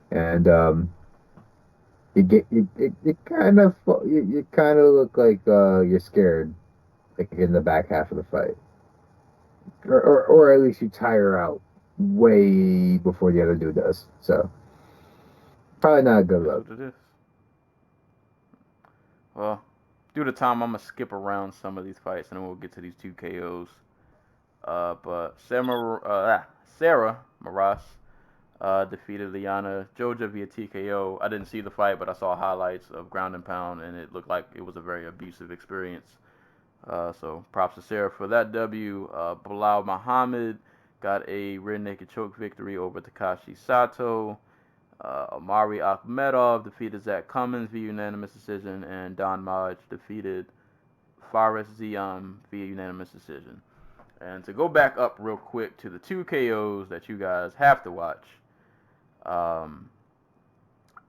and you kind of look like you're scared, like in the back half of the fight, or at least you tire out way before the other dude does. So probably not a good look. That's what it is. Well, due to time, I'm gonna skip around some of these fights and then we'll get to these two KOs. But Sarah Maras defeated Liana Joja via TKO. I didn't see the fight, but I saw highlights of ground and pound, and it looked like it was a very abusive experience. So props to Sarah for that W. Bilal Muhammad got a rear naked choke victory over Takashi Sato. Amari Akhmedov defeated Zach Cummins via unanimous decision, and Don Maj defeated Fares Ziam via unanimous decision. And to go back up real quick to the two KOs that you guys have to watch,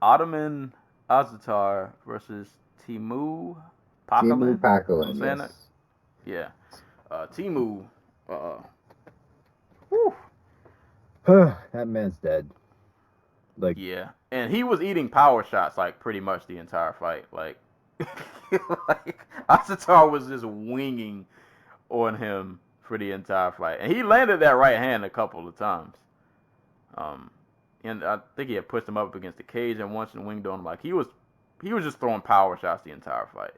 Ottoman Azatar versus Timu Pakalin. Timu Pakalin, yes. That? Yeah. Timu, that man's dead. Like, yeah, and he was eating power shots like pretty much the entire fight. Like, like Azatar was just winging on him for the entire fight, and he landed that right hand a couple of times. And I think he had pushed him up against the cage and once and winged on him. Like he was just throwing power shots the entire fight,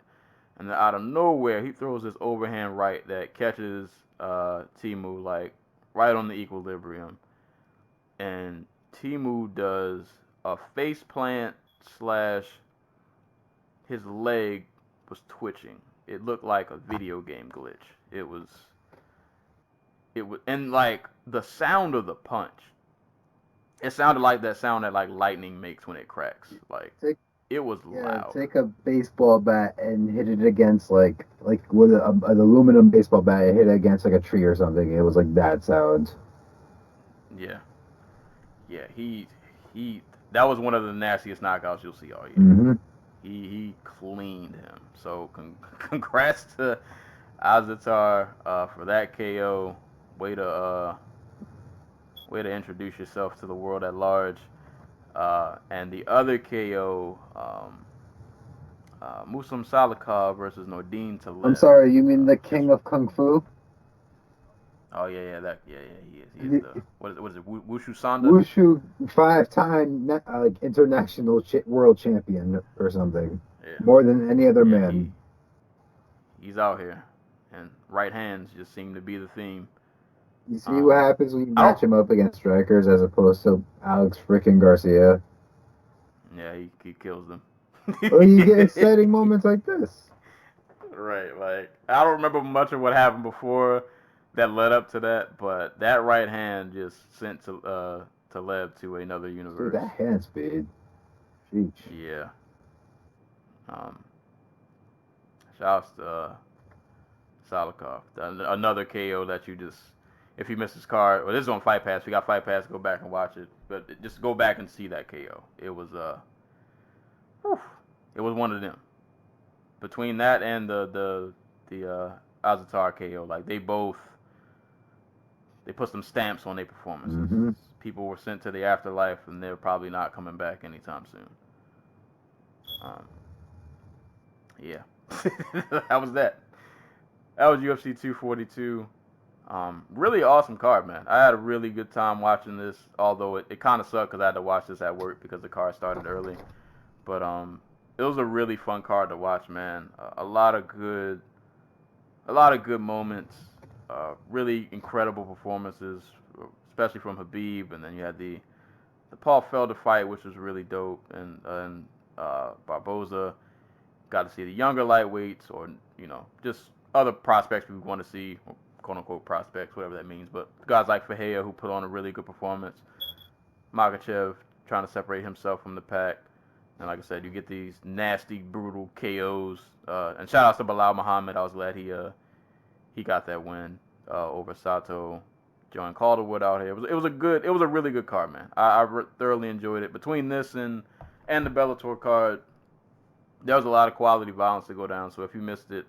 and then out of nowhere he throws this overhand right that catches Timu like right on the equilibrium, and Timu does a face plant / his leg was twitching. It looked like a video game glitch. It was, and like the sound of the punch, it sounded like that sound that like lightning makes when it cracks. Like it was loud. Take a baseball bat and hit it against like with an aluminum baseball bat, and hit it against like a tree or something. It was like that sound. Yeah. Yeah, he that was one of the nastiest knockouts you'll see all year. Mm-hmm. He cleaned him. So congrats to Azatar for that KO. Way to introduce yourself to the world at large. And the other KO, Muslim Salikov versus Nordine Taleb. I'm sorry, you mean the king of kung fu? Oh yeah, he is. He is the, what is it? Wushu Sanda? Wushu 5-time international world champion or something. Yeah. More than any other man. He's out here, and right hands just seem to be the theme. You see what happens when you match him up against strikers as opposed to Alex freaking Garcia. Yeah, he kills them. Or you get exciting moments like this. Right, like I don't remember much of what happened before that led up to that, but that right hand just sent Taleb to another universe. Dude, that hand speed. Sheesh. Yeah. Shouts to Salikov. Another KO that you just, if you miss his card, well, this is on Fight Pass. We got Fight Pass. Go back and watch it. But just go back and see that KO. It was it was one of them. Between that and the Azatar KO. Like, they put some stamps on their performances. Mm-hmm. People were sent to the afterlife, and they're probably not coming back anytime soon. Yeah. That was that. That was UFC 242. Really awesome card, man. I had a really good time watching this, although it kind of sucked because I had to watch this at work because the card started early. But it was a really fun card to watch, man. A lot of good moments. Really incredible performances, especially from Khabib, and then you had the Paul Felder fight, which was really dope, and Barboza. Got to see the younger lightweights, or just other prospects we want to see, quote unquote prospects, whatever that means. But guys like Fahea, who put on a really good performance. Makachev trying to separate himself from the pack, and like I said, you get these nasty, brutal KOs. And shout out to Bilal Muhammad. I was glad he got that win over Sato. Joan Calderwood out here. It was a really good card, man. I thoroughly enjoyed it. Between this and the Bellator card, there was a lot of quality violence to go down. So if you missed it,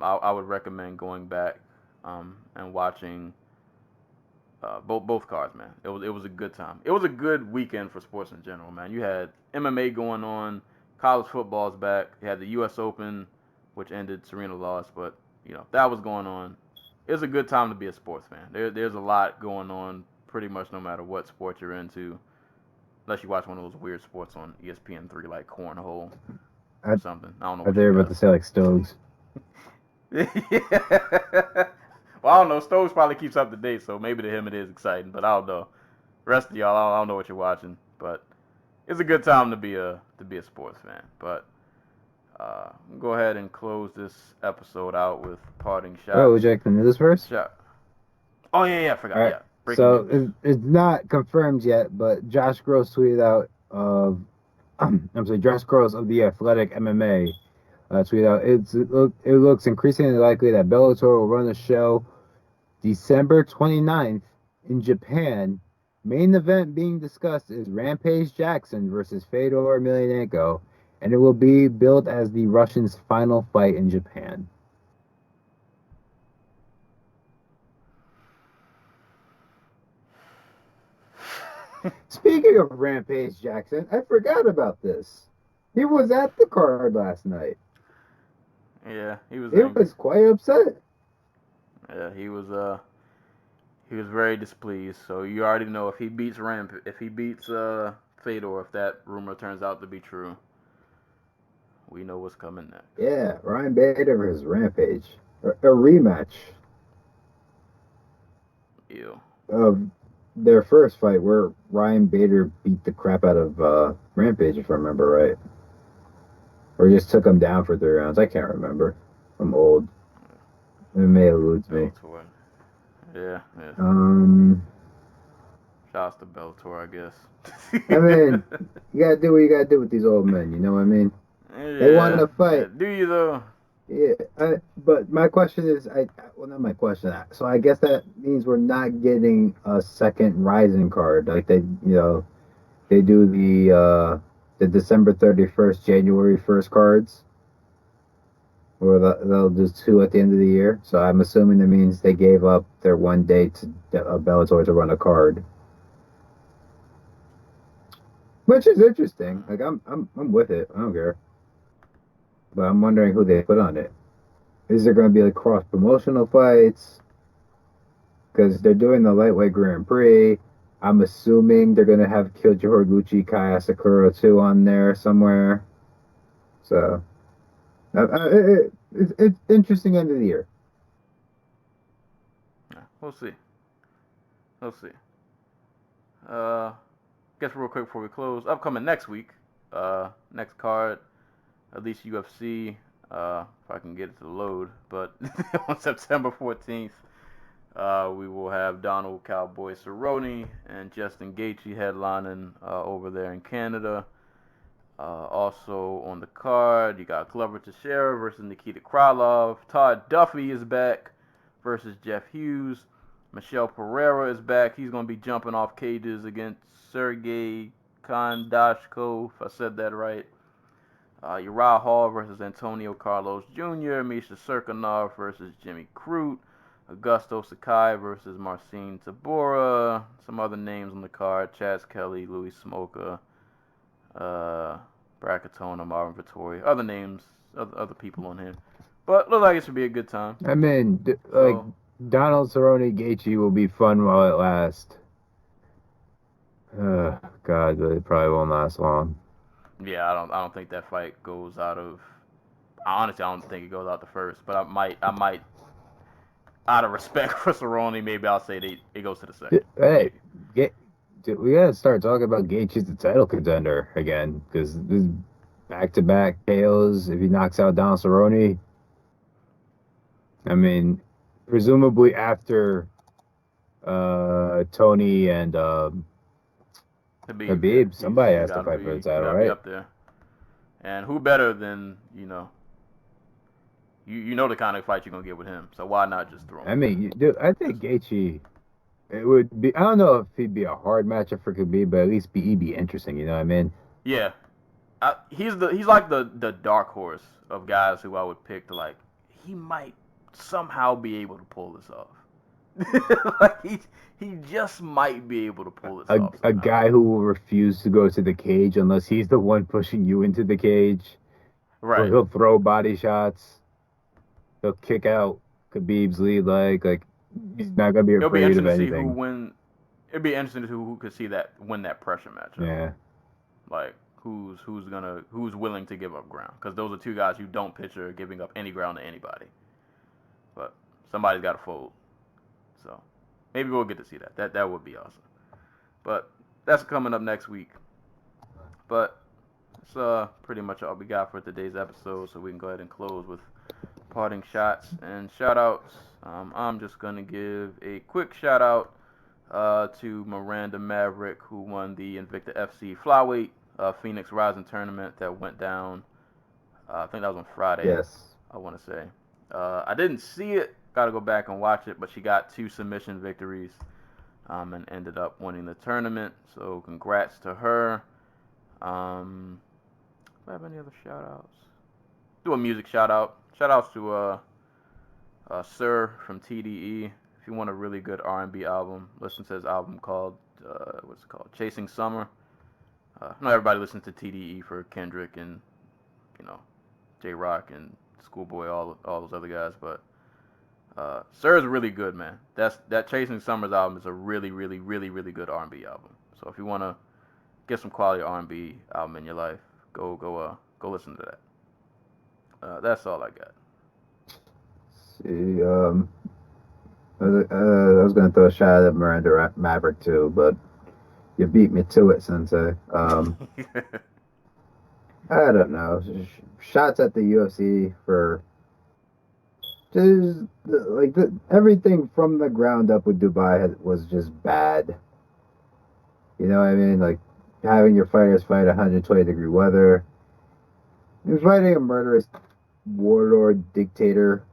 I would recommend going back and watching both cards, man. It was a good time. It was a good weekend for sports in general, man. You had MMA going on, college football's back. You had the U.S. Open, which ended, Serena lost, but that was going on. It was a good time to be a sports fan. There's a lot going on pretty much no matter what sport you're into, unless you watch one of those weird sports on ESPN3 like cornhole. Something. I don't know. I thought you were about to say like Stokes. Yeah. Well, I don't know. Stokes probably keeps up to date, so maybe to him it is exciting. But I don't know. The rest of y'all, I don't know what you're watching. But it's a good time to be a sports fan. But we'll go ahead and close this episode out with parting shots. Oh, would you like the news first? Shot. Oh yeah, I forgot. All right. Yeah. Breaking news. It's not confirmed yet, but Josh Gross tweeted out of Josh Gross of the Athletic MMA tweeted out, it looks increasingly likely that Bellator will run a show December 29th in Japan. Main event being discussed is Rampage Jackson versus Fedor Emelianenko, and it will be billed as the Russian's final fight in Japan. Speaking of Rampage Jackson, I forgot about this. He was at the card last night. Yeah, he was. He was quite upset. Yeah, he was very displeased. So you already know if he beats Fedor, if that rumor turns out to be true, we know what's coming next. Yeah, Ryan Bader versus Rampage, a rematch. Ew. Of their first fight, where Ryan Bader beat the crap out of Rampage, if I remember right, or just took him down for 3 rounds. I can't remember. I'm old. It may elude me. Bellator. Yeah. Shouts to Bellator, I guess. I mean, you gotta do what you gotta do with these old men. You know what I mean? Yeah, They want to fight. Yeah. Do you though? Yeah, but my question is, not my question. So I guess that means we're not getting a second Rising card, like they do the December 31st, January 1st cards, or they'll do 2 at the end of the year. So I'm assuming that means they gave up their one day to Bellator to run a card, which is interesting. Like I'm with it. I don't care. But I'm wondering who they put on it. Is there going to be like cross-promotional fights? Because they're doing the lightweight Grand Prix. I'm assuming they're going to have Kyoji Horiguchi, Kaya Sakura too on there somewhere. So, it's interesting end of the year. Yeah, we'll see. Guess real quick before we close, upcoming next week, next card, at least UFC, if I can get it to load, but on September 14th, we will have Donald Cowboy Cerrone and Justin Gaethje headlining over there in Canada. Also on the card, you got Glover Teixeira versus Nikita Krylov. Todd Duffy is back versus Jeff Hughes. Michelle Pereira is back. He's going to be jumping off cages against Sergey Kondashko, if I said that right. Uriah Hall versus Antonio Carlos Jr., Misha Serkinov versus Jimmy Crute, Augusto Sakai versus Marcin Tabora, some other names on the card, Chaz Kelly, Louis Smoka, Bracatona, Marvin Vittori, other names, other people on here. But look like it should be a good time. I mean, like, Donald Cerrone Gaethje will be fun while it lasts. God, but it probably won't last long. Yeah, I don't think that fight goes out of. Honestly, I don't think it goes out the first, but I might, out of respect for Cerrone, maybe I'll say it goes to the second. Hey, we gotta start talking about Gaethje's the title contender again, because this back-to-back KOs. If he knocks out Donald Cerrone, I mean, presumably after Tony and Khabib, somebody has to fight for the title, right? Be up there. And who better than, you know the kind of fight you're going to get with him. So why not just throw him? I mean, dude, I think Gaethje, it would be, I don't know if he'd be a hard matchup for Khabib, but at least he'd be interesting, you know what I mean? Yeah. He's like the dark horse of guys who I would pick to, like, he might somehow be able to pull this off. Like, he just might be able to pull this off. A guy who will refuse to go to the cage unless he's the one pushing you into the cage. Right. Or he'll throw body shots. He'll kick out Khabib's lead leg. Like, he's not gonna be afraid of anything. It'd be interesting to see who could win that pressure matchup. Yeah. Like, who's willing to give up ground? Because those are two guys you don't picture giving up any ground to anybody. But somebody's got to fold. So maybe we'll get to see that. That would be awesome. But that's coming up next week. But it's pretty much all we got for today's episode. So we can go ahead and close with parting shots and shout outs. I'm just going to give a quick shout out to Miranda Maverick, who won the Invicta FC Flyweight Phoenix Rising tournament that went down. I think that was on Friday. Yes. I want to say. I didn't see it. Got to go back and watch it, but she got 2 submission victories and ended up winning the tournament. So congrats to her. Do I have any other shout outs? Do a music shout out. Shout outs to Sir from TDE. If you want a really good R&B album, listen to his album called what's it called? Chasing Summer. Not everybody listens to TDE for Kendrick and J-Rock and Schoolboy, all those other guys, but Sir is really good, man. That Chasing Summers album is a really, really, really, really good R&B album. So if you want to get some quality R&B album in your life, go listen to that. That's all I got. See, I was gonna throw a shot at Miranda Maverick too, but you beat me to it, Sensei. I don't know. Shots at the UFC for just everything from the ground up with Dubai was just bad. You know what I mean? Like having your fighters fight 120-degree weather. You're fighting a murderous warlord dictator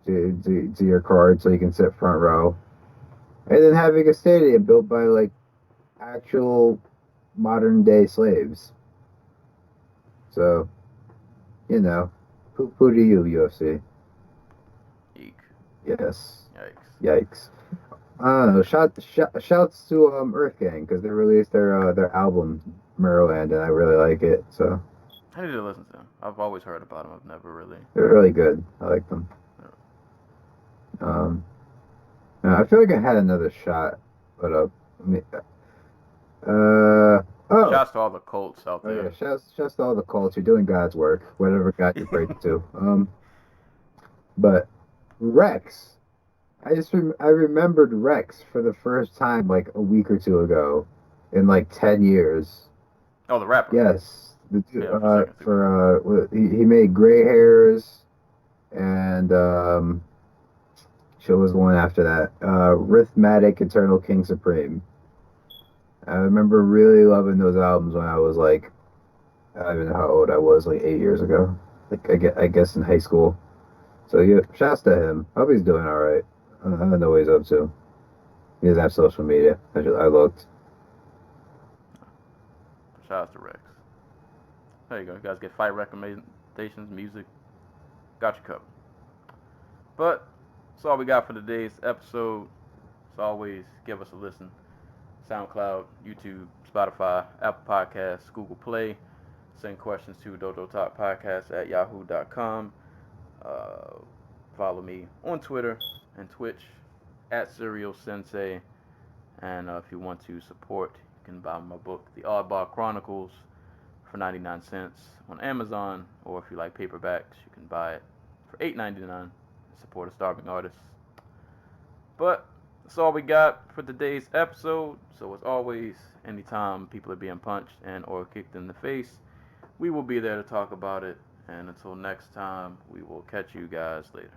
to your card so you can sit front row. And then having a stadium built by like actual modern day slaves. So, you know, who do you, UFC? Eek. Yes. Yikes. I don't know. Shouts to Earth Gang because they released their album Merland and I really like it. So I need to listen to them. I've always heard about them. I've never really. They're really good. I like them. I feel like I had another shot, but shouts to all the Colts out there. Yeah, shouts to all the Colts. You're doing God's work, whatever God you pray to. But Rex, I remembered Rex for the first time like a week or two ago, in like 10 years. Oh, the rapper. Yes, he made Gray Hairs, and what was the one after that? Rhythmatic Eternal King Supreme. I remember really loving those albums when I was like, I don't even know how old I was, like 8 years ago. Like I guess in high school. So yeah, shouts to him. Hope he's doing all right. I don't know what he's up to. He doesn't have social media. I looked. Shouts to Rex. There you go. You guys get fight recommendations, music. Got you covered. But that's all we got for today's episode. As always, give us a listen. SoundCloud, YouTube, Spotify, Apple Podcasts, Google Play. Send questions to dojotalkpodcast@yahoo.com. Follow me on Twitter and Twitch @SerialSensei. And if you want to support, you can buy my book, The Oddball Chronicles, for 99 cents on Amazon. Or if you like paperbacks, you can buy it for $8.99. Support a starving artist. But that's all we got for today's episode. So as always, anytime people are being punched and or kicked in the face, we will be there to talk about it. And until next time, we will catch you guys later.